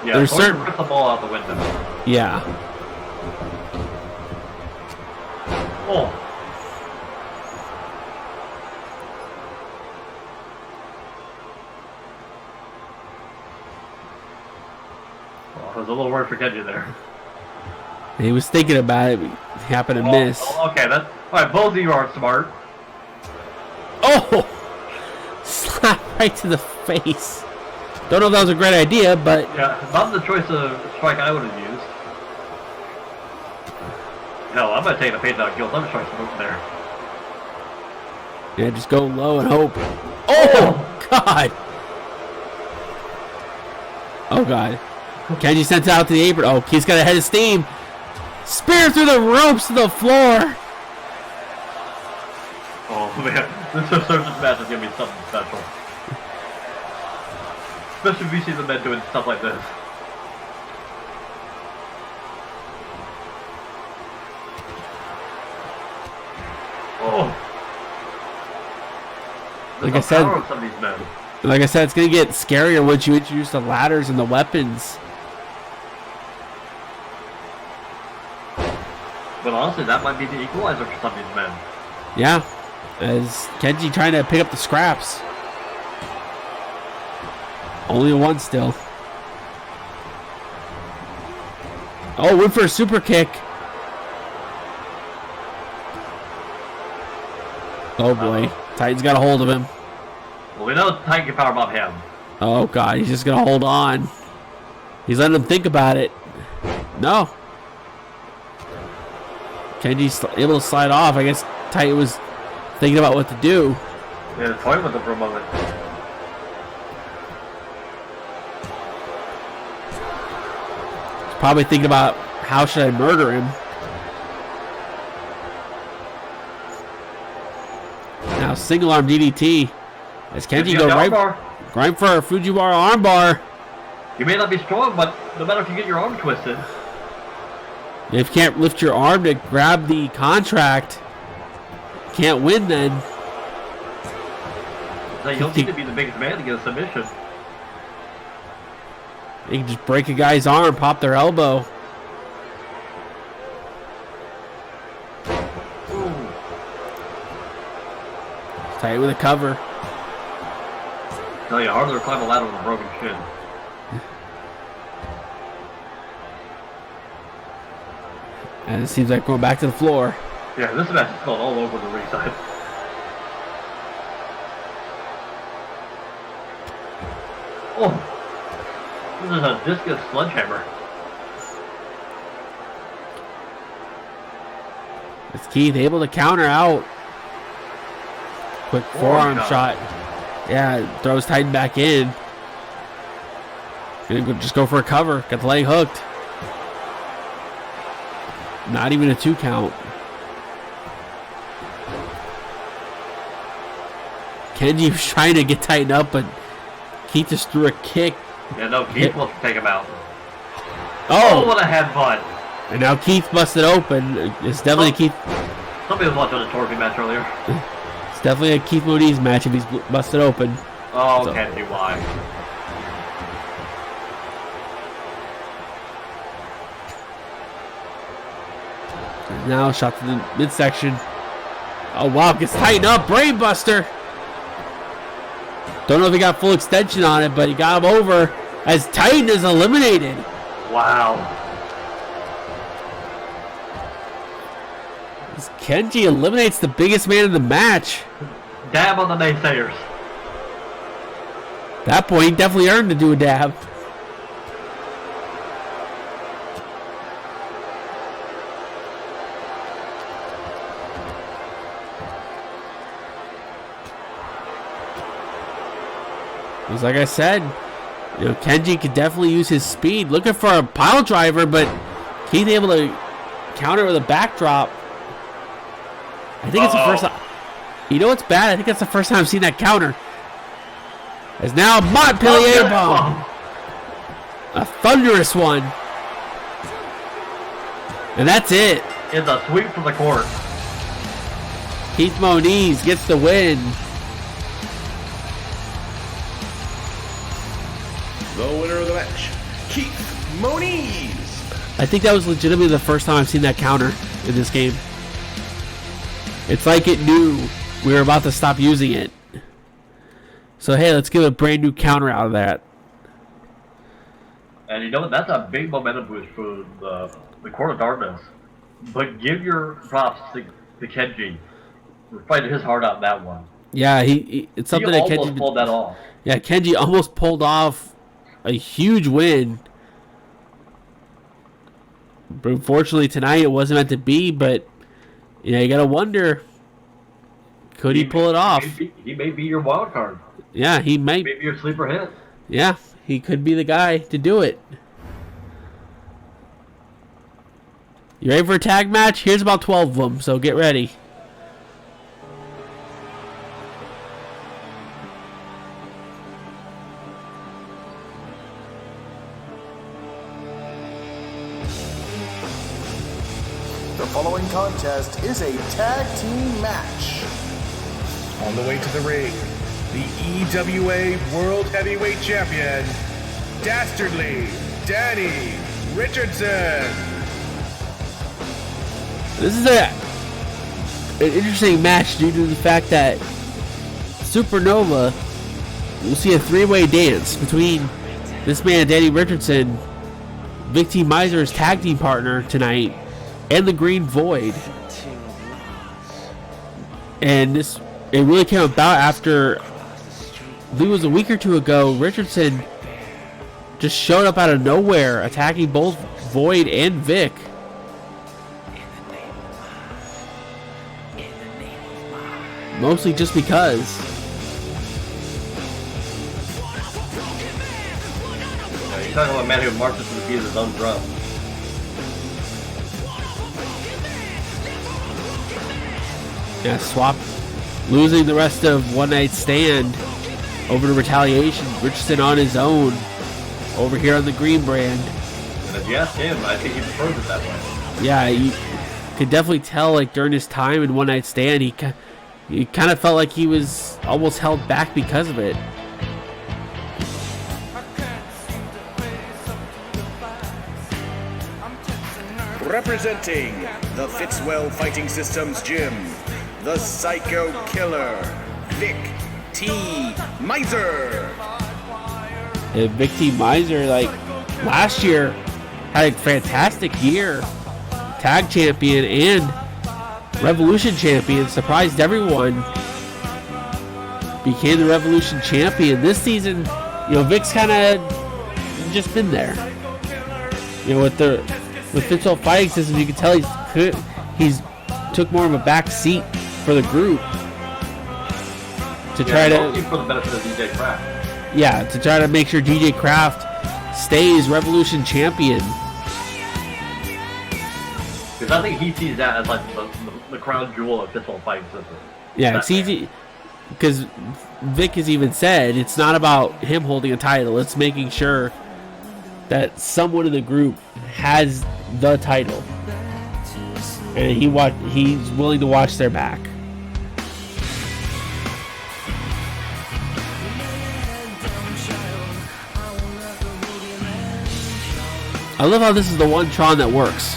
Yeah, there's certain put the ball out the window. Yeah. Oh. I was a little worried for Kenji there. He was thinking about it. He happened to miss. Okay, that's all right. Both of you are smart. Oh! Slap right to the face. Don't know if that was a great idea, but yeah, not the choice of strike I would have used. Hell, I'm gonna take the page out of guilt. I'm just trying to move there. Yeah, just go low and hope. Oh God! Oh God! Kenji sent it out to the apron. Oh, he's got a head of steam. Spear through the ropes to the floor. Oh man, this Resurgence match is gonna be something special. Especially if we see the men doing stuff like this. Oh. Like I said, some of these men. Like I said, it's gonna get scarier once you introduce the ladders and the weapons. But honestly, that might be the equalizer for some of these men. Yeah, as Kenji trying to pick up the scraps. Only a 1 still. Oh, went for a super kick. Oh boy, Titan's got a hold of him. Well, we know Titan can powerbomb him. Oh God, he's just gonna hold on. He's letting him think about it. No. Kenji's able to slide off. I guess Titan was thinking about what to do. Yeah, toying with him for a moment. He's probably thinking about how should I murder him. Now single arm DDT. As Kenji go right for a Fujiwara armbar. You may not be strong, but no matter if you get your arm twisted. If you can't lift your arm to grab the contract, can't win then. So you don't need to be the biggest man to get a submission. You can just break a guy's arm, pop their elbow. Ooh. Tight with a cover. Tell you, harder to climb a ladder with a broken shin. And it seems like going back to the floor. Yeah, this match is going all over the ringside. Oh, this is a discus sledgehammer. It's Keith able to counter out. Quick forearm shot. Yeah, throws Titan back in. Gonna just go for a cover. Got the leg hooked. Not even a 2 count. Kenji was trying to get Titan up, but Keith just threw a kick. Yeah, no, Keith wants to take him out. Oh, what a headbutt. And now Keith busted open. It's definitely Keith. Somebody was watching a Torpy match earlier. It's definitely a Keith Moniz match if he's busted open. Oh, so. Kenji, why? Now shot to the midsection. Oh wow, gets Titan up, brainbuster. Don't know if he got full extension on it, but he got him over as Titan is eliminated. Wow. As Kenji eliminates the biggest man in the match. Dab on the naysayers. At that point, he definitely earned to do a dab. Because like I said, you know, Kenji could definitely use his speed. Looking for a pile driver, but Keith able to counter with a backdrop. I think it's the first time. You know what's bad? I think that's the first time I've seen that counter. As now Montpellier bomb. A thunderous one. And that's it. It's a sweep from the court. Keith Moniz gets the win. The winner of the match, Keith Moniz. I think that was legitimately the first time I've seen that counter in this game. It's like it knew we were about to stop using it. So hey, let's give a brand new counter out of that. And you know what? That's a big momentum boost for the Court of Darkness. But give your props to Kenji for fighting his heart out in that one. Yeah, it's something he that Kenji almost pulled that off. Yeah, Kenji almost pulled off a huge win. But unfortunately tonight it wasn't meant to be, but you gotta wonder, could he pull it off? He may be your wild card. Yeah, he might. Maybe your sleeper hit. Yeah, he could be the guy to do it. You ready for a tag match? Here's about 12 of them, so get ready. The following contest is a tag team match. On the way to the ring, the EWA World Heavyweight Champion, Dastardly Danny Richardson. This is an interesting match due to the fact that Supernova will see a three-way dance between this man, Danny Richardson, Vic T. Miser's tag team partner tonight, and the Green Void. And it really came about after, I believe it was a week or two ago, Richardson just showed up out of nowhere, attacking both Void and Vic. Mostly just because. You're talking about a man who marches to the beat of his own drum. Yeah, Swap losing the rest of One Night Stand over to Retaliation. Richardson on his own over here on the Green brand. And if you ask him, I think he prefers it that way. Yeah, you could definitely tell, like, during his time in One Night Stand, he kind of felt like he was almost held back because of it. Representing the Fitzwell Fighting Systems Gym, the Psycho Killer, Vic T. Miser. And Vic T. Miser, like, last year, had a fantastic year. Tag champion and Revolution champion, surprised everyone. Became the Revolution champion. This season, Vic's kind of just been there. With Fitzwell Fighting System, you can tell he's took more of a back seat for the group to try to, for the benefit of DJ Kraft. Yeah, to try to make sure DJ Kraft stays Revolution champion. Because I think he sees that as like the crown jewel of Fitzwell Fighting System. Yeah, it's easy because Vic has even said it's not about him holding a title; it's making sure that someone in the group has the title, and he's willing to watch their back. I love how this is the one Tron that works.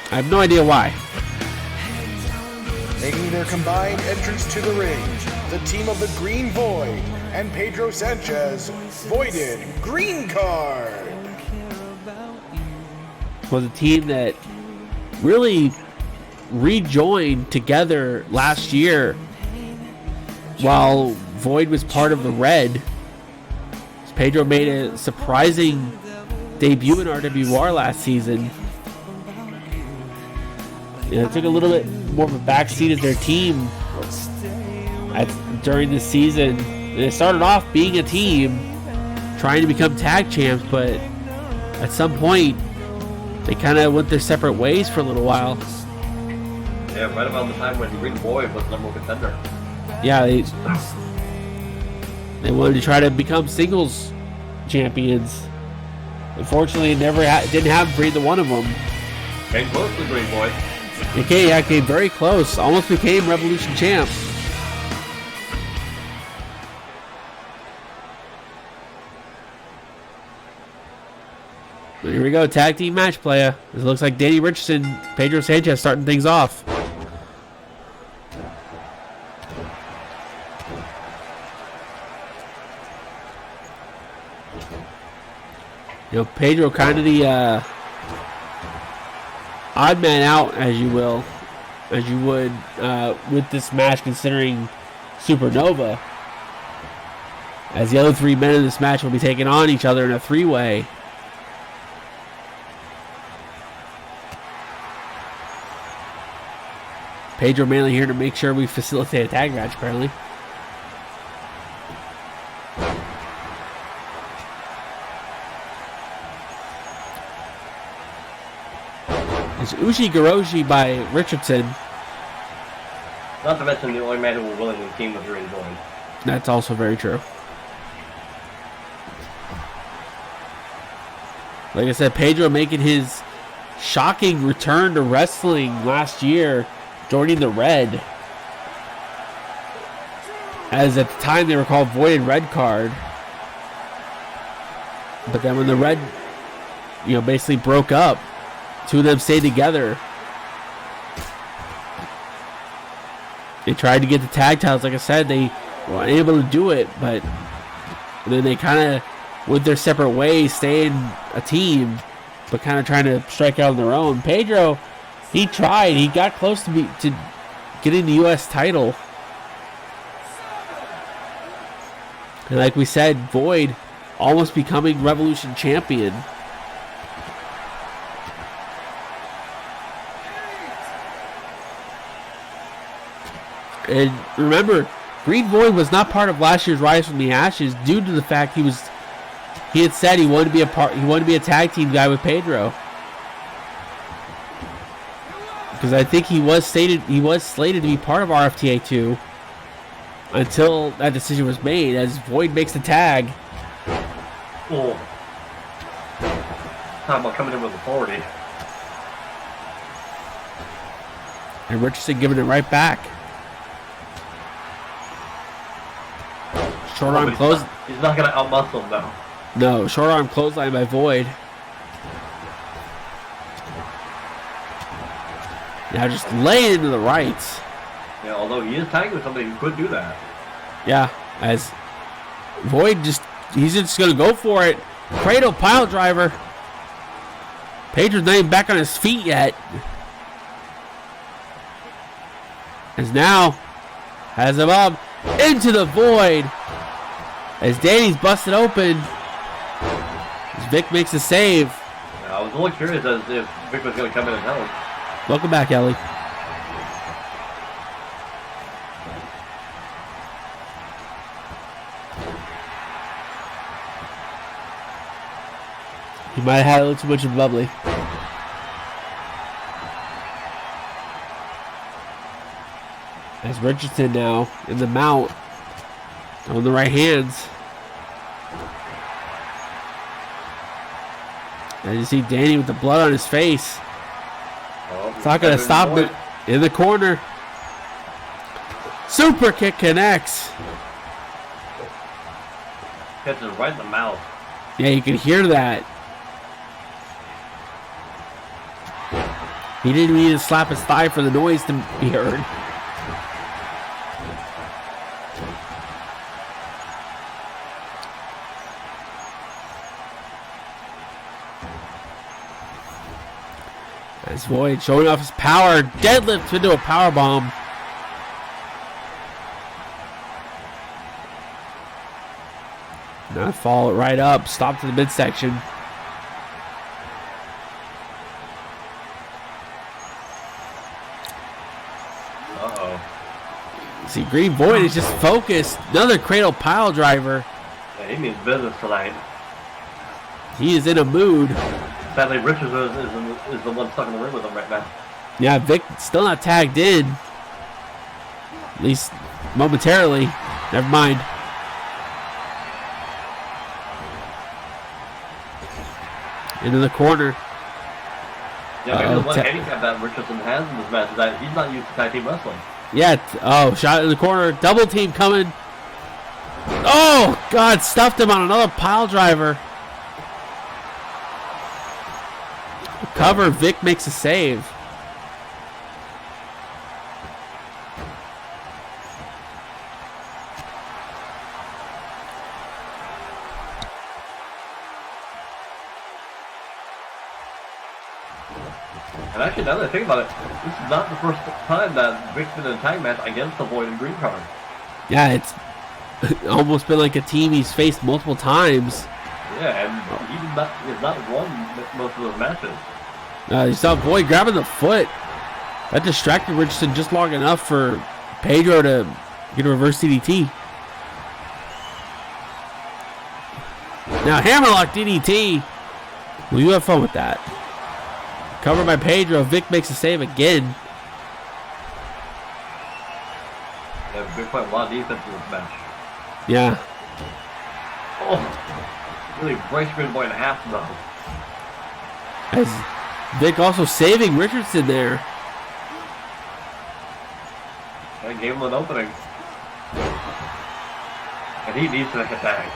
I have no idea why. Making their combined entrance to the ring, the team of the Green Void and Pedro Sanchez, Voided Green Card. Was a team that really rejoined together last year while Void was part of the Red. Pedro made a surprising debut in RWR last season. It took a little bit more of a backseat as their team during the season. And they started off being a team, trying to become tag champs, but at some point, they kind of went their separate ways for a little while. Yeah, right about the time when Green Boy was number one contender. Yeah, they wanted to try to become singles champions. Unfortunately, it never didn't have either one of them. Came close to Green Boy. It came very close. Almost became Revolution champ. But here we go, tag team match playa. It looks like Danny Richardson, Pedro Sanchez starting things off. You know, Pedro kind of the odd man out, as you would with this match, considering Supernova, as the other three men in this match will be taking on each other in a three-way. Pedro mainly here to make sure we facilitate a tag match, apparently. It's Ushi-Goroshi by Richardson. Not to mention the only man who will willingly team with Green Boy. That's also very true. Like I said, Pedro making his shocking return to wrestling last year, joining the Red. As at the time they were called Voided Red Card. But then when the Red, basically broke up, two of them stayed together. They tried to get the tag titles. Like I said, they were unable to do it, but then they kind of went their separate ways, staying a team, but kind of trying to strike out on their own. Pedro, he tried. He got close to getting the U.S. title. And like we said, Void almost becoming Revolution champion. And remember, Green Void was not part of last year's Rise from the Ashes due to the fact he had said he wanted to be a tag team guy with Pedro. Because I think he was slated to be part of RFTA 2 until that decision was made, as Void makes the tag. Oh. Talking about coming in with authority. And Richardson giving it right back. Short arm close. He's not going to outmuscle him though. No, short arm clothesline by Void. Now just laying into the rights. Yeah, although he is tagging with somebody who could do that. Yeah, as Void he's just going to go for it. Cradle pile driver. Pedro's not even back on his feet yet. As now has him up into the Void. As Danny's busted open. As Vic makes a save. Yeah, I was only curious as if Vic was going to come in and help. Welcome back, Ellie. He might have had a little too much of bubbly. As Richardson now in the mount on the right hands. And you see Danny with the blood on his face. It's not going to stop him in the corner. Super kick connects. Catches right in the mouth. Yeah, you can hear that. He didn't need to slap his thigh for the noise to be heard. As Void showing off his power, deadlift into a power bomb. Now follow it right up, stop to the midsection. See, Green Void is just focused. Another cradle pile driver. Yeah, he means business tonight. He is in a mood. Sadly, Richards is the one stuck in the ring with him right now. Yeah, Vic still not tagged in. At least momentarily. Never mind. Into the corner. Yeah, maybe the one handicap that Richardson has in this match is that he's not used to tag team wrestling. Yeah, shot in the corner. Double team coming. Oh, God, stuffed him on another pile driver. Cover, Vic makes a save. And actually, now that I think about it, this is not the first time that Vic's been in a tag match against the Void and Green Card. Yeah, it's almost been like a team he's faced multiple times. Yeah, and he has not won most of those matches. You saw Void grabbing the foot. That distracted Richardson just long enough for Pedro to get a reverse CDT. Now hammerlock DDT. Well, you have fun with that. Covered by Pedro. Vic makes a save again. Yeah, Vic playing a lot of defense in this match. Yeah. Oh, really breaks Green Boy in half though. As Vic also saving Richardson there. That gave him an opening. And he needs to make a tag.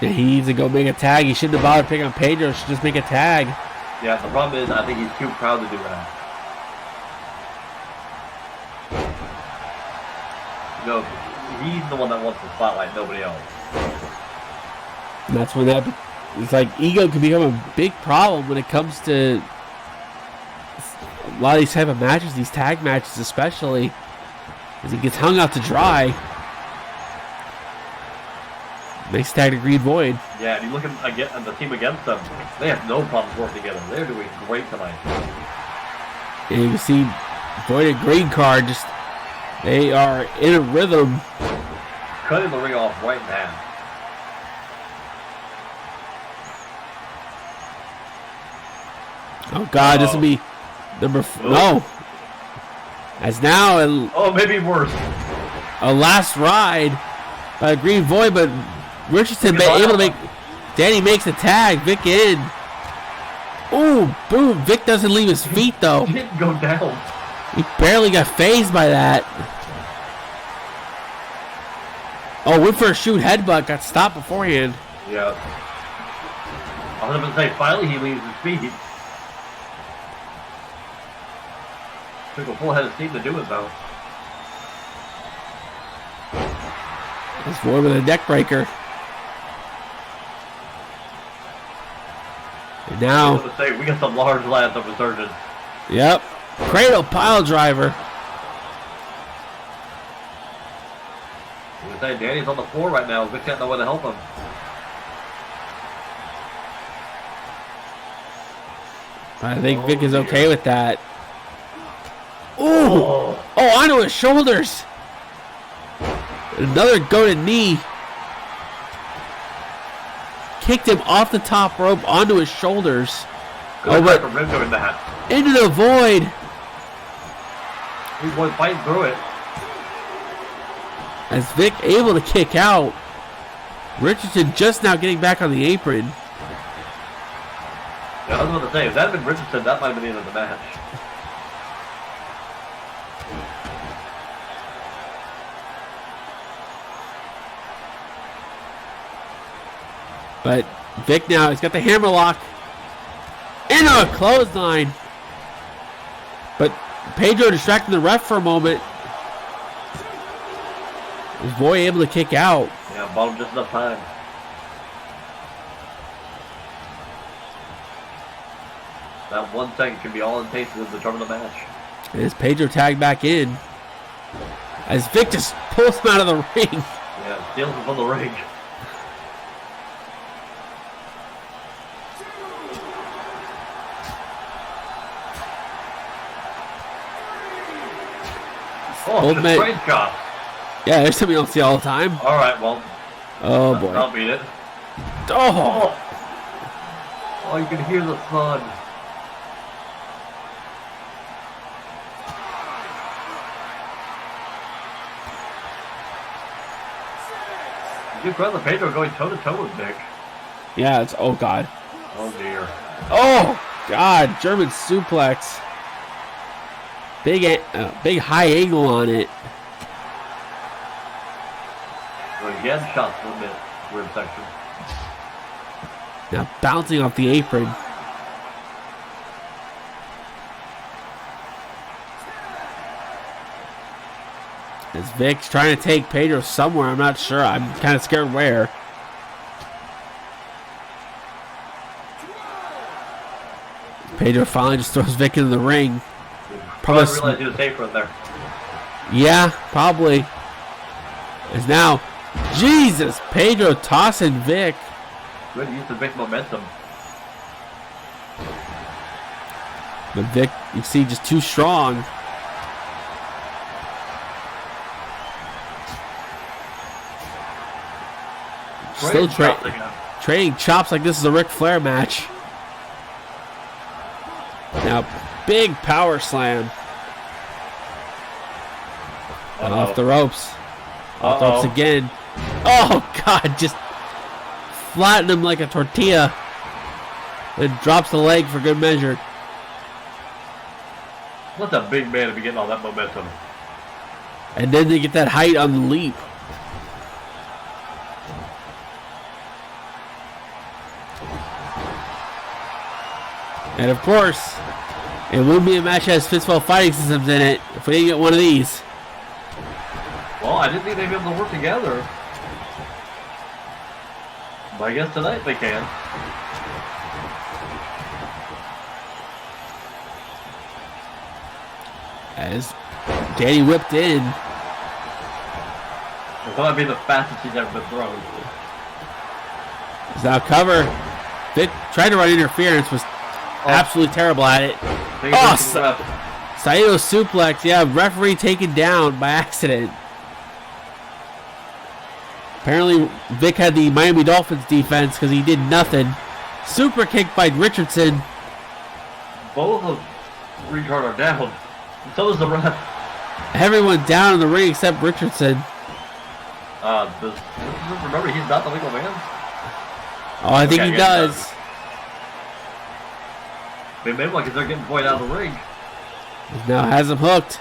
Yeah, he needs to go make a tag. He shouldn't have bothered picking on Pedro. He should just make a tag. Yeah, the problem is I think he's too proud to do that. No, he's the one that wants the spotlight, nobody else. And that's when it's like ego can become a big problem when it comes to a lot of these type of matches, these tag matches especially, as he gets hung out to dry. Makes tag to Green Void. Yeah, and you look at the team against them, they have no problems working together. They're doing great tonight. And you can see Void and Green Card they are in a rhythm. Cutting the ring off right in half. Oh God, this will be number no. As now maybe worse. A last ride by Green Void, but Richardson able to make. Danny makes a tag. Vic in. Ooh, boom. Vic doesn't leave his feet though. He didn't go down. He barely got phased by that. Oh, went for a shoot headbutt. Got stopped beforehand. Yeah. I was going to say, finally he leaves his feet. Took a full head of steam to do it though. This Void with a neck breaker. And now, we got some large lads of Resurgence. Yep. Cradle pile driver. You say Danny's on the floor right now. Vic can't know where to help him. I think Vic is okay with that. Ooh! Oh, onto his shoulders. Another goated knee. Kicked him off the top rope onto his shoulders. Good but doing that. Into the Void. He was fighting through it. As Vic able to kick out. Richardson just now getting back on the apron. Yeah, I was about to say, if that had been Richardson, that might have been the end of the match. But Vic now, he's got the hammerlock. Into a clothesline. But Pedro distracting the ref for a moment. Is Void able to kick out? Yeah, bought him just enough time. That 1 second can be all it takes to determine the match. As Pedro tagged back in. As Vic just pulls him out of the ring. Yeah, steals him from the ring. Oh, the straight chop. Yeah, there's something you don't see all the time. All right, well. Oh, boy. I'll beat it. Oh! Oh, you can hear the thud. You give credit to Pedro going toe-to-toe with Vic. Yeah, it's... Oh, God. Oh, dear. Oh, God. German suplex. Big high angle on it. Well, again, shots a little bit. Weird section. Now bouncing off the apron. As Vic's trying to take Pedro somewhere, I'm not sure. I'm kind of scared where. Pedro finally just throws Vic into the ring. Probably realized he was safe right there. Yeah, probably. As now, Jesus, Pedro tossing Vic. Good use of Vic momentum. But Vic, you see, just too strong. Still trading chops like this is a Ric Flair match. Now, big power slam. Off the ropes. Off the ropes again. Oh, God, just flatten him like a tortilla. Then drops the leg for good measure. What's a big man to be getting all that momentum? And then they get that height on the leap. And of course, it wouldn't be a match that has fistful fighting systems in it if we didn't get one of these. Well, I didn't think they'd be able to work together. But I guess tonight they can. As Danny whipped in. That might be the fastest he's ever been thrown. He's now cover. Vic tried to run interference, was absolutely terrible at it. Saito suplex. Yeah, referee taken down by accident. Apparently, Vic had the Miami Dolphins defense because he did nothing. Super kick by Richardson. Both of retard are down. So is the ref. Everyone down in the ring except Richardson. Remember, he's not the legal man? Oh, I think he does. They made him like they're getting pointed out of the ring. He now has him hooked.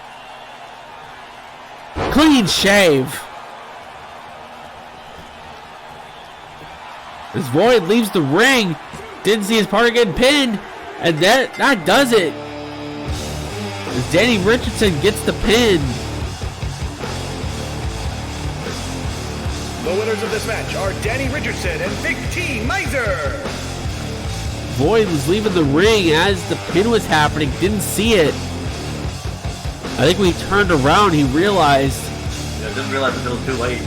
Clean shave. As Void leaves the ring, didn't see his partner getting pinned, and that does it. As Danny Richardson gets the pin. The winners of this match are Danny Richardson and Big T Miser. Void was leaving the ring as the pin was happening, didn't see it. I think when he turned around, he realized. Yeah, didn't realize it was too late.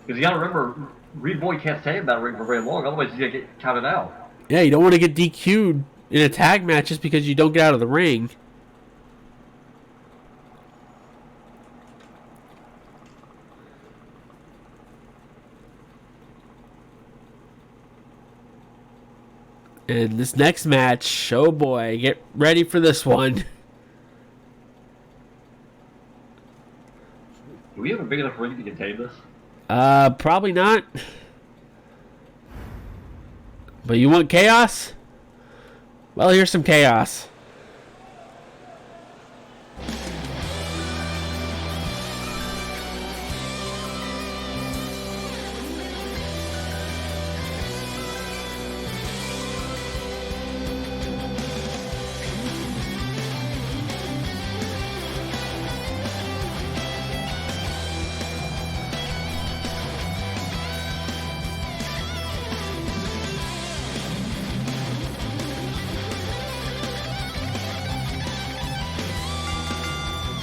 Because you gotta remember, Reed Void can't stay in that ring for very long, otherwise he's gonna get counted out. Yeah, you don't want to get DQ'd in a tag match just because you don't get out of the ring. And this next match, oh boy, get ready for this one. Do we have a big enough ring to contain this? Probably not. But you want chaos? Well, here's some chaos.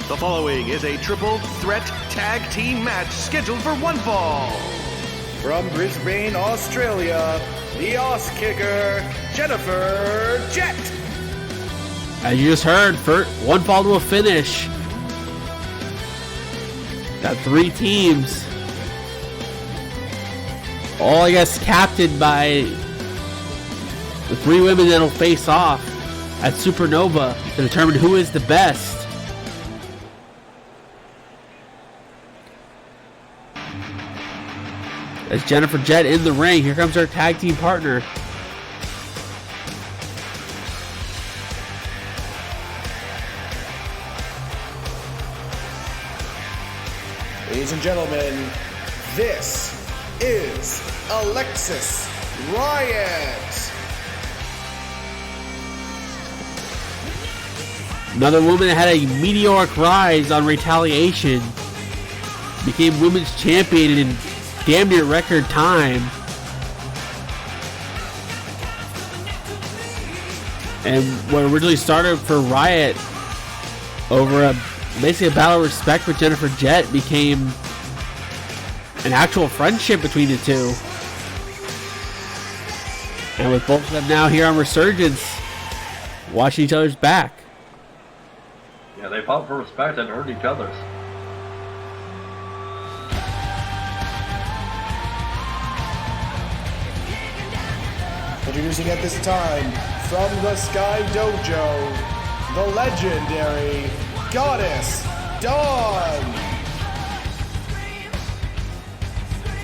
The following is a triple threat tag team match scheduled for one fall. From Brisbane, Australia, the ass kicker, Jennifer Jett. As you just heard, one fall to a finish. Got 3 teams. All, I guess, captained by the 3 women that'll face off at Supernova to determine who is the best. As Jennifer Jett in the ring, here comes our tag team partner. Ladies and gentlemen, this is Alexis Riot. Another woman that had a meteoric rise on Retaliation. Became women's champion in damn near record time. And what originally started for Riot over basically a battle of respect with Jennifer Jett became an actual friendship between the two. And with both of them now here on Resurgence, watching each other's back. Yeah, they fought for respect and earned each other's. Introducing at this time, from the Sky Dojo, the legendary Goddess Dawn.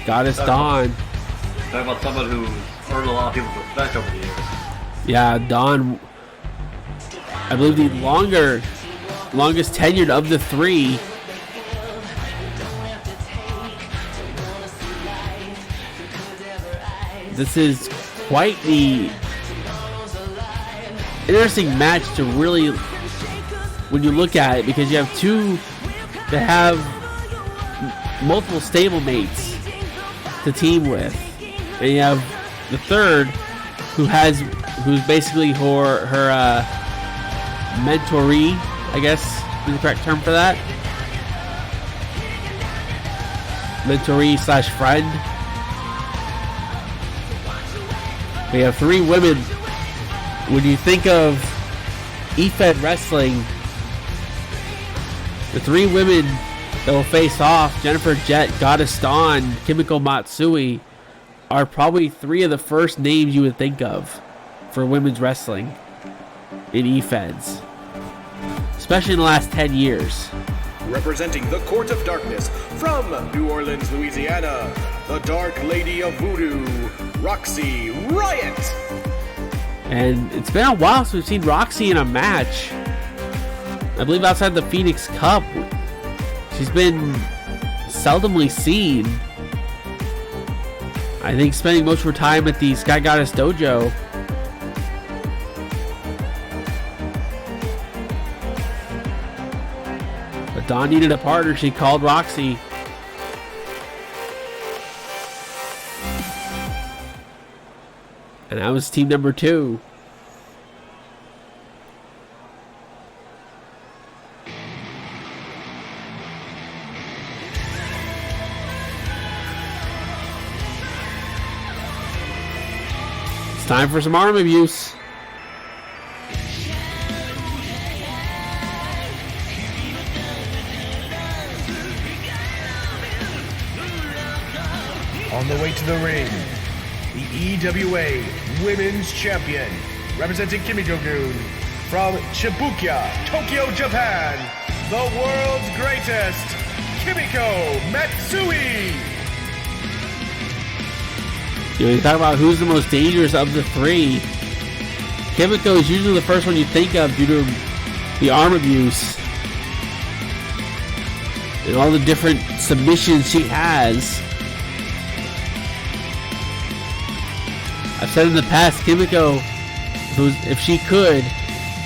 Goddess Dawn. Talking about someone who's earned a lot of people's respect over the years. Yeah, Dawn, I believe the longest tenured of the 3. This is quite the interesting match to really, when you look at it, because you have 2 that have multiple stablemates to team with, and you have the 3rd who's basically her mentoree, I guess is the correct term for that. Mentoree / friend. We have 3 women. When you think of EFED wrestling, the 3 women that will face off, Jennifer Jett, Goddess Dawn, Kimiko Matsui, are probably 3 of the first names you would think of for women's wrestling in EFEDs, especially in the last 10 years. Representing the Court of Darkness from New Orleans, Louisiana, the Dark Lady of Voodoo, Roxy Riot. And it's been a while since we've seen Roxy in a match. I believe outside the Phoenix Cup, she's been seldomly seen. I think spending most of her time at the Sky Goddess Dojo. But Dawn needed a partner. She called Roxy. And that was team number 2. It's time for some arm abuse. On the way to the ring, the EWA Women's Champion, representing Kimiko-gun from Shibuya, Tokyo, Japan, the world's greatest, Kimiko Matsui. You talk about who's the most dangerous of the 3. Kimiko is usually the first one you think of due to the arm abuse and all the different submissions she has. I've said in the past, Kimiko, if she could,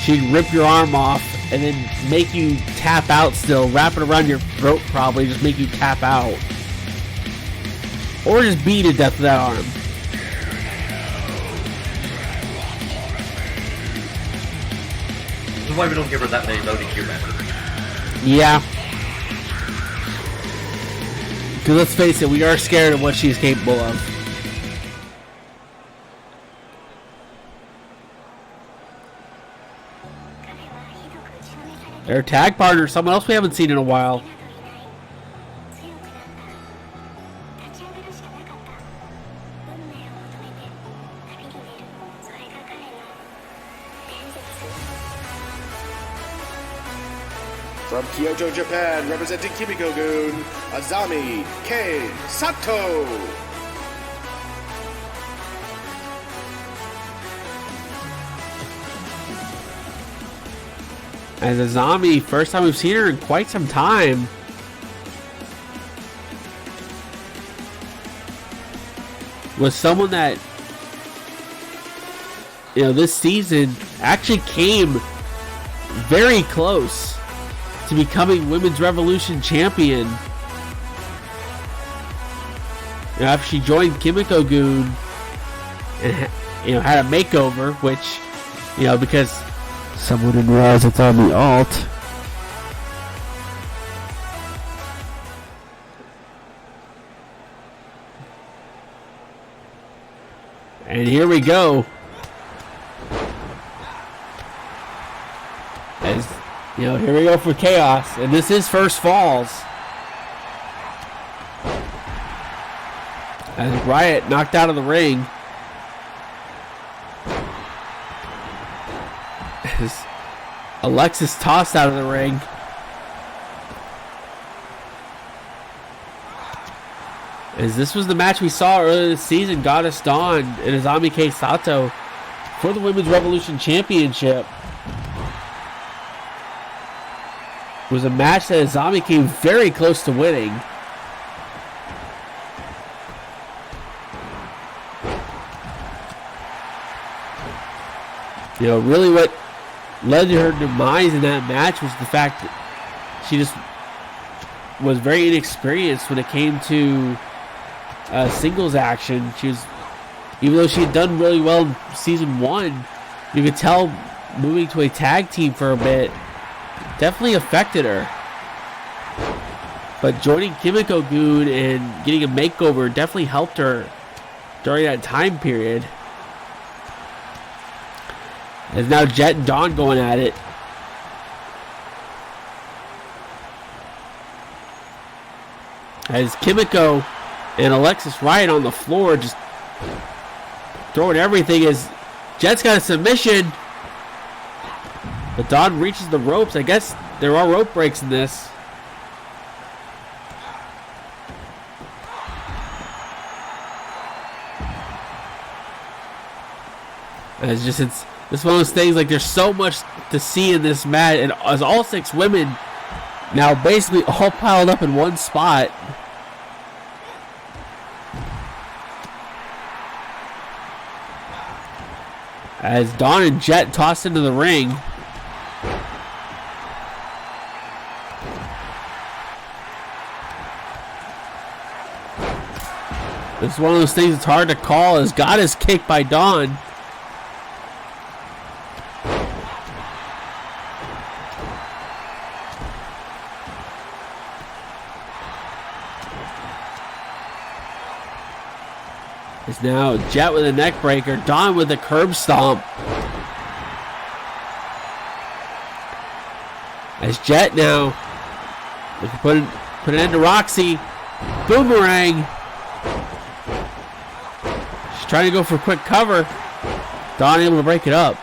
she'd rip your arm off and then make you tap out still, wrap it around your throat probably, just make you tap out. Or just beat to death with that arm. This is why we don't give her that many no DQ matches. Yeah. Because let's face it, we are scared of what she's capable of. Their tag partner, someone else we haven't seen in a while. From Kyoto, Japan, representing Kimiko-gun, Azami K. Sato. As Azami, first time we've seen her in quite some time. Was someone that, you know, this season actually came very close to becoming Women's Revolution champion. You know, after she joined Kimiko-gun and, you know, had a makeover, which, you know, because someone didn't realize it's on the alt. And here we go. As, you know, here we go for chaos. And this is First Falls. As Riot knocked out of the ring. As Alexis tossed out of the ring. As this was the match we saw earlier this season, Goddess Dawn and Azami K. Sato for the Women's Revolution Championship. It was a match that Azami came very close to winning. You know, really what led to her demise in that match was the fact that she just was very inexperienced when it came to singles action. She was, even though she had done really well in season 1, you could tell moving to a tag team for a bit definitely affected her. But joining Kimiko-gun and getting a makeover definitely helped her during that time period. As now Jet and Dawn going at it. As Kimiko and Alexis Riot on the floor just throwing everything as Jet's got a submission. But Dawn reaches the ropes. I guess there are rope breaks in this. It's one of those things, like, there's so much to see in this match, and as all 6 women now basically all piled up in one spot. As Dawn and Jet tossed into the ring. It's one of those things that's hard to call, as Goddess kicked by Dawn. It's now Jet with a neck breaker, Dawn with a curb stomp. As Jet now put an end to Roxy. Boomerang. She's trying to go for a quick cover. Dawn able to break it up.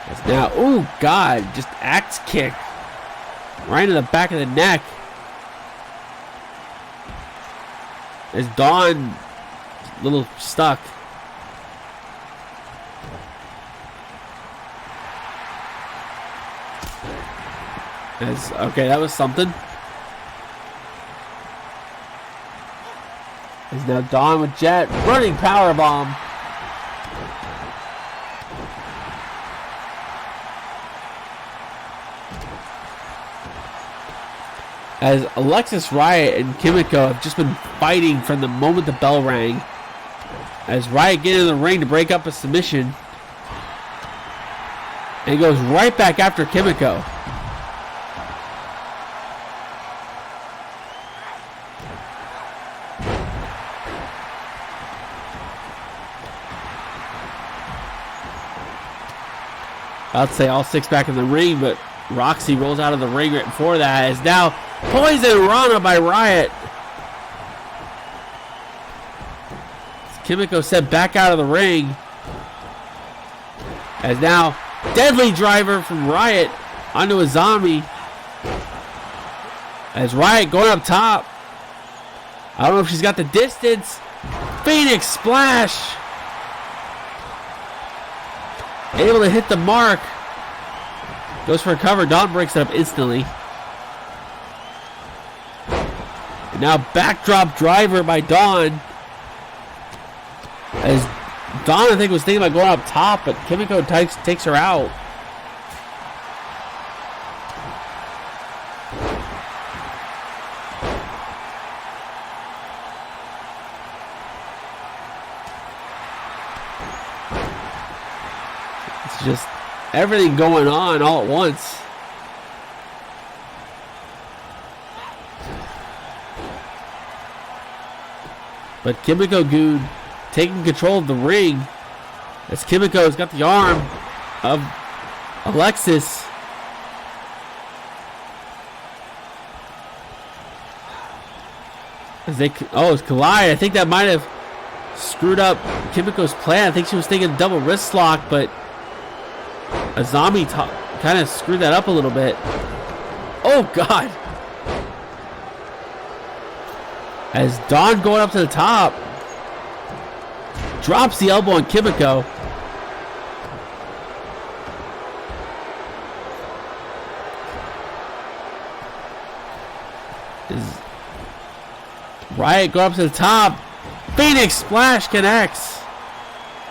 It's now, oh God, just axe kick right in the back of the neck. As Dawn a little stuck. Okay, that was something. As now Dawn with Jet running powerbomb. As Alexis Riot and Kimiko have just been fighting from the moment the bell rang. As Riot gets in the ring to break up a submission. And goes right back after Kimiko. I'd say all 6 back in the ring, but Roxy rolls out of the ring right before that. Is now Poison Rana by Riot. Kimiko sent back out of the ring. As now Deadly Driver from Riot onto a zombie. As Riot going up top. I don't know if she's got the distance. Phoenix Splash. Able to hit the mark. Goes for a cover. Dawn breaks it up instantly. And now backdrop driver by Dawn. As Dawn, I think, was thinking about going up top, but Kimiko takes her out. It's just everything going on all at once. But Kimiko Good taking control of the ring as Kimiko has got the arm of Alexis. As it's collide. I think that might have screwed up Kimiko's plan. I think she was thinking double wrist lock, but a zombie kind of screwed that up a little bit. Oh, God. As Dawn going up to the top. Drops the elbow on Kimiko. Riot go up to the top. Phoenix Splash connects.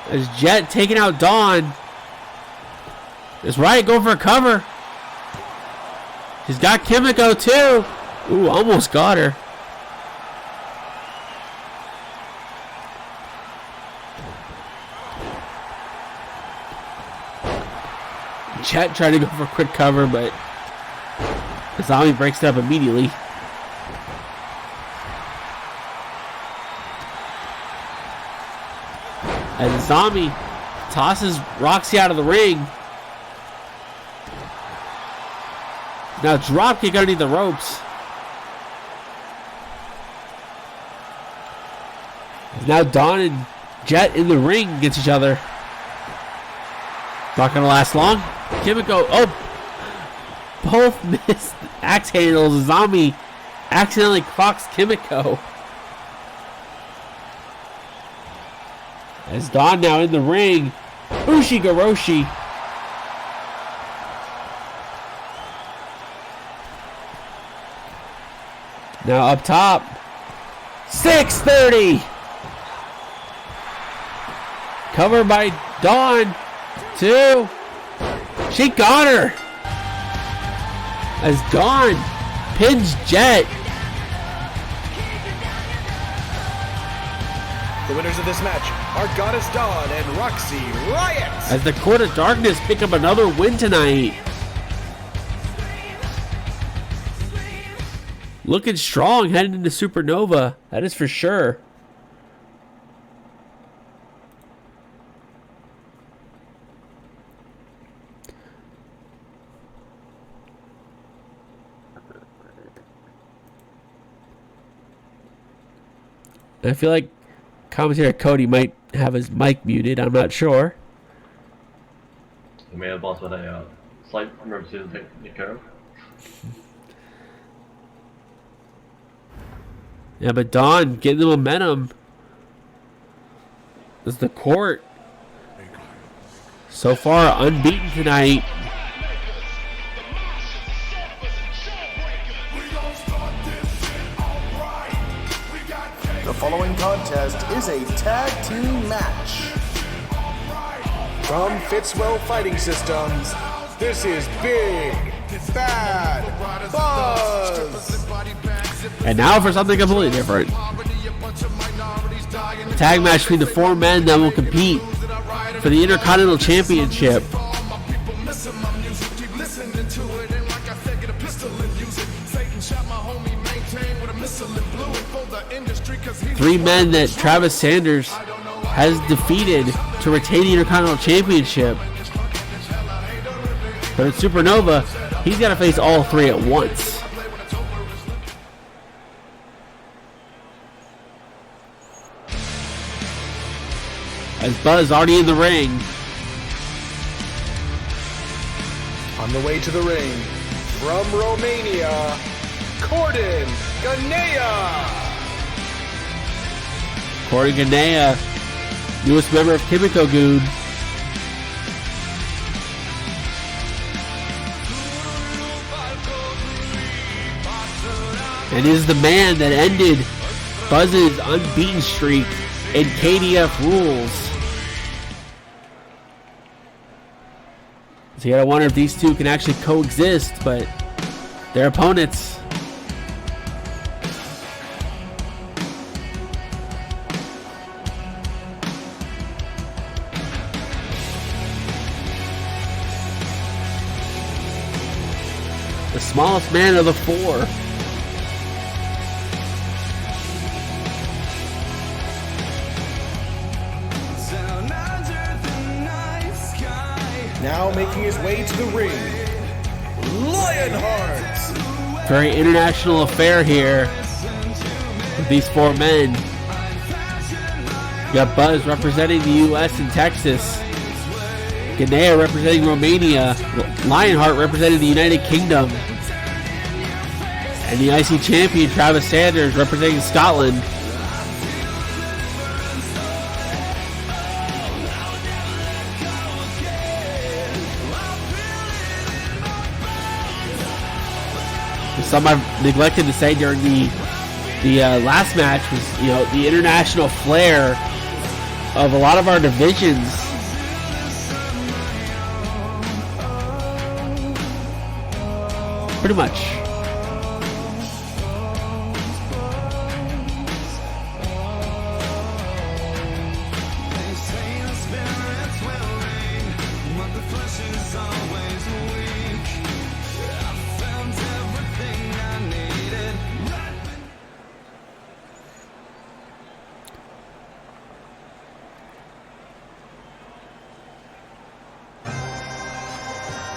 As Jet taking out Dawn. Is Riot going for a cover? She's got Kimiko too. Ooh, almost got her. Jet tried to go for a quick cover, but the zombie breaks it up immediately. As the zombie tosses Roxy out of the ring. Now dropkick underneath the ropes. Now Dawn and Jet in the ring against each other. Not gonna last long. Kimiko, both missed axe handles. The zombie accidentally clocks Kimiko. As Dawn now in the ring. Ushigoroshi. Now up top. 630. Covered by Dawn. 2. She got her. As Dawn pins Jet. The winners of this match are Goddess Dawn and Roxy Riot. As the Court of Darkness pick up another win tonight. Looking strong heading into Supernova. That is for sure. I feel like commentator Cody might have his mic muted. I'm not sure. We may have lost with a slight emergency to take care of. Yeah, but Dawn getting the momentum. As the Court so far unbeaten tonight. The following contest is a tag team match. From Fitzwell Fighting Systems, this is Big Bad Buzz. And now for something completely different. Tag match between the 4 men that will compete for the Intercontinental Championship. Three men that Travis Sanders has defeated to retain the Intercontinental Championship. But in Supernova, he's got to face all three at once. As Buzz already in the ring. On the way to the ring, from Romania, Corden Ganea. Corden Ganea, newest member of Kimiko Goon. And is the man that ended Buzz's unbeaten streak in KDF rules. So you gotta wonder if these two can actually coexist, but they're opponents. The smallest man of the four. Now making his way to the ring, Lionheart. Very international affair here with these four men. You got Buzz representing the U.S. and Texas. Ganea representing Romania. Lionheart representing the United Kingdom. And the IC champion Travis Sanders representing Scotland. Something I've neglected to say during the last match was, the international flair of a lot of our divisions. Pretty much.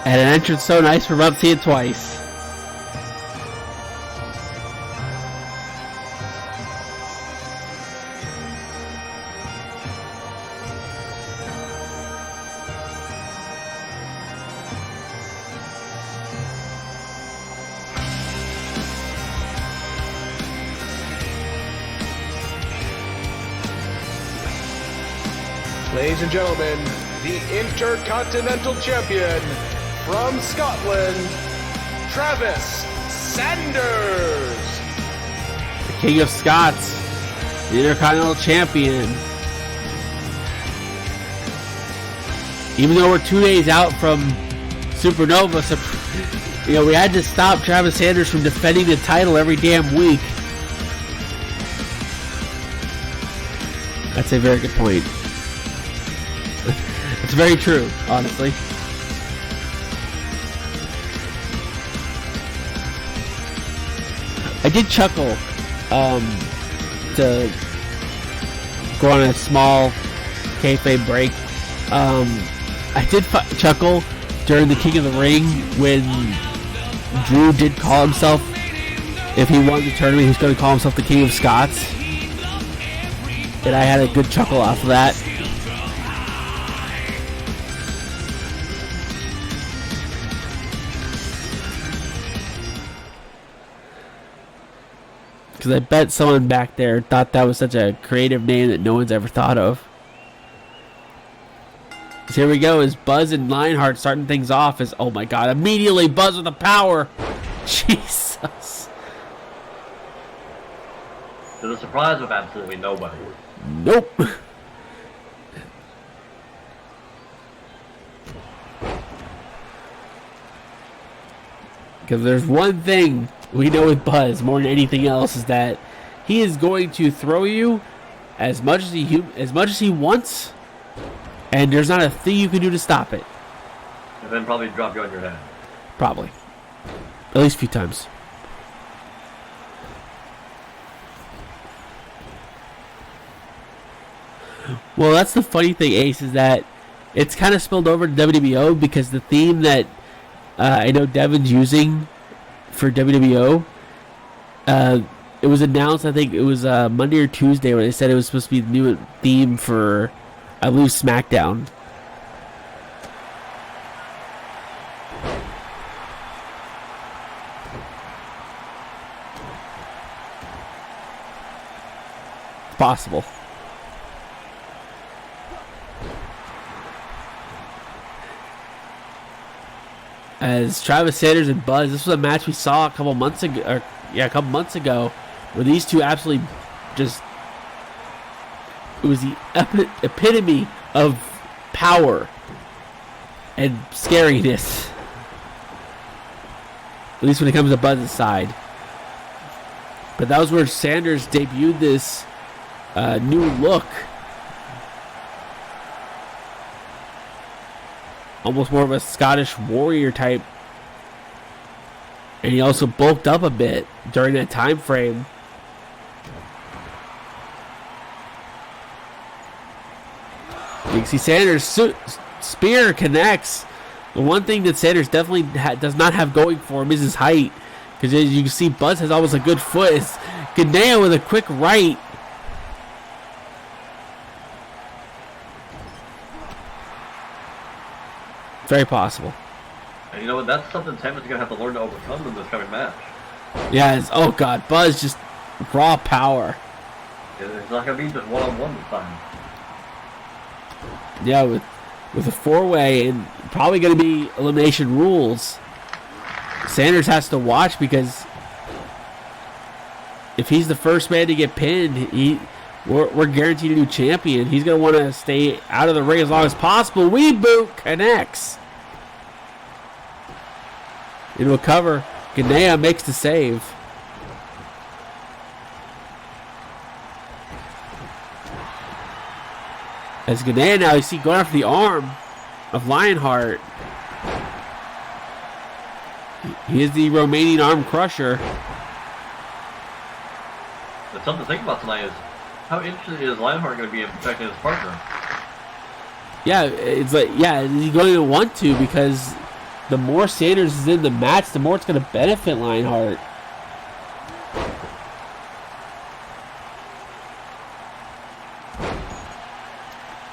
And an entrance so nice we're about to see it twice. Ladies and gentlemen, the Intercontinental Champion from Scotland, Travis Sanders. The King of Scots, the Intercontinental Champion. Even though we're 2 days out from Supernova, we had to stop Travis Sanders from defending the title every damn week. That's a very good point. It's very true, honestly. I did chuckle to go on a small kayfabe break. I did chuckle during the King of the Ring when Drew did call himself, if he won the tournament, he was going to call himself the King of Scots. And I had a good chuckle off of that. Because I bet someone back there thought that was such a creative name that no one's ever thought of. So here we go, is Buzz and Lionheart starting things off as, oh my god, immediately Buzz with the power. Jesus. To the surprise of absolutely nobody. Nope. Because there's one thing we know with Buzz more than anything else, is that he is going to throw you as much as he wants, and there's not a thing you can do to stop it. And then probably drop you on your head. Probably. At least a few times. Well, that's the funny thing, Ace, is that it's kind of spilled over to WWO because the theme that I know Devin's using for WWO. It was announced, I think it was Monday or Tuesday, where they said it was supposed to be the new theme for, I believe, SmackDown. It's possible. As Travis Sanders and Buzz, this was a match we saw a couple months ago, where these two absolutely just, it was the epitome of power and scariness. At least when it comes to Buzz's side. But that was where Sanders debuted this new look. Almost more of a Scottish warrior type. And he also bulked up a bit during that time frame. You can see Sanders' spear connects. The one thing that Sanders definitely does not have going for him is his height. Because as you can see, Buzz has almost a good foot. It's Ganea with a quick right. Very possible. And you know what? That's something Sanders is going to have to learn to overcome in this coming match. Yeah, oh God, Buzz just raw power. It's not going to be just one-on-one this time. Yeah, with a four-way and probably going to be elimination rules. Sanders has to watch, because if he's the first man to get pinned, we're guaranteed a new champion. He's going to want to stay out of the ring as long as possible. We boot connects into a cover. Ganea makes the save. As Ganea now, you see going after the arm of Lionheart. He is the Romanian arm crusher. But something to think about tonight is how interested is Lionheart going to be in protecting his partner? Yeah, it's like, yeah, he's going to want to, because the more Sanders is in the match, the more it's going to benefit Lionheart.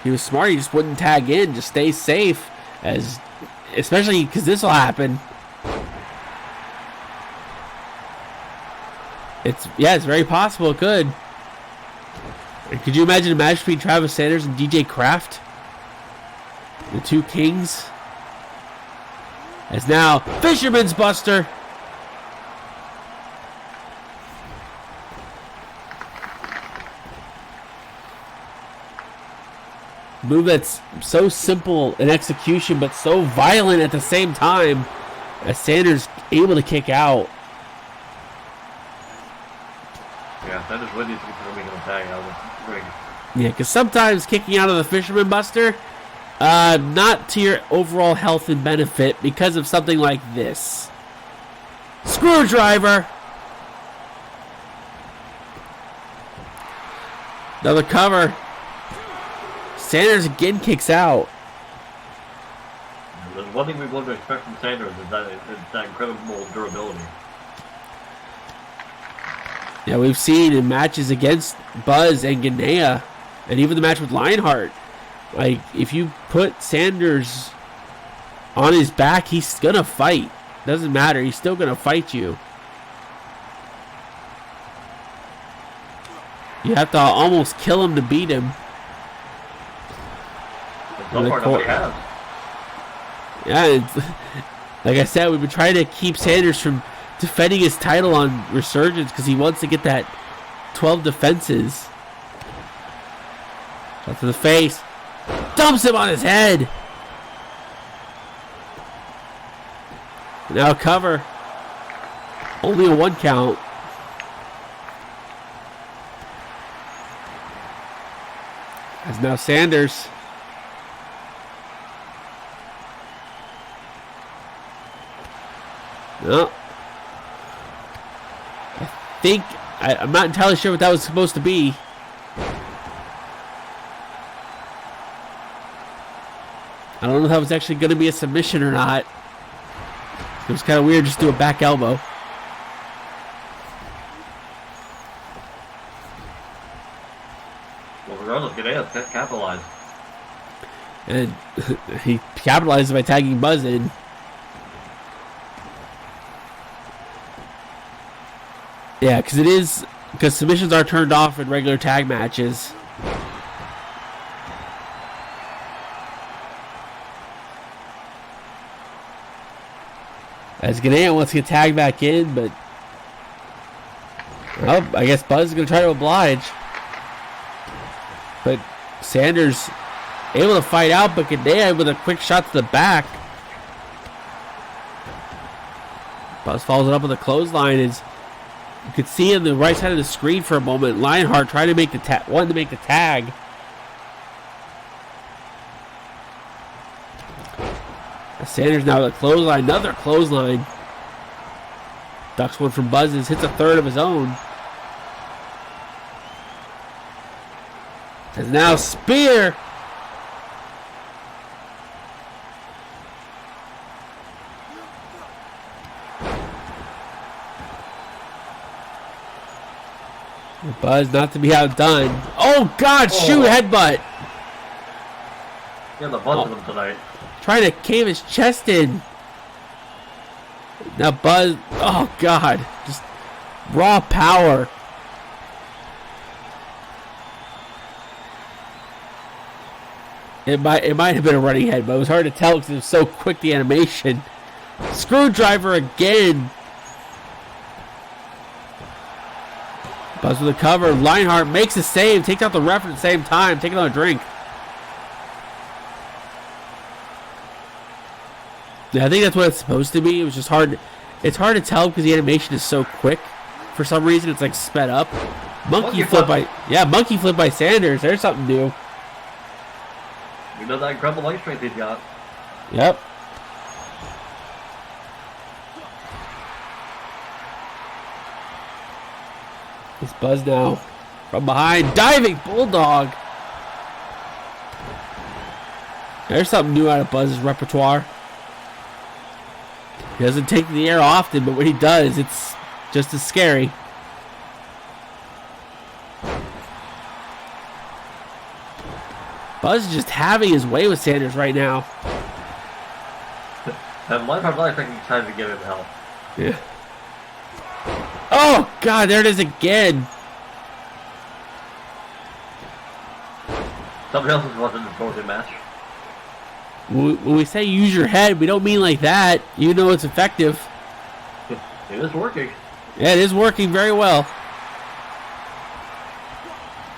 He was smart. He just wouldn't tag in, just stay safe, especially because this will happen. It's very possible it could. Could you imagine a match between Travis Sanders and DJ Kraft? The two kings. As now, Fisherman's Buster. Move that's so simple in execution, but so violent at the same time. As Sanders able to kick out. Yeah, Sanders really needs to get the ring tag out of the ring. Yeah, because sometimes kicking out of the Fisherman Buster, not to your overall health and benefit because of something like this. Screwdriver. Another cover. Sanders again kicks out. There's one thing we've learned to expect from Sanders is that incredible durability. Yeah, we've seen in matches against Buzz and Ganea, and even the match with Lionheart, like, if you put Sanders on his back, he's gonna fight. Doesn't matter, he's still gonna fight you. You have to almost kill him to beat him. So far, nobody has. Yeah, like I said, we've been trying to keep Sanders from defending his title on Resurgence because he wants to get that 12 defenses. Shot to the face. Dumps him on his head. Now cover. Only a 1 count. As now Sanders. No. I'm not entirely sure what that was supposed to be. I don't know if that was actually going to be a submission or not. It was kind of weird just to do a back elbow. Well, regardless, Ganea capitalized. And he capitalized by tagging Buzz in. Yeah, because submissions are turned off in regular tag matches. As Ganea wants to get tagged back in, but well, I guess Buzz is going to try to oblige. But Sanders able to fight out, but Ganea with a quick shot to the back. Buzz follows it up with a clothesline. You could see on the right side of the screen for a moment, Lionheart trying to make the tag. Sanders now with a clothesline, another clothesline. Ducks one from Buzz's, hits a third of his own. And now spear. Buzz not to be outdone. Oh God, shoot, headbutt. Yeah, the bunch of them tonight. Trying to cave his chest in. Now Buzz, oh God, just raw power. It might have been a running head, but it was hard to tell because it was so quick, the animation. Screwdriver again. Buzz with a cover. Lionheart makes a save, takes out the ref at the same time, taking on a drink. Yeah, I think that's what it's supposed to be. It was just hard. It's hard to tell because the animation is so quick. For some reason, it's like sped up. Monkey flip by Sanders. There's something new. You know that incredible leg strength he's got. Yep. It's Buzz now. From behind. Diving Bulldog. There's something new out of Buzz's repertoire. He doesn't take the air often, but when he does, it's just as scary. Buzz is just having his way with Sanders right now. And Lionheart really thinking it's time to give him help. Yeah. Oh, God, there it is again. Somebody else is watching the closing match. When we say use your head, we don't mean like that. You know it's effective. It is working. Yeah, it is working very well.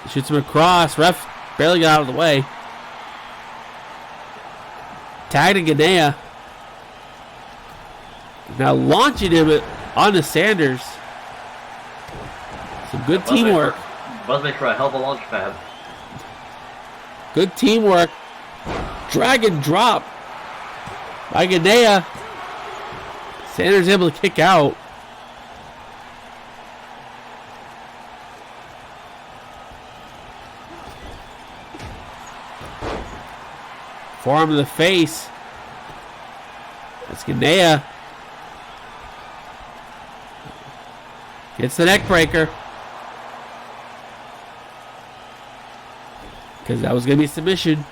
Shoots him across. Ref barely got out of the way. Tagged to Ganea. Now launching him onto Sanders. Some good teamwork. Buzz makes for a hell of a launch pad. Good teamwork. Drag and drop by Ganea. Sanders able to kick out. Forearm to the face. That's Ganea. Gets the neck breaker. Because that was going to be a submission.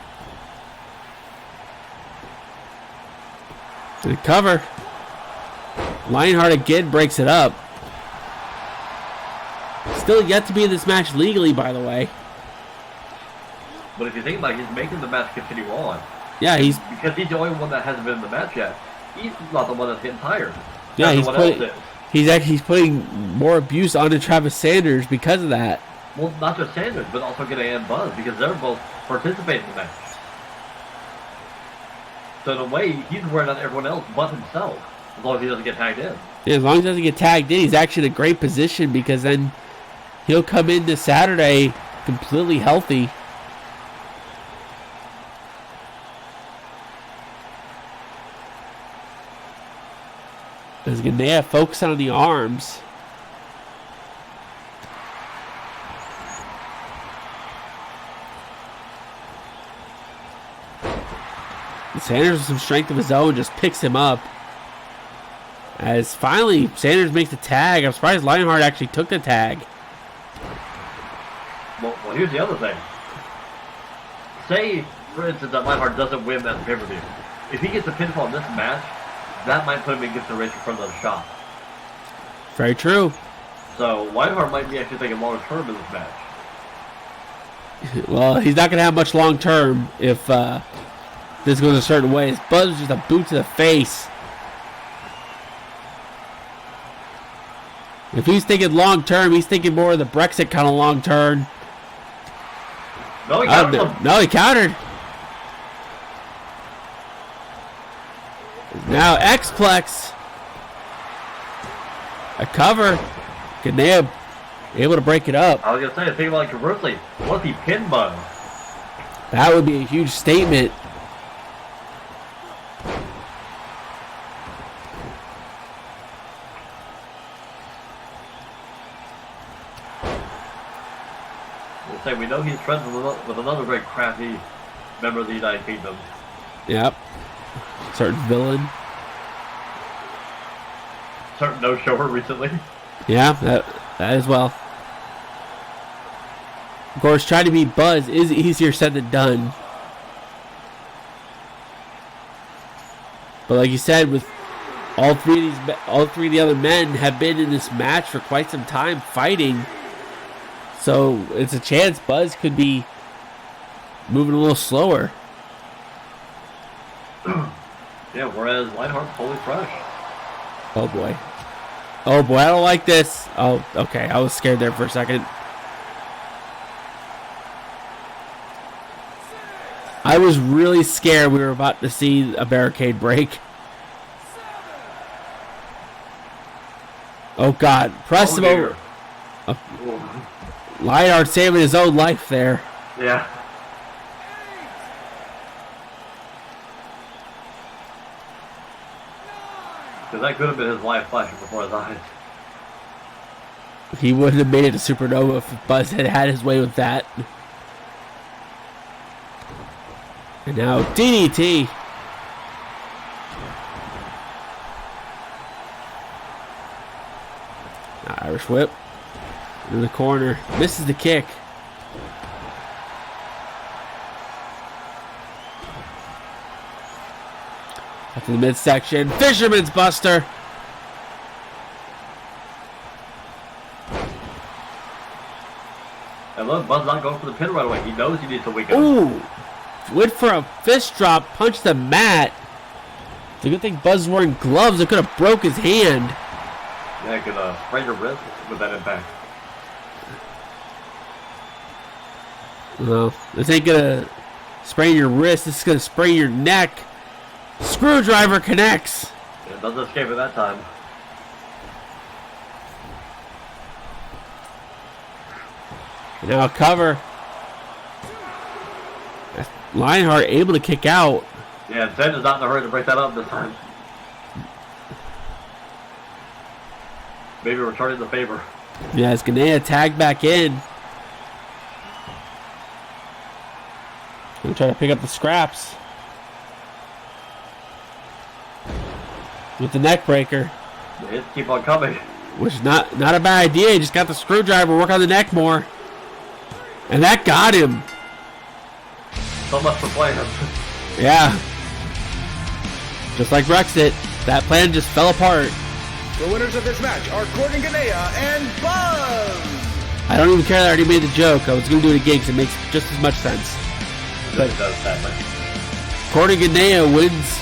To the cover. Lionheart again breaks it up. Still yet to be in this match legally, by the way. But if you think about it, he's making the match continue on. Yeah, because he's the only one that hasn't been in the match yet. He's not the one that's getting tired. Yeah, he's putting more abuse onto Travis Sanders because of that. Well, not just Sanders, but also Ganea and Buzz, because they're both participating in the match. So in a way, he's wearing on everyone else but himself, as long as he doesn't get tagged in. Yeah, as long as he doesn't get tagged in, he's actually in a great position because then he'll come into Saturday completely healthy. As Ganea focuses on the arms. Sanders with some strength of his own just picks him up. As finally Sanders makes the tag. I'm surprised Lionheart actually took the tag. Well, here's the other thing. Say, for instance, that Lionheart doesn't win that pay-per-view. If he gets a pinfall in this match, that might put him in consideration for another shot. Very true. So Lionheart might be actually thinking long-term in this match. Well, he's not going to have much long-term if this goes a certain way. His Buzz is just a boot to the face. If he's thinking long-term, he's thinking more of the Brexit kind of long-term. No, he countered him. No, he countered. Now X-Plex. A cover. Ganea able to break it up. I was going to say, think about it conversely. What if he pinned Buzz? That would be a huge statement. Say we know he's friends with another very crafty member of the United Kingdom. Yep. Certain villain. Certain no-shower recently. Yeah, that as well. Of course, trying to beat Buzz is easier said than done. But like you said, with all three of the other men have been in this match for quite some time fighting. So it's a chance Buzz could be moving a little slower. Yeah, whereas Lionheart's fully fresh. Oh boy. Oh boy, I don't like this. Oh, okay. I was scared there for a second. I was really scared we were about to see a barricade break. Oh god. Press him over. Lionheart saving his own life there. Yeah. Because that could have been his life flashing before his eyes. He wouldn't have made it to Supernova if Buzz had had his way with that. And now DDT. Irish whip. In the corner. Misses the kick. After the midsection. Fisherman's Buster. And look, Buzz not going for the pin right away. He knows he needs to weaken him. Ooh. Went for a fist drop. Punched the mat. It's a good thing Buzz is wearing gloves. It could have broke his hand. Yeah, it could sprain your wrist with that impact. Well, this ain't gonna sprain your wrist. This is gonna sprain your neck. Screwdriver connects. It doesn't escape at that time. Now a cover. Lionheart able to kick out. Yeah, and Zen is not in a hurry to break that up this time. Maybe returning the favor. Yeah, it's Ganea tagged back in. Gonna try to pick up the scraps. With the neck breaker. The hits keep on coming. Which is not a bad idea. He just got the screwdriver, work on the neck more. And that got him. So much for plan. Yeah. Just like Brexit, that plan just fell apart. The winners of this match are Courtney Ganea and Buzz. I don't even care that I already made the joke. I was going to do it again because it makes just as much sense. But It does, sadly. Courtney Ganea wins.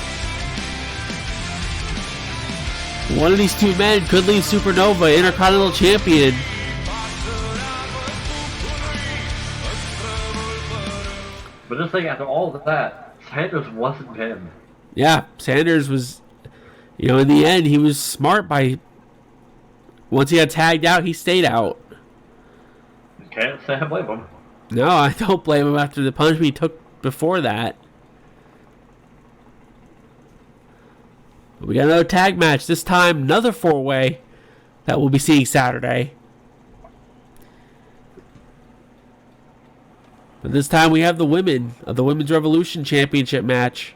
One of these two men could leave Supernova Intercontinental Champion. But just think, after all of that, Sanders wasn't him. Yeah, Sanders was, in the end, he was smart by, once he got tagged out, he stayed out. Can't say I blame him. No, I don't blame him after the punishment he took before that. But we got another tag match. This time, another 4-way that we'll be seeing Saturday. But this time we have the women of the Women's Revolution Championship match.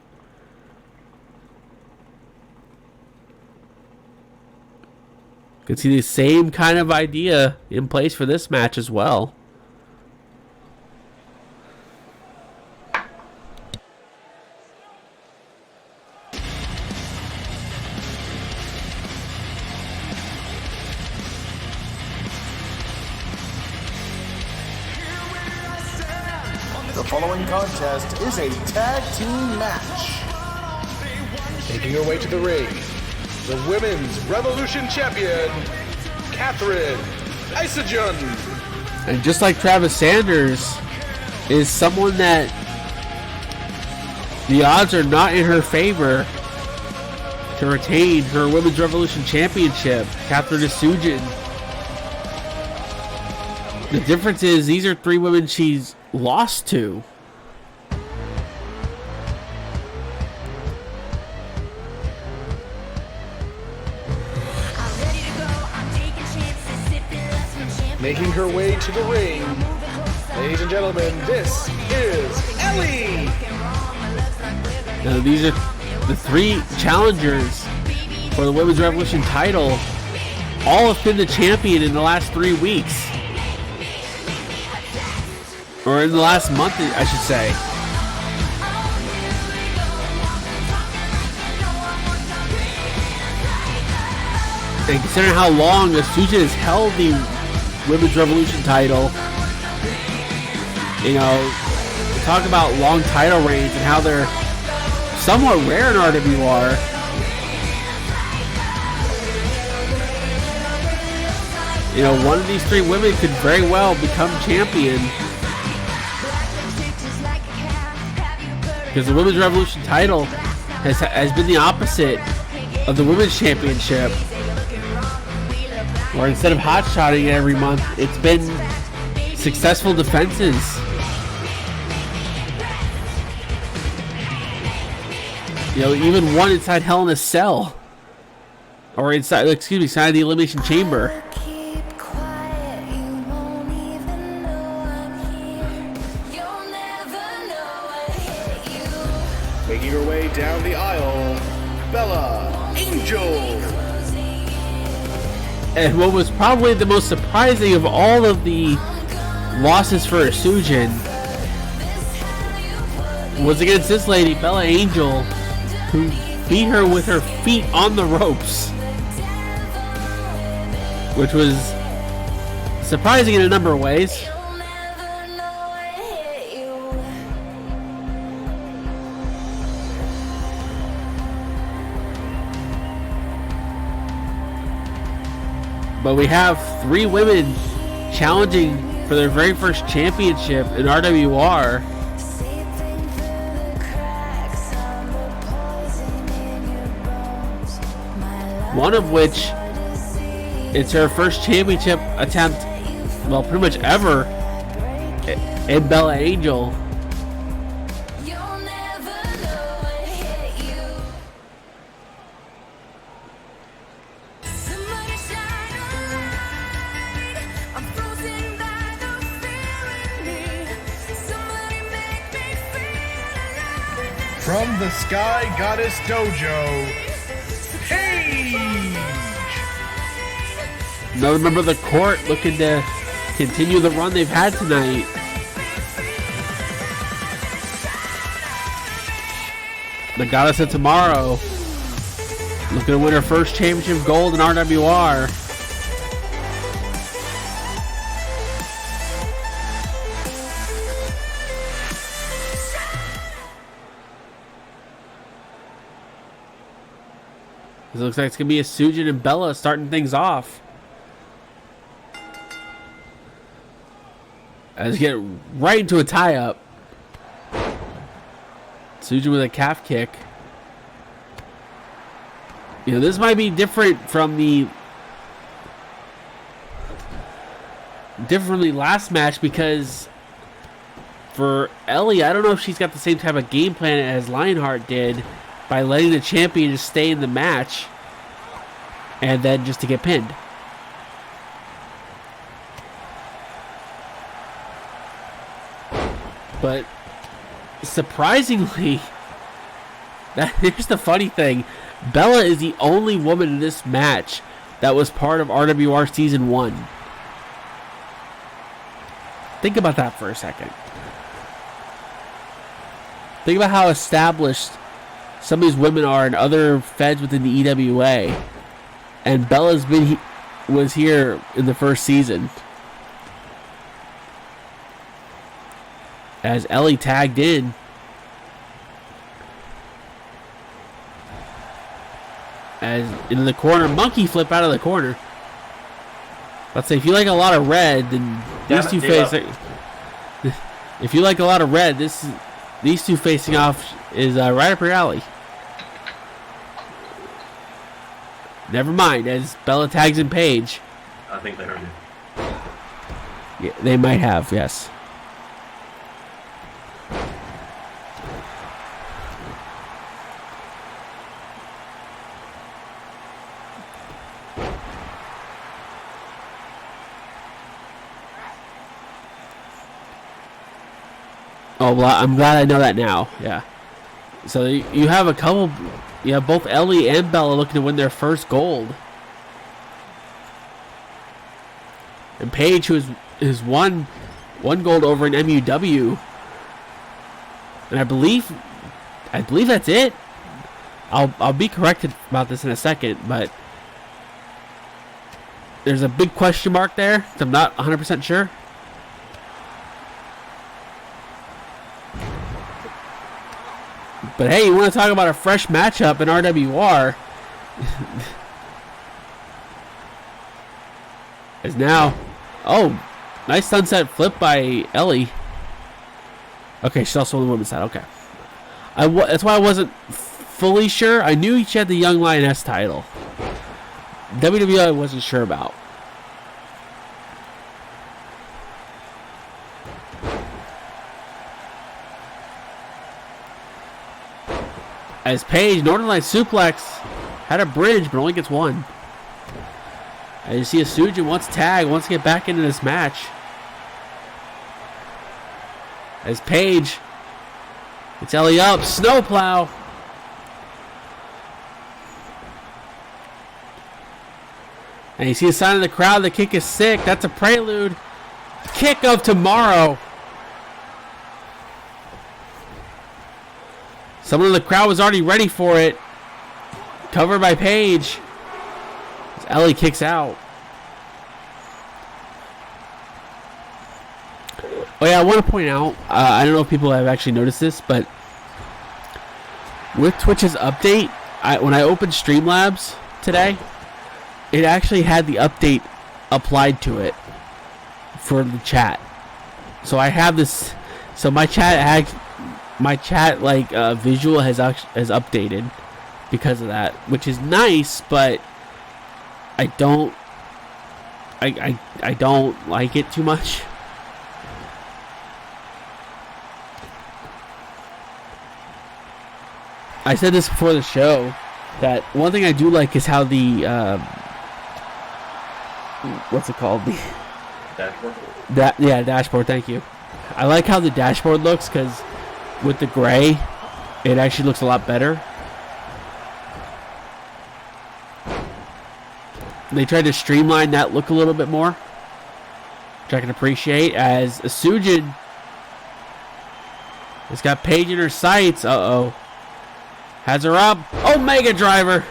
Could see the same kind of idea in place for this match as well. The following contest is a tag team match. Making her way to the ring, the Women's Revolution Champion, Catherine Isogen. And just like Travis Sanders, is someone that the odds are not in her favor to retain her Women's Revolution Championship. Catherine Isogen. The difference is these are 3 women she's lost to. Making her way to the ring, ladies and gentlemen, this is Ellie! Now, these are the 3 challengers for the Women's Revolution title. All have been the champion in the last 3 weeks. Or in the last month, I should say. And considering how long Asuka has held the Women's Revolution title, you know, talk about long title reigns and how they're somewhat rare in RWR. You know, one of these 3 women could very well become champion. Because the Women's Revolution title has been the opposite of the Women's Championship. Where instead of hot-shotting it every month, it's been successful defenses. You know, even one inside Hell in a Cell. Or inside the Elimination Chamber. Making her way down the aisle, Bella Angel. And what was probably the most surprising of all of the losses for Asuka was against this lady, Bella Angel, who beat her with her feet on the ropes. Which was surprising in a number of ways. But we have 3 women challenging for their very first championship in RWR. One of which, it's her first championship attempt, well, pretty much ever, in Bella Angel. From the Sky Goddess Dojo, Paige! Another member of the court looking to continue the run they've had tonight. The Goddess of Tomorrow looking to win her first championship gold in RWR. It looks like it's going to be Asuka and Bella starting things off. As we get right into a tie-up. Asuka with a calf kick. You know, this might be different from the last match, because for Ellie, I don't know if she's got the same type of game plan as Lionheart did, by letting the champion just stay in the match and then just to get pinned. But surprisingly, here's the funny thing. Bella is the only woman in this match that was part of RWR Season 1. Think about that for a second. Think about how established some of these women are in other feds within the EWA. And Bella's was here in the first season. As Ellie tagged in. As into the corner, monkey flip out of the corner. Let's say if you like a lot of red, then these two facing. If you like a lot of red, these two facing off is right up your alley. Never mind, as Bella tags in Paige. I think they heard you. Yeah, they might have, yes. Oh, well, I'm glad I know that now. Yeah. So you have a couple. You have both Ellie and Bella looking to win their first gold. And Paige, who is one gold over in MUW. And I believe that's it. I'll be corrected about this in a second, but there's a big question mark there. So I'm not 100% sure. But hey, you want to talk about a fresh matchup in RWR? Is now, nice sunset flip by Ellie. Okay, she's also on the women's side. Okay, that's why I wasn't fully sure. I knew she had the Young Lioness title. WWE I wasn't sure about. As Paige, Northern Light Suplex, had a bridge, but only gets one. As you see, a Sujin wants tag, wants to get back into this match. As Paige, it's Ellie up, snowplow. And you see a sign in the crowd, the kick is sick. That's a prelude. Kick of tomorrow. Someone in the crowd was already ready for it. Covered by Paige. As Ellie kicks out. Oh yeah, I want to point out, I don't know if people have actually noticed this, but with Twitch's update, when I opened Streamlabs today, it actually had the update applied to it for the chat. So I have this, so my chat visual has updated because of that, which is nice, but I don't like it too much. I said this before the show that one thing I do like is how the what's it called, the Dashboard. Dashboard. Thank you. I like how the dashboard looks because with the gray, it actually looks a lot better. They tried to streamline that look a little bit more, which I can appreciate. As Sujin has got Paige in her sights. Has her up. Omega driver.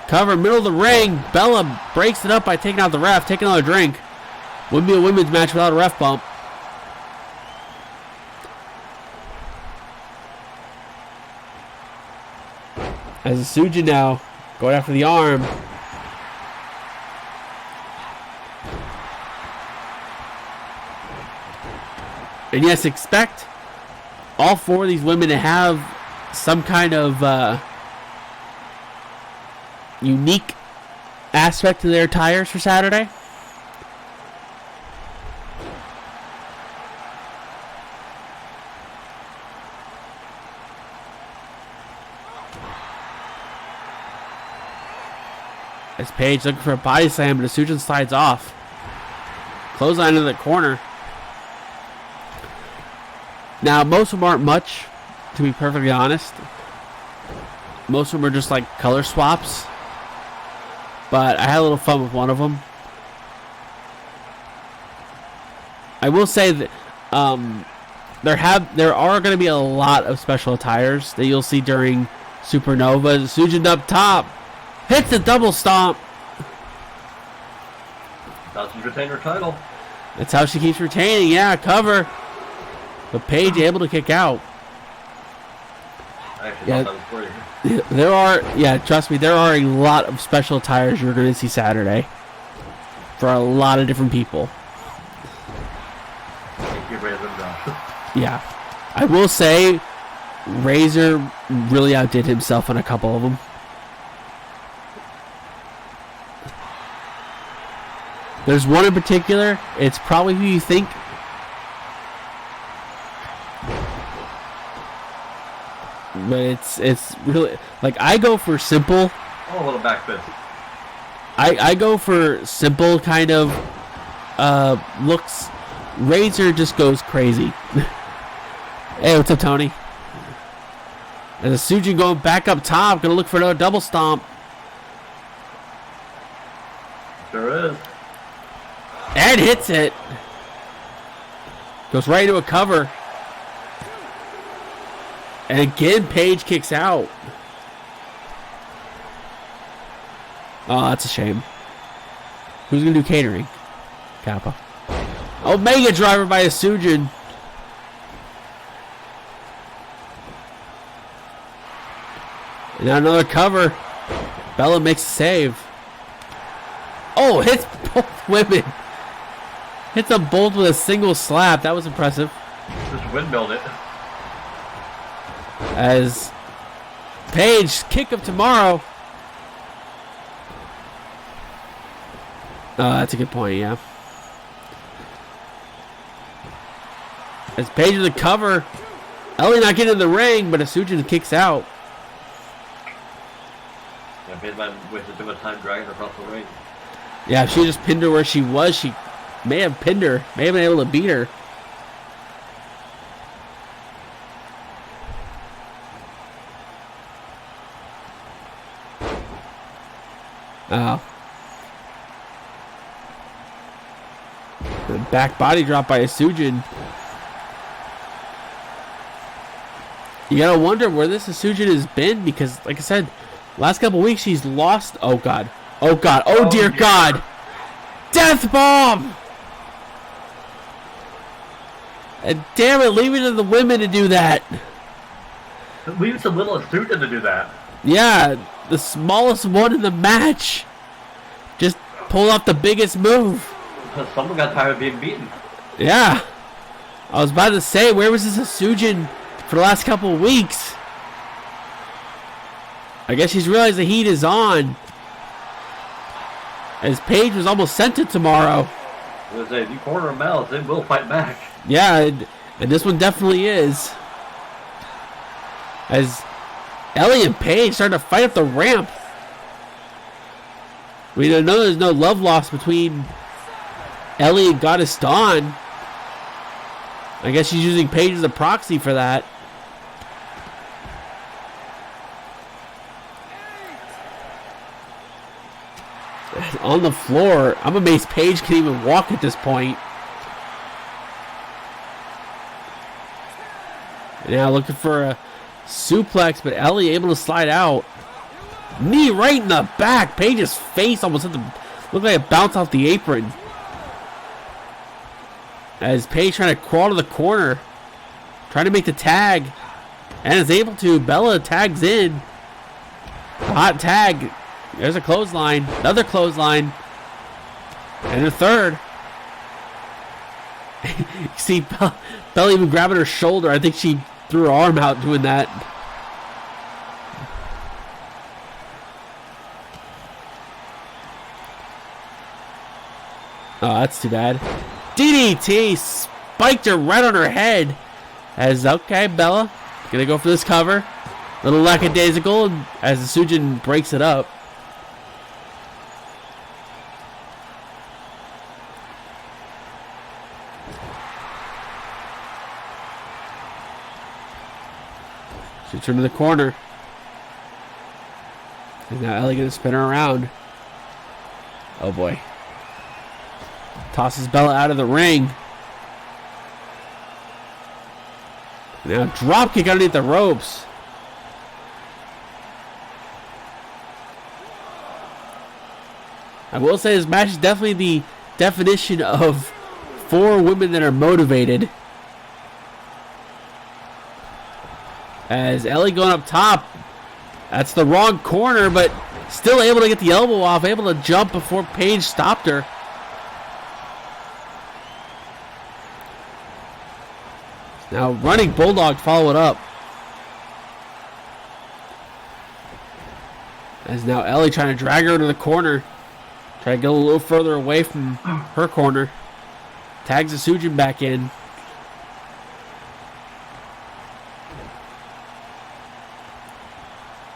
Cover middle of the ring. Bella breaks it up by taking out the ref, taking another drink. Wouldn't be a women's match without a ref bump. As Sujin now going after the arm. And yes, expect all four of these women to have some kind of unique aspect to their attires for Saturday. As Paige looking for a body slam, but Sujin slides off. Clothesline into the corner. Now, most of them aren't much, to be perfectly honest. most of them are just like color swaps. But I had a little fun with one of them. I will say that there are going to be a lot of special attires that you'll see during Supernova. Sujin up top hits a double stomp. That's to retain her title. That's how she keeps retaining. Yeah, cover. But Paige able to kick out. I actually thought that was for you. There are, trust me, there are a lot of special attires you're going to see Saturday for a lot of different people. Thank you, Razor. Yeah. I will say, Razor really outdid himself on a couple of them. There's one in particular, it's probably who you think. But it's really, like, I go for simple. Oh, a little back fist. I go for simple kind of looks. Razor just goes crazy. Hey, what's up, Tony? And the Sujin going back up top, gonna look for another double stomp. Sure is. And hits it. Goes right into a cover. And again, Paige kicks out. Oh, that's a shame. Who's going to do catering? Kappa. Omega driver by a Sujin. And now another cover. Bella makes a save. Oh, hits both women. Hits them both with a single slap. That was impressive. Just windmilled it. As Paige kick of tomorrow. That's a good point, yeah. As Paige with the cover. Ellie not getting in the ring, but Asujin kicks out. Yeah, Paige might have wasted too much time dragging her across the ring. Yeah, if she just pinned her where she was, she may have pinned her. May have been able to beat her. Oh. The back body drop by Asujin. You gotta wonder where this Asujin has been because, like I said, last couple weeks she's lost. Oh God. Oh God. Oh dear God. Death bomb! And damn it, leave it to the women to do that. Leave some little Asujin to do that. Yeah, the smallest one in the match. Just pull off the biggest move. Someone got tired of being beaten. Yeah. I was about to say, where was this Asujin for the last couple of weeks? I guess she's realized the heat is on. As Paige was almost sent to tomorrow. I was gonna say, if you corner them out, they will fight back. Yeah, and this one definitely is. As Ellie and Paige starting to fight up the ramp. We know there's no love lost between Ellie and Goddess Dawn. I guess she's using Paige as a proxy for that. On the floor. I'm amazed Paige can even walk at this point. Now looking for a suplex, but Ellie able to slide out. Knee right in the back. Paige's face almost had to look like it bounced off the apron. As Paige trying to crawl to the corner. Trying to make the tag. And is able to. Bella tags in. Hot tag. There's a clothesline. Another clothesline. And a third. You see Bella even grabbing her shoulder. I think she threw her arm out doing that. Oh, that's too bad. DDT spiked her right on her head. As, okay, Bella. Gonna go for this cover. Little lackadaisical as the Sujin breaks it up. She turned to the corner. And now Ellie gonna spin her around. Oh boy. Tosses Bella out of the ring. Now drop kick underneath the ropes. I will say this match is definitely the definition of 4 women that are motivated. As Ellie going up top. That's the wrong corner, but still able to get the elbow off. Able to jump before Paige stopped her. Now running Bulldog to follow it up. As now Ellie trying to drag her to the corner. Try to get a little further away from her corner. Tags Asujin back in.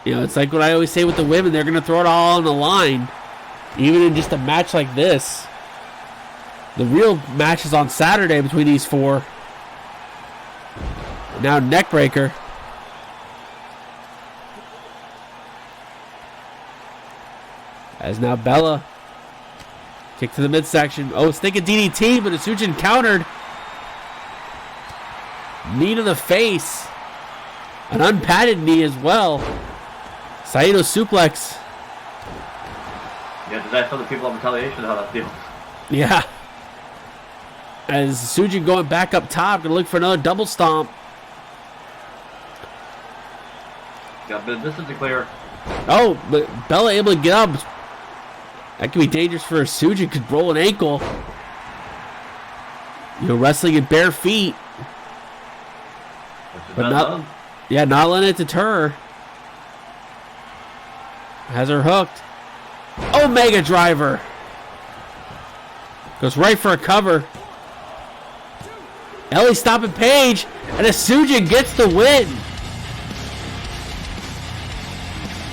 You know, it's like what I always say with the women. They're going to throw it all on the line. Even in just a match like this. The real match is on Saturday between these 4. Now neckbreaker. As now Bella. Kick to the midsection. Oh, thinking DDT, but Asujin countered. Knee to the face. An unpadded knee as well. Saito suplex. Yeah, did I tell the people on Retaliation how that feels? Yeah. As Asujin going back up top, gonna look for another double stomp. Got a bit of distance to clear. Oh, but Bella able to get up. That could be dangerous for Asujin. Could roll an ankle. You know, wrestling in bare feet. But not, yeah, not letting it deter her. Has her hooked. Omega driver. Goes right for a cover. Ellie stopping Paige. And Asujin gets the win.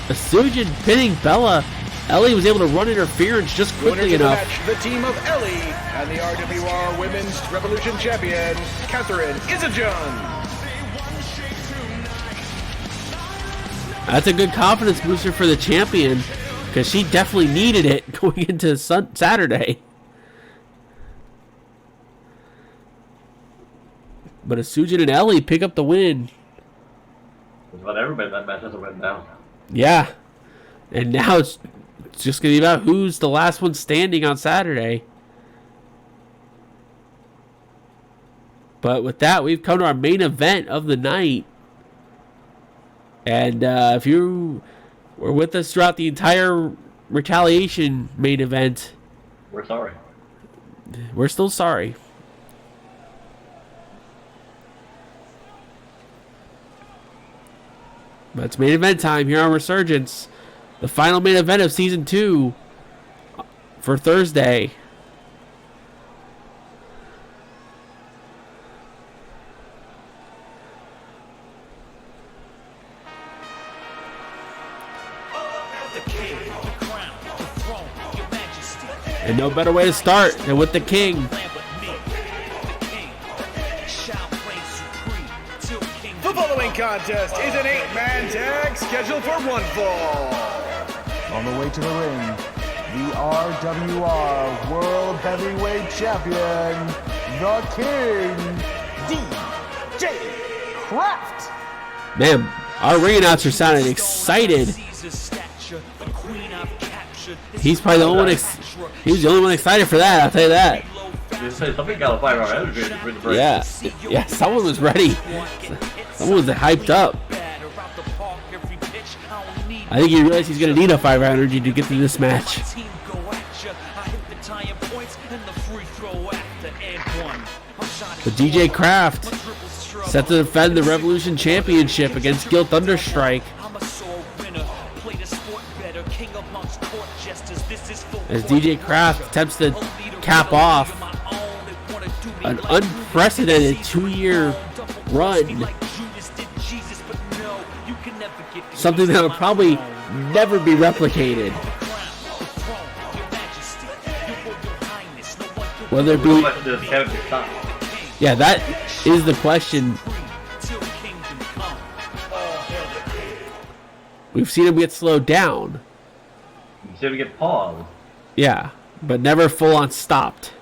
Asujin pinning Bella. Ellie was able to run interference just quickly enough. The team of Ellie and the RWR Women's Revolution Champion, Catherine Izajan. That's a good confidence booster for the champion, because she definitely needed it going into Saturday. But Asujin and Ellie pick up the win. Just about everybody in that match has a win now. Yeah. And now it's just going to be about who's the last one standing on Saturday. But with that, we've come to our main event of the night. And if you were with us throughout the entire Retaliation main event, we're sorry. We're still sorry. But it's main event time here on Resurgence. The final main event of Season 2 for Thursday. And no better way to start than with the King. The following contest is an 8-man tag scheduled for one fall. On the way to the ring, the RWR World Heavyweight Champion, the King, DJ Kraft. Man, our ring announcer sounded excited. He's probably the only one. He's the only one excited for that. I'll tell you that. Something got a 5-hour energy for the break. Yeah. Someone was ready. Someone was hyped up. I think he realized he's going to need a 5-hour energy to get through this match. But DJ Kraft set to defend the Revolution Championship against Gil Thunderstrike. As DJ Kraft attempts to cap off an unprecedented 2-year run. Something that will probably never be replicated. Whether it be... Yeah, that is the question. We've seen him get slowed down. seem to get paused. Yeah, but never full on stopped.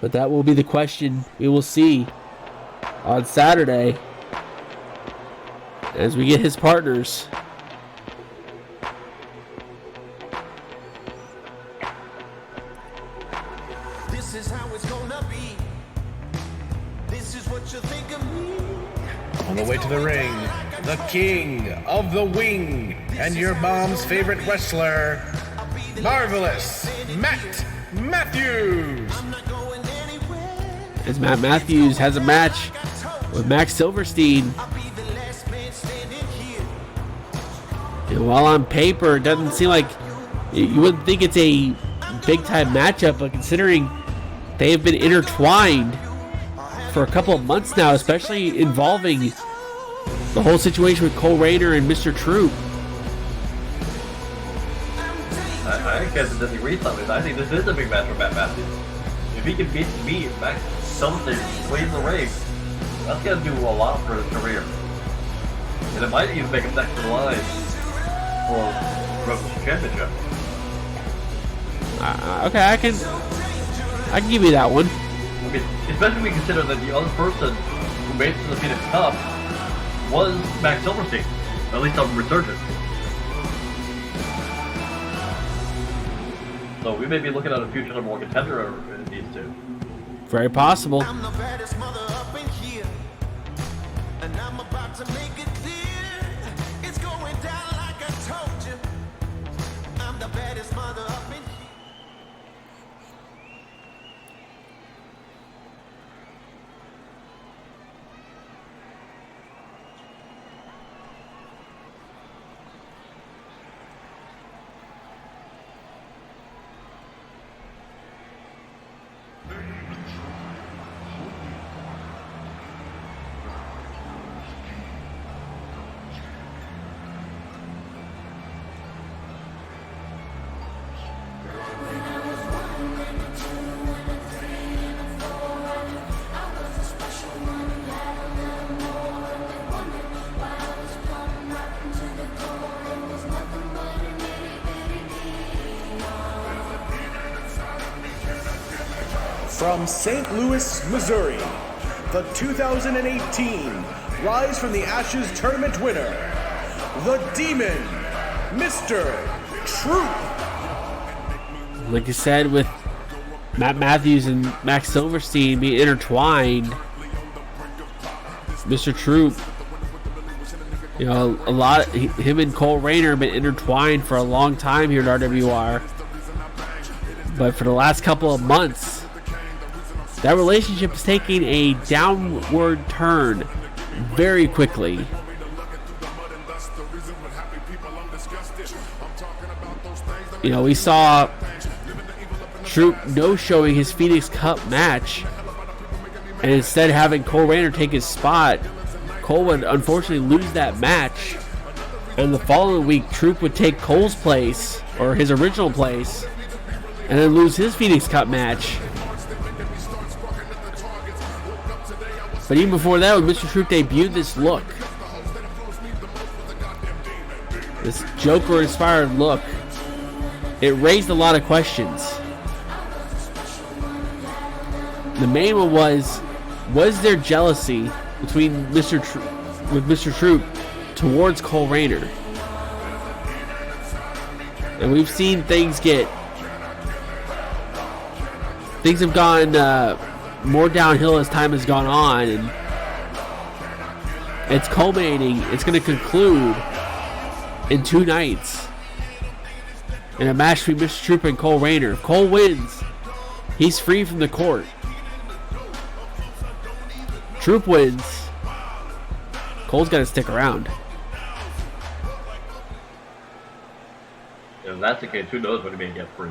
But that will be the question we will see on Saturday as we get his partners. This is how it's gonna be. This is what you think of me. On the way to the ring, the king of the wing and your mom's favorite wrestler, Marvelous Matt Matthews. I'm not going anywhere. As Matt Matthews has a match with Max Silverstein. I'll be the last man standing here. And while on paper, it doesn't seem like you wouldn't think it's a big time matchup, but considering they have been intertwined for a couple of months now, especially involving the whole situation with Cole Rayner and Mr. Troop. I guess it doesn't read something. I think this is a big match for Matt Matthews. If he can beat Max Silverstein way in the ring, that's going to do a lot for his career. And it might even make him next in line for Resurgence Championship. Okay, I can give you that one. I mean, especially when we consider that the other person who made it to the Phoenix Cup was Max Silverstein, at least on Resurgence. So we may be looking at a future number one contender in these two. Very possible. I'm the baddest mother up in here. And I'm about to make it clear. It's going down like I told you. I'm the baddest mother up in here. From St. Louis, Missouri, the 2018 Rise from the Ashes tournament winner, the Demon, Mr. Troop. Like you said, with Matt Matthews and Max Silverstein being intertwined, Mr. Troop, you know, him and Cole Rayner have been intertwined for a long time here at RWR. But for the last couple of months, that relationship is taking a downward turn very quickly. You know, we saw Troop no-showing his Phoenix Cup match, and instead having Cole Rayner take his spot, Cole would unfortunately lose that match, and the following week Troop would take Cole's place, or his original place, and then lose his Phoenix Cup match. But even before that, when Mr. Troop debuted this look, this Joker-inspired look, it raised a lot of questions. The main one was there jealousy between Mr. Troop towards Cole Rayner? And we've seen things have gone more downhill as time has gone on, and it's culminating. It's going to conclude in 2 nights in a match between Mr. Troop and Cole Rayner. If Cole wins, he's free from the court. Troop wins, Cole's got to stick around. If that's the case, who knows when he may get free.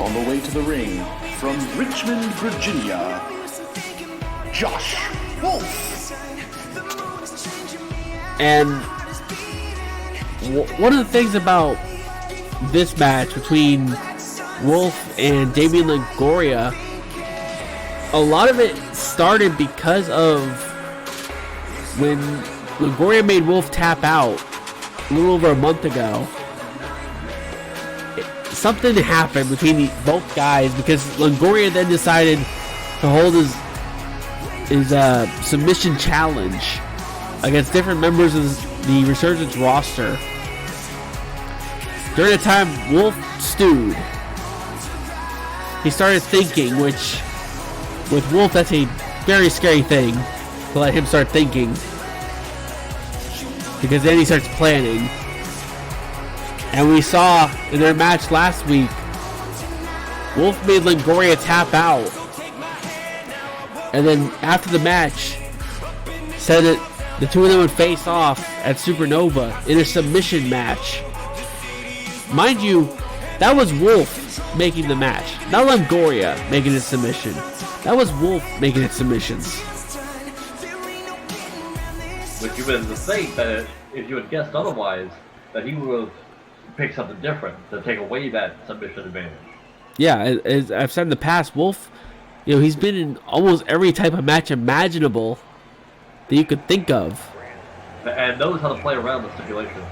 On the way to the ring, from Richmond, Virginia, Josh Wolf. And one of the things about this match between Wolf and Damian Longoria, a lot of it started because of when Longoria made Wolf tap out a little over a month ago. Something happened between both guys because Longoria then decided to hold his submission challenge against different members of the Resurgence roster. During the time Wolf stewed, he started thinking, which with Wolf that's a very scary thing to let him start thinking, because then he starts planning. And we saw in their match last week, Wolf made Longoria tap out, and then after the match said that the two of them would face off at Supernova in a submission match. Mind you, that was Wolf making the match, not Longoria making his submission. That was Wolf making his submissions. Which you would think that if you had guessed otherwise, that he would have picked something different to take away that submission advantage. Yeah, as I've said in the past, Wolf, he's been in almost every type of match imaginable that you could think of. And knows how to play around the stipulations.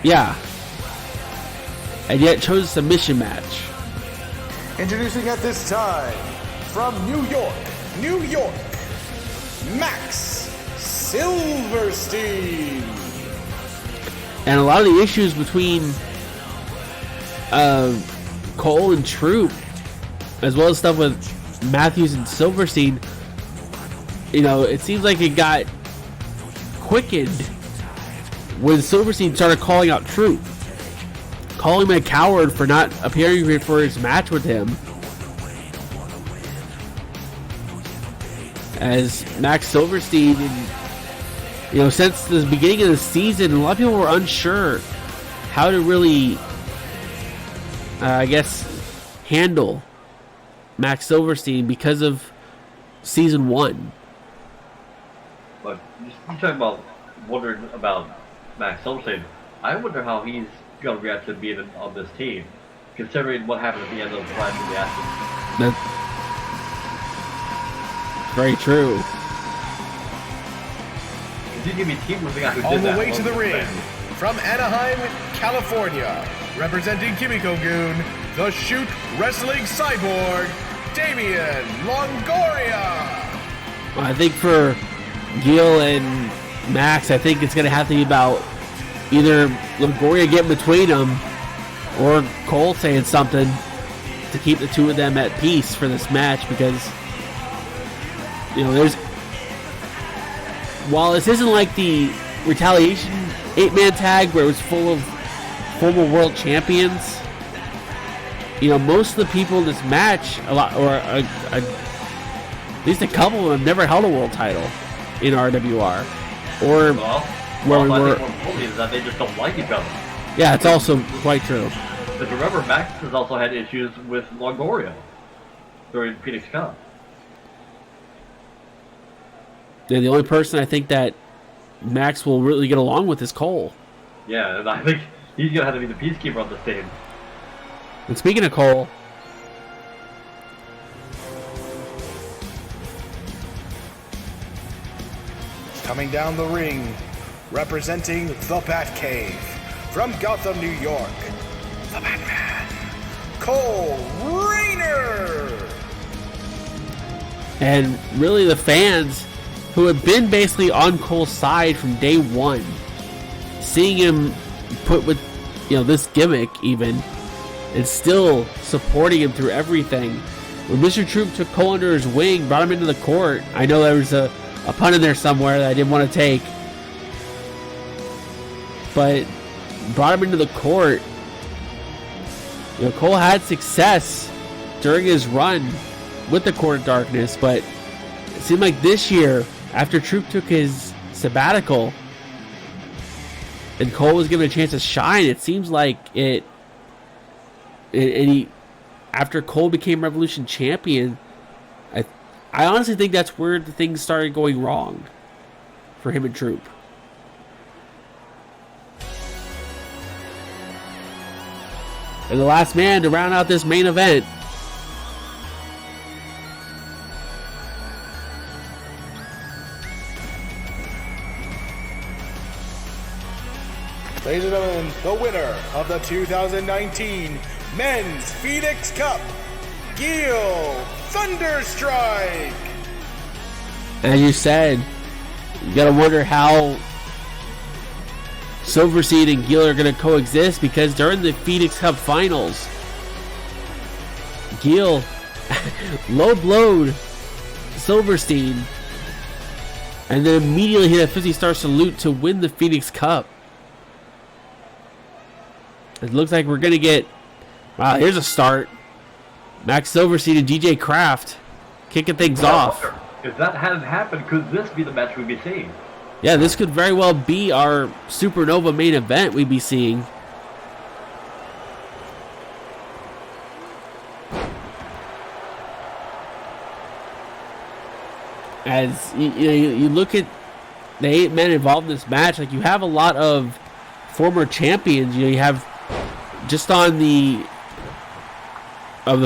Yeah. And yet chose a submission match. Introducing at this time, from New York, Max Silverstein. And a lot of the issues between Cole and Troop, as well as stuff with Matthews and Silverstein, it seems like it got quickened when Silverstein started calling out Troop, calling him a coward for not appearing for his match with him. As Max Silverstein, since the beginning of the season, a lot of people were unsure how to really, handle Max Silverstein because of season 1. But you talking about wondering about Max Silverstein. I wonder how he's going to react to being on this team, considering what happened at the end of the Clash of the Ashes. That's very true. On the way to the ring, from Anaheim, California, representing Kimiko-gun, the Shoot Wrestling Cyborg, Damian Longoria. Well, I think for Gil and Max, I think it's going to have to be about either Longoria getting between them or Cole saying something to keep the two of them at peace for this match, because while this isn't like the Retaliation 8-man tag where it was full of former world champions, most of the people in this match, at least a couple of them, have never held a world title in RWR. Or I think is that they just don't like each other. Yeah, it's also quite true. But remember, Max has also had issues with Longoria during Phoenix Cup. Yeah, the only person I think that Max will really get along with is Cole. Yeah, and I think he's going to have to be the peacekeeper on this team. And speaking of Cole, coming down the ring, representing the Batcave, from Gotham, New York, the Batman, Cole Rayner. and really the fans who have been basically on Cole's side from day one, seeing him put with this gimmick even, and still supporting him through everything. When Mr. Troop took Cole under his wing, brought him into the court, I know there was a pun in there somewhere that I didn't want to take, but brought him into the court. Cole had success during his run with the Court of Darkness, but it seemed like this year, after Troop took his sabbatical and Cole was given a chance to shine, it seems like he after Cole became Revolution champion, I honestly think that's where the things started going wrong for him and Troop. And the last man to round out this main event, ladies and gentlemen, the winner of the 2019 Men's Phoenix Cup, Gil Thunderstrike. as you said, you gotta wonder how Silverstein and Gil are gonna coexist, because during the Phoenix Cup finals, Gil low-blowed Silverstein and then immediately hit a 50-star salute to win the Phoenix Cup. It looks like we're gonna get, wow, here's a start. Max Silverstein and DJ Kraft kicking things off. If that hadn't happened, could this be the match we'd be seeing? Yeah, this could very well be our Supernova main event we'd be seeing. As you look at the 8 men involved in this match, like, you have a lot of former champions. You have just on the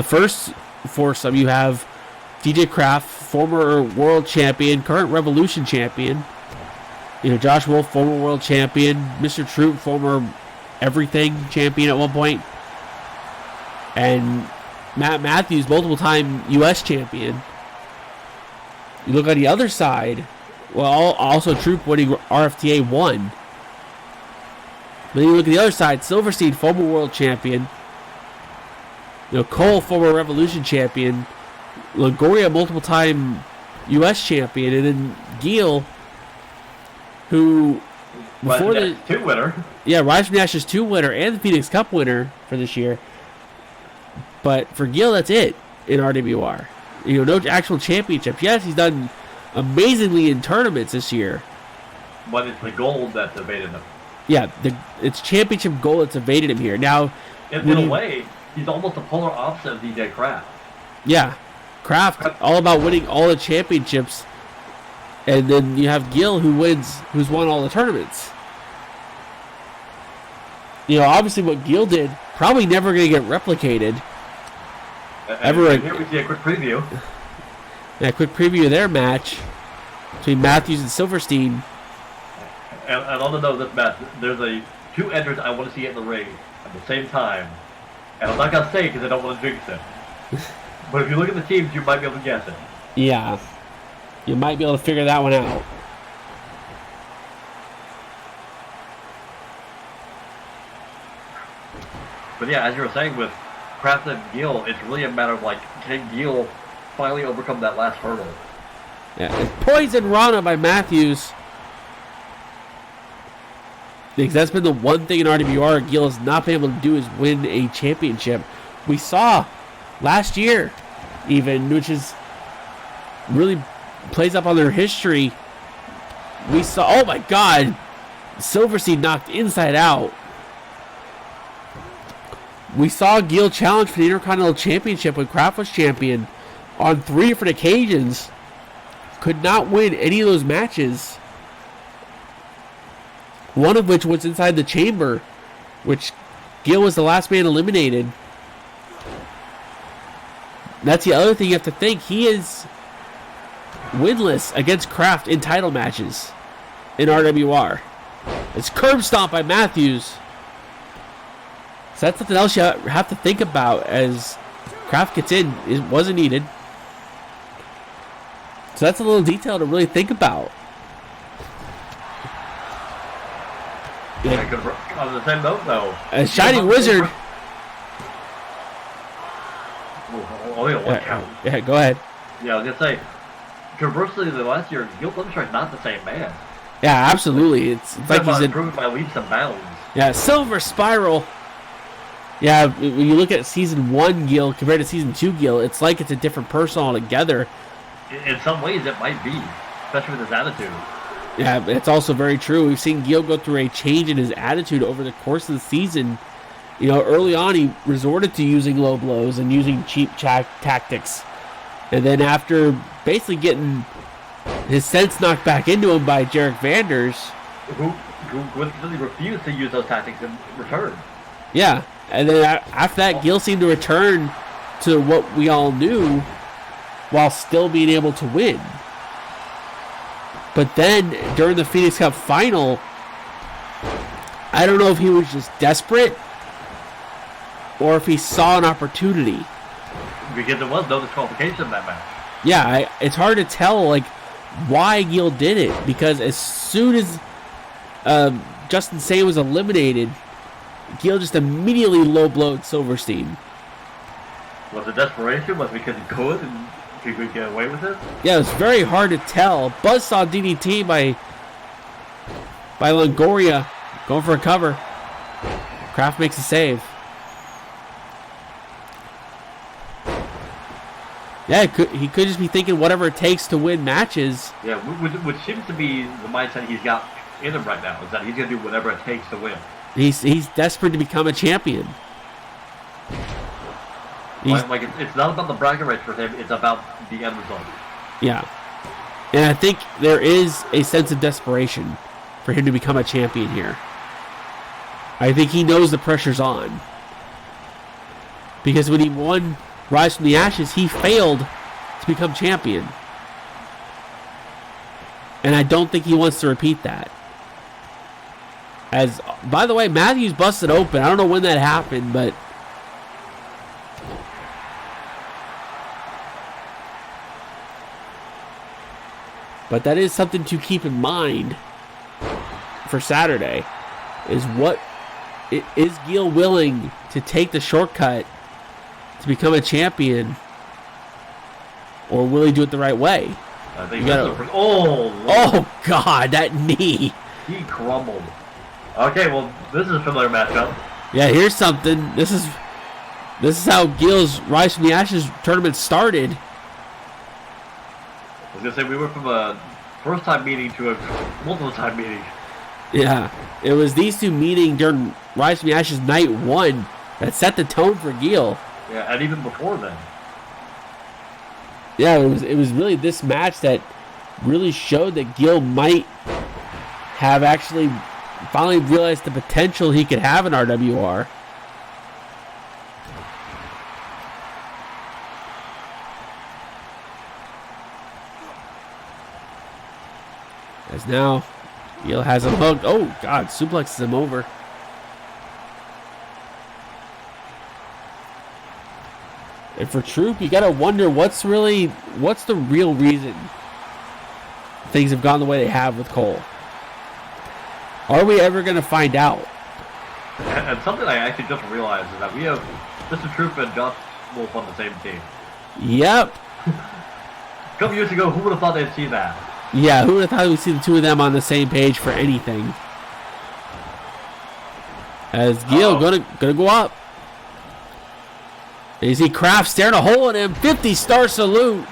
first foursome, you have DJ Kraft, former world champion, current Revolution champion. Josh Wolf, former world champion. Mr. Troop, former everything champion at one point. And Matt Matthews, multiple-time U.S. champion. You look on the other side, well, also Troop winning RFTA 1. Then you look at the other side, Silverstein, former world champion. Cole, former Revolution champion. Longoria, multiple-time U.S. champion. And then Gil, who before the 2 winner. Yeah, Rise from the Ashes 2 winner and the Phoenix Cup winner for this year. But for Gil, that's it in RWR. No actual championship. Yes, he's done amazingly in tournaments this year. But it's the gold that's evaded him. Yeah, it's championship gold that's evaded him here. Now, in a way, he's almost the polar opposite of DJ Kraft. Yeah, Kraft all about winning all the championships, and then you have Gil who's won all the tournaments. Obviously what Gil did probably never going to get replicated. And here we see a quick preview. A quick preview of their match between Matthews and Silverstein. And on the note of this match, there's 2 entrants I want to see in the ring at the same time. And I'm not going to say it because I don't want to jinx it. But if you look at the teams, you might be able to guess it. Yeah. You might be able to figure that one out. But yeah, as you were saying with Kraft and Gil, it's really a matter of can Gil finally overcome that last hurdle? Yeah, it's Poison Rana by Matthews. Because that's been the one thing in RWR Gil has not been able to do, is win a championship. We saw last year, even, which is really plays up on their history. We saw, oh my God, Silverstein knocked inside out. We saw Gil challenge for the Intercontinental Championship when Kraft was champion on 3 different occasions. Could not win any of those matches. One of which was inside the chamber, which Gil was the last man eliminated. That's the other thing you have to think. He is winless against Kraft in title matches in RWR. It's curb stomp by Matthews. So that's something else you have to think about as Kraft gets in. It wasn't needed. So that's a little detail to really think about. Yeah. On the same note, though, A Shining Wizard. Only a 1 count. Yeah, go ahead. Yeah, I was gonna say, conversely, the last year, Gil Thunderstrike's not the same man. Yeah, absolutely. It's like he's improved by leaps and bounds. Yeah, Silver Spiral. Yeah, when you look at Season 1 Gil compared to Season 2 Gil, it's like it's a different person altogether. In some ways, it might be, especially with his attitude. Yeah, it's also very true. We've seen Gil go through a change in his attitude over the course of the season. You know, early on he resorted to using low blows and using cheap tactics. And then after basically getting his sense knocked back into him by Jarek Vanders, who really refused to use those tactics in return. Yeah, and then after that, Gil seemed to return to what we all knew while still being able to win. But then during the Phoenix Cup final, I don't know if he was just desperate or if he saw an opportunity. Because there was no disqualification in that match. Yeah, it's hard to tell like why Gil did it, because as soon as Justin Sane was eliminated, Gil just immediately low-blowed Silverstein. Was it desperation? Was it because he could and he could get away with it? Yeah, it was very hard to tell. Buzzsaw DDT by Longoria, going for a cover. Kraft makes a save. Yeah, he could just be thinking whatever it takes to win matches. Yeah, which seems to be the mindset he's got in him right now, is that he's going to do whatever it takes to win. He's desperate to become a champion. Like it's not about the bragging rights for him, it's about the end result. Yeah. And I think there is a sense of desperation for him to become a champion here. I think he knows the pressure's on. Because when he won Rise from the Ashes, he failed to become champion. And I don't think he wants to repeat that. As, by the way, Matthews busted open. I don't know when that happened, but that is something to keep in mind for Saturday. Is Gil willing to take the shortcut to become a champion, or will he do it the right way? I think oh God, that knee. He crumbled. Okay, well, this is a familiar matchup. Yeah, here's something. This is how Gil's Rise from the Ashes tournament started. I was going to say, we went from a first-time meeting to a multiple-time meeting. Yeah, it was these two meeting during Rise from the Ashes night 1 that set the tone for Gil. Yeah, and even before then. Yeah, it was really this match that really showed that Gil might have actually finally realized the potential he could have in RWR. As now, Gil has him hooked. Oh, God, suplexes him over. And for Troop, you gotta wonder what's the real reason things have gone the way they have with Cole. Are we ever gonna find out? And something I actually just realized is that we have Mr. Troop and Josh Wolf on the same team. Yep. A couple years ago, who would have thought they'd see that? Yeah, who would have thought we'd see the two of them on the same page for anything? As Gil gonna go up. And you see Kraft staring a hole in him. 50-star salute.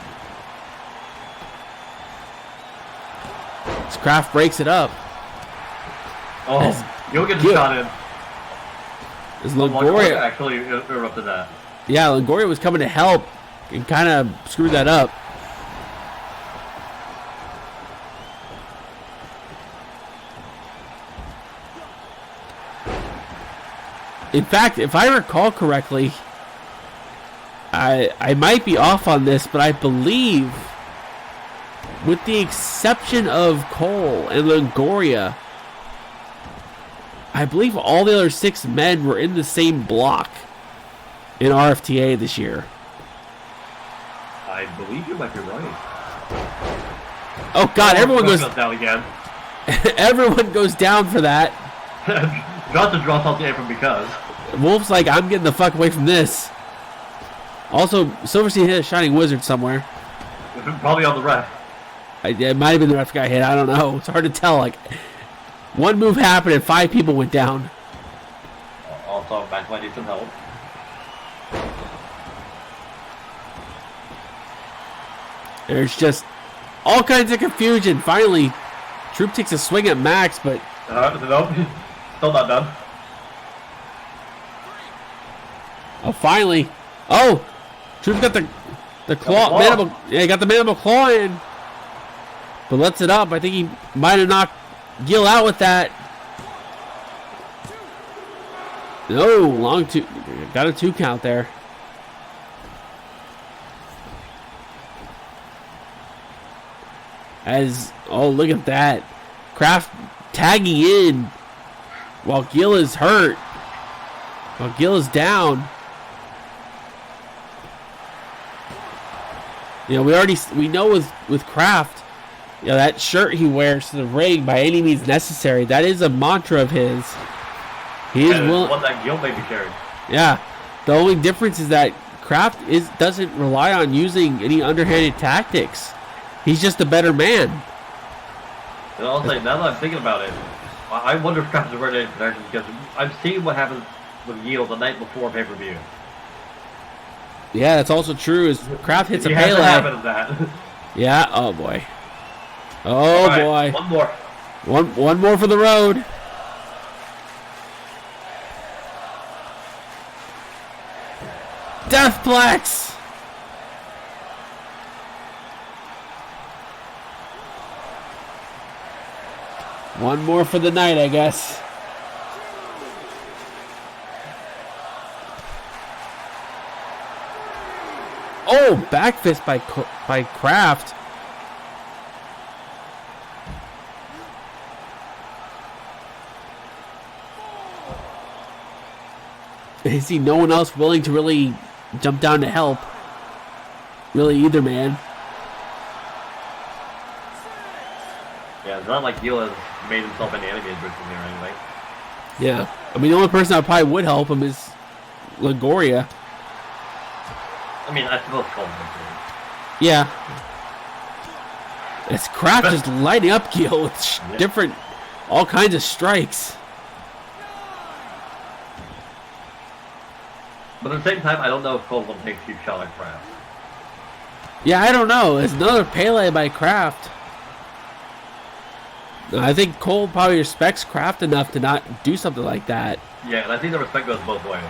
As Kraft breaks it up. You'll get the shot in. As Longoria actually interrupted that. Yeah, Longoria was coming to help and kind of screwed that up. In fact, if I recall correctly, I might be off on this, but I believe, with the exception of Cole and Longoria, I believe all the other 6 men were in the same block in RFTA this year. I believe you might be right. Oh God, everyone goes down again. Everyone goes down for that. Johnson draws off the apron because Wolf's like, I'm getting the fuck away from this. Also, Silverstein hit a Shining Wizard somewhere. Probably on the ref. It might have been the ref got hit. I don't know. It's hard to tell. Like, one move happened and 5 people went down. Also, Max might need some help. There's just all kinds of confusion. Finally, Troop takes a swing at Max, but Nope. Still not done. Oh, finally. Oh, Troop's got the claw. Mandible, yeah, he got the mandible claw in. But lets it up. I think he might have knocked Gil out with that. No, long two. Got a 2 count there. Oh, look at that. Kraft tagging in while Gil is hurt. While Gil is down. You know, we know with Kraft, you know, that shirt he wears to the ring by any means necessary. That is a mantra of his. He is willing. One that Gil may be carrying. Yeah. The only difference is that Kraft doesn't rely on using any underhanded tactics. He's just a better man. And I'll say, now that I'm thinking about it, I wonder if Kraft is ready to protection because I've seen what happens with Gil the night before pay-per-view. Yeah, that's also true. Is Kraft hits a He has Pele. a habit of that. Yeah. Oh boy. Oh right, boy. One more. One more for the road. Deathplex. One more for the night, I guess. Oh, back fist by Kraft. I see no one else willing to really jump down to help. Really either, man. Yeah, it's not like Gil has made himself any enemies recently or anything. Yeah. I mean, the only person that probably would help him is Longoria. I mean, I suppose Coleman. Yeah. It's Kraft just lighting up Gil with different, all kinds of strikes. But at the same time, I don't know if Coleman takes a cheap shot at Kraft. Yeah, I don't know. It's another Pele by Kraft. I think Cole probably respects Kraft enough to not do something like that. Yeah, and I think the respect goes both ways.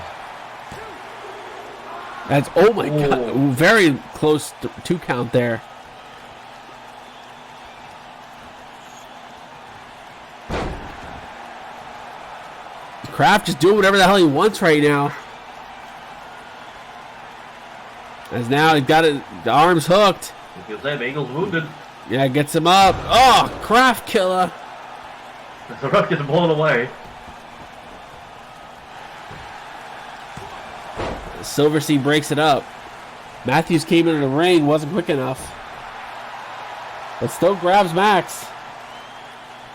That's, oh my God, very close 2 count there. Kraft just doing whatever the hell he wants right now. As now he's got the arms hooked. I was gonna say, the Eagle's wounded. Yeah, gets him up. Oh, Kraft killer. The ref gets blown away. Silversea breaks it up. Matthews came into the ring, wasn't quick enough. But still grabs Max.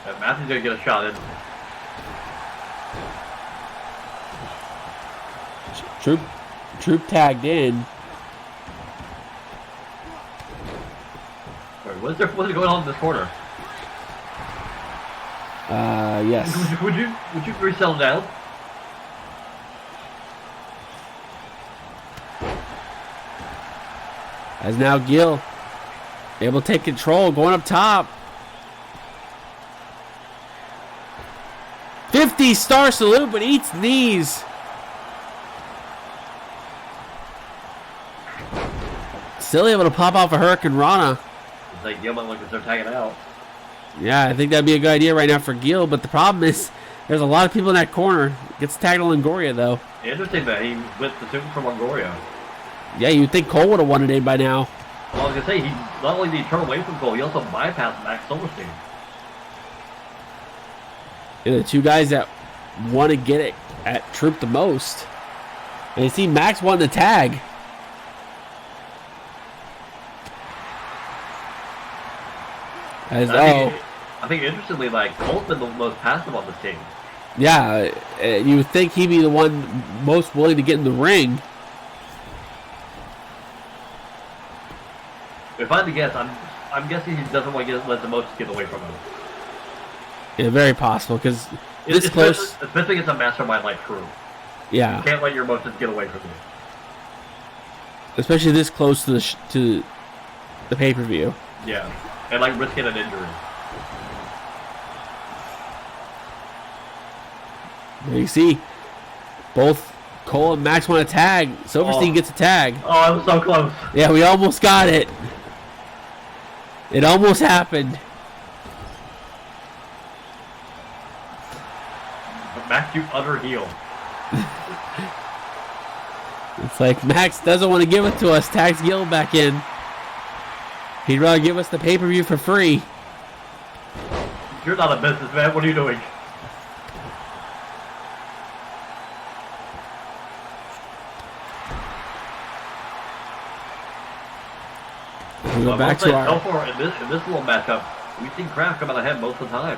Yeah, Matthew's gonna get a shot in. Troop tagged in. Wait, what's going on in this corner? Yes. Would you resettle down? As now Gil able to take control, going up top. 50 star salute, but eats knees. Still able to pop off a Hurricane Rana. It's like Gil might look to start tagging out. Yeah, I think that'd be a good idea right now for Gil, but the problem is there's a lot of people in that corner. Gets tagged to Longoria, though. Interesting that he went the super from Longoria. Yeah, you'd think Cole would have won it in by now. Well, I was going to say, he not only did he turn away from Cole, he also bypassed Max Silverstein. They're the two guys that want to get it at Troop the most. And you see Max wanting to tag. I think interestingly, like, Cole's been the most passive on the team. Yeah, you would think he'd be the one most willing to get in the ring. If I had to guess, I'm guessing he doesn't want to let the most get away from him. Yeah, very possible, because this close... Especially against a mastermind like Crew. Yeah. You can't let your emotions get away from you. Especially this close to the pay-per-view. Yeah, and like risking an injury. There you see, both Cole and Max want to tag. Silverstein gets a tag. Oh, I was so close. Yeah, we almost got it. It almost happened. But Max, you utter heel. It's like Max doesn't want to give it to us. Tags Gil back in. He'd rather give us the pay-per-view for free. You're not a businessman. What are you doing? We go back to our... So far in this little matchup, we've seen Kraft come out ahead most of the time.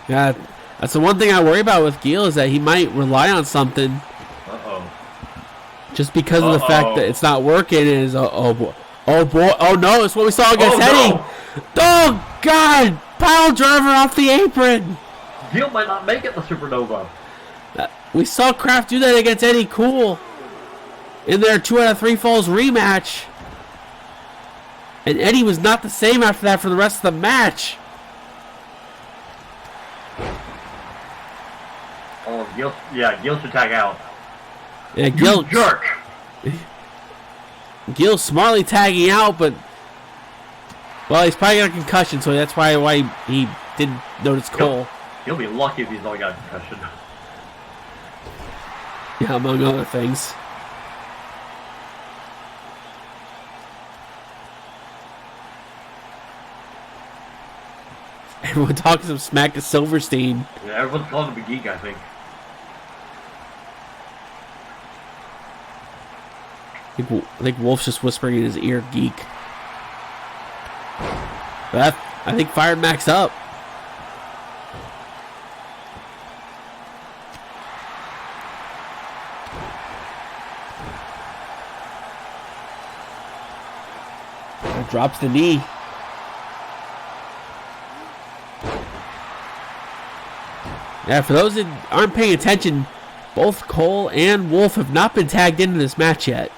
Yeah, that's the one thing I worry about with Gil is that he might rely on something. Uh-oh. Just because of the fact that it's not working. Is oh boy, oh no, it's what we saw against Eddie. No. Oh God, pile driver off the apron. Gil might not make it the Supernova. We saw Kraft do that against Eddie Cool in their 2 out of 3 falls rematch. And Eddie was not the same after that for the rest of the match. Oh, Gil should tag out. Yeah, Gil Jerk. Gil smartly tagging out, but well, he's probably got a concussion, so that's why he didn't notice Cole. He'll be lucky if he's only got a concussion. Yeah, among other things. Everyone talking some smack to Silverstein. Yeah, everyone's calling him a geek, I think. I think Wolf's just whispering in his ear, geek. But I think fired Max up. Drops the knee. Yeah, for those that aren't paying attention, both Cole and Wolf have not been tagged into this match yet.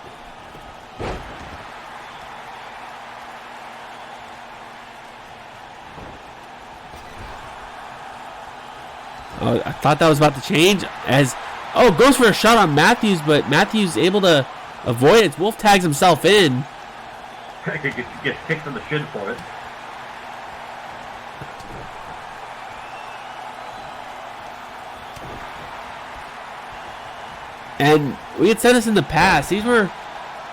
Oh, I thought that was about to change. Goes for a shot on Matthews, but Matthews able to avoid it. Wolf tags himself in. Gets kicked in the shin for it. And we had said this in the past. These were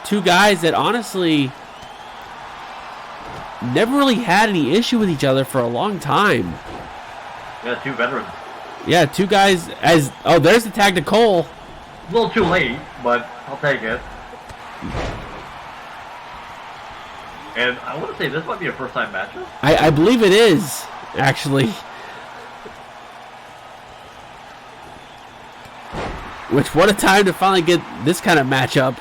two guys that honestly never really had any issue with each other for a long time. Yeah, two veterans. Yeah, two guys there's the tag to Cole. A little too late, but I'll take it. And I want to say this might be a first-time matchup. I believe it is, actually. Which, what a time to finally get this kind of matchup.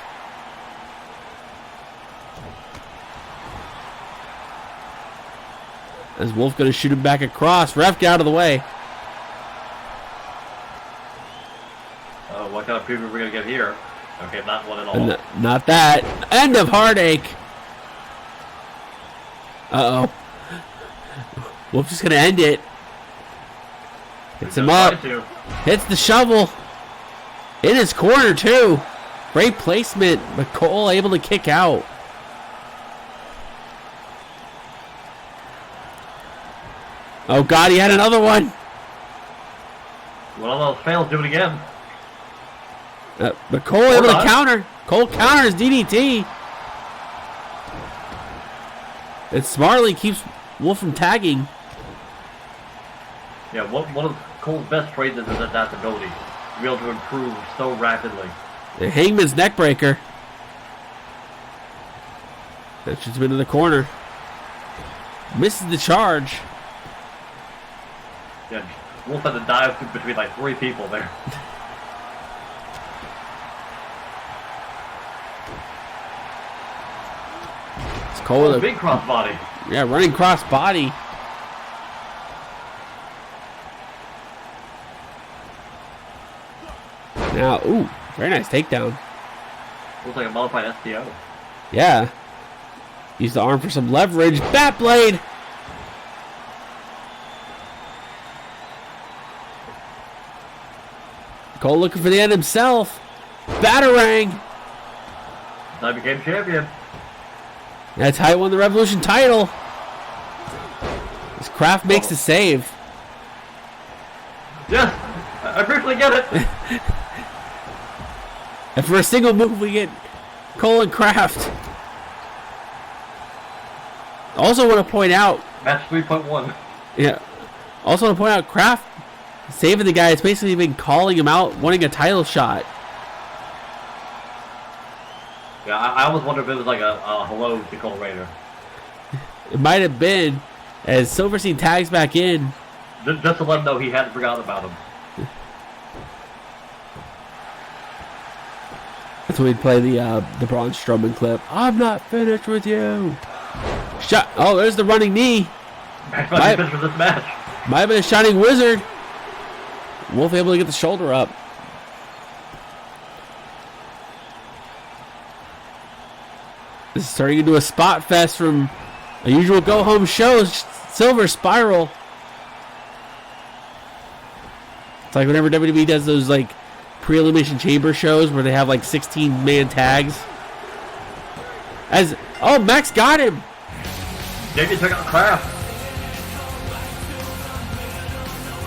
As Wolf going to shoot him back across. Ref, get out of the way. What kind of preview are we going to get here? Okay, not one at all. Not that. End of Heartache. Uh-oh. Wolf's just going to end it. Hits him up. Hits the shovel. In his corner, too. Great placement, but Cole able to kick out. Oh, God, he had another one. One of those fails, do it again. But Cole able to counter. Cole counters DDT. It smartly keeps Wolf from tagging. Yeah, one of Cole's best traits is his adaptability. To be able to improve so rapidly. The Hangman's neckbreaker. That shoots him into the corner. Misses the charge. Yeah, Wolf had to dive between like 3 people there. It's Cole with a big crossbody. Yeah, running crossbody. Now, ooh, very nice takedown. Looks like a modified STO. Yeah. Use the arm for some leverage. Bat blade. Cole looking for the end himself. Batarang. I became champion. That's how he won the Revolution title. As Kraft makes the save. Yes, I briefly get it. And for a single move, we get Cole and Kraft. Also want to point out... Match 3.1. Yeah. Also want to point out Kraft saving the guy. It's basically been calling him out, wanting a title shot. Yeah, I almost wonder if it was like a hello to Cole Rayner. It might have been, as Silverstein tags back in. Just to let him know he hadn't forgotten about him. That's when we'd play the Braun Strowman clip. I'm not finished with you. Shot. Oh, there's the running knee. Might be finished for this match. Might have been a Shining Wizard. Wolf able to get the shoulder up. This is turning into a spot fest from a usual go-home show. Silver Spiral. It's like whenever WWE does those like pre-elimination chamber shows where they have like 16-man tags. Max got him. Jamie took out Kraft.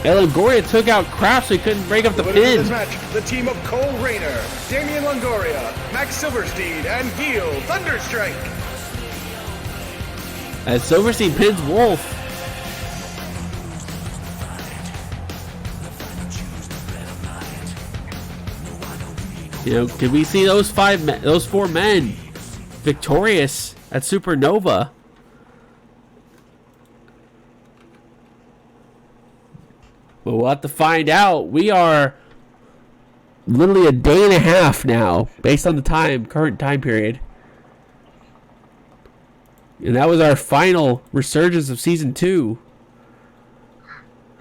Longoria took out Kraft so he couldn't break up the Winners of pin. this match, the team of Cole Rayner, Damian Longoria, Max Silverstein, and heel Thunderstrike. As Silverstein pins Wolf. You know, can we see those four men victorious at Supernova? But we'll have to find out. We are literally a day and a half now, based on the current time period. And that was our final Resurgence of Season 2.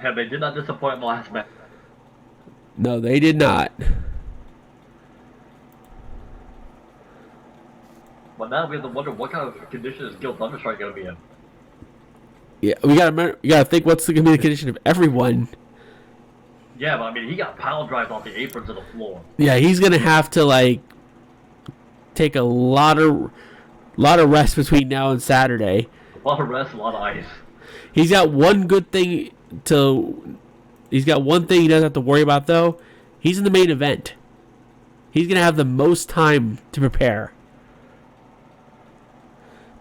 Yeah, they did not disappoint in the last match. No, they did not. But now we have to wonder what kind of condition is Gil Thunderstrike going to be in. Yeah, we gotta think what's going to be the condition of everyone. Yeah, but I mean, he got pile drives off the apron to the floor. Yeah, he's gonna have to like take a lot of rest between now and Saturday. A lot of rest, a lot of ice. He's got one thing he doesn't have to worry about though. He's in the main event. He's gonna have the most time to prepare.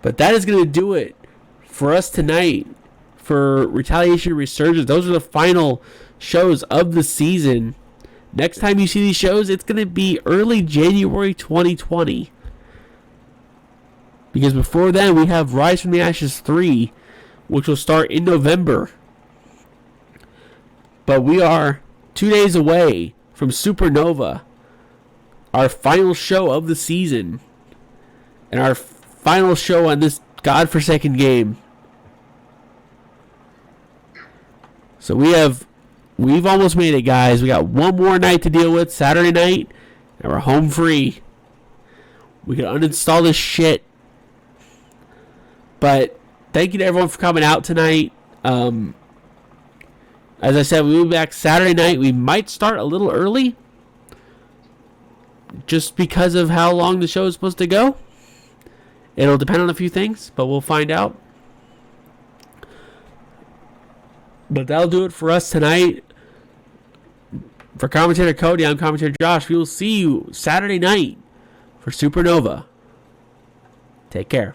But that is gonna do it for us tonight for Retaliation Resurgence. Those are the final shows of the season. Next time you see these shows, it's going to be early January 2020. Because before then, we have Rise from the Ashes 3, which will start in November. But we are 2 days away from Supernova, our final show of the season, and our final show on this godforsaken game. So we've almost made it, guys. We got one more night to deal with, Saturday night, and we're home free. We can uninstall this shit. But thank you to everyone for coming out tonight. As I said, we'll be back Saturday night. We might start a little early, just because of how long the show is supposed to go. It'll depend on a few things, but we'll find out. But that'll do it for us tonight. For commentator Cody, I'm commentator Josh. We will see you Saturday night for Supernova. Take care.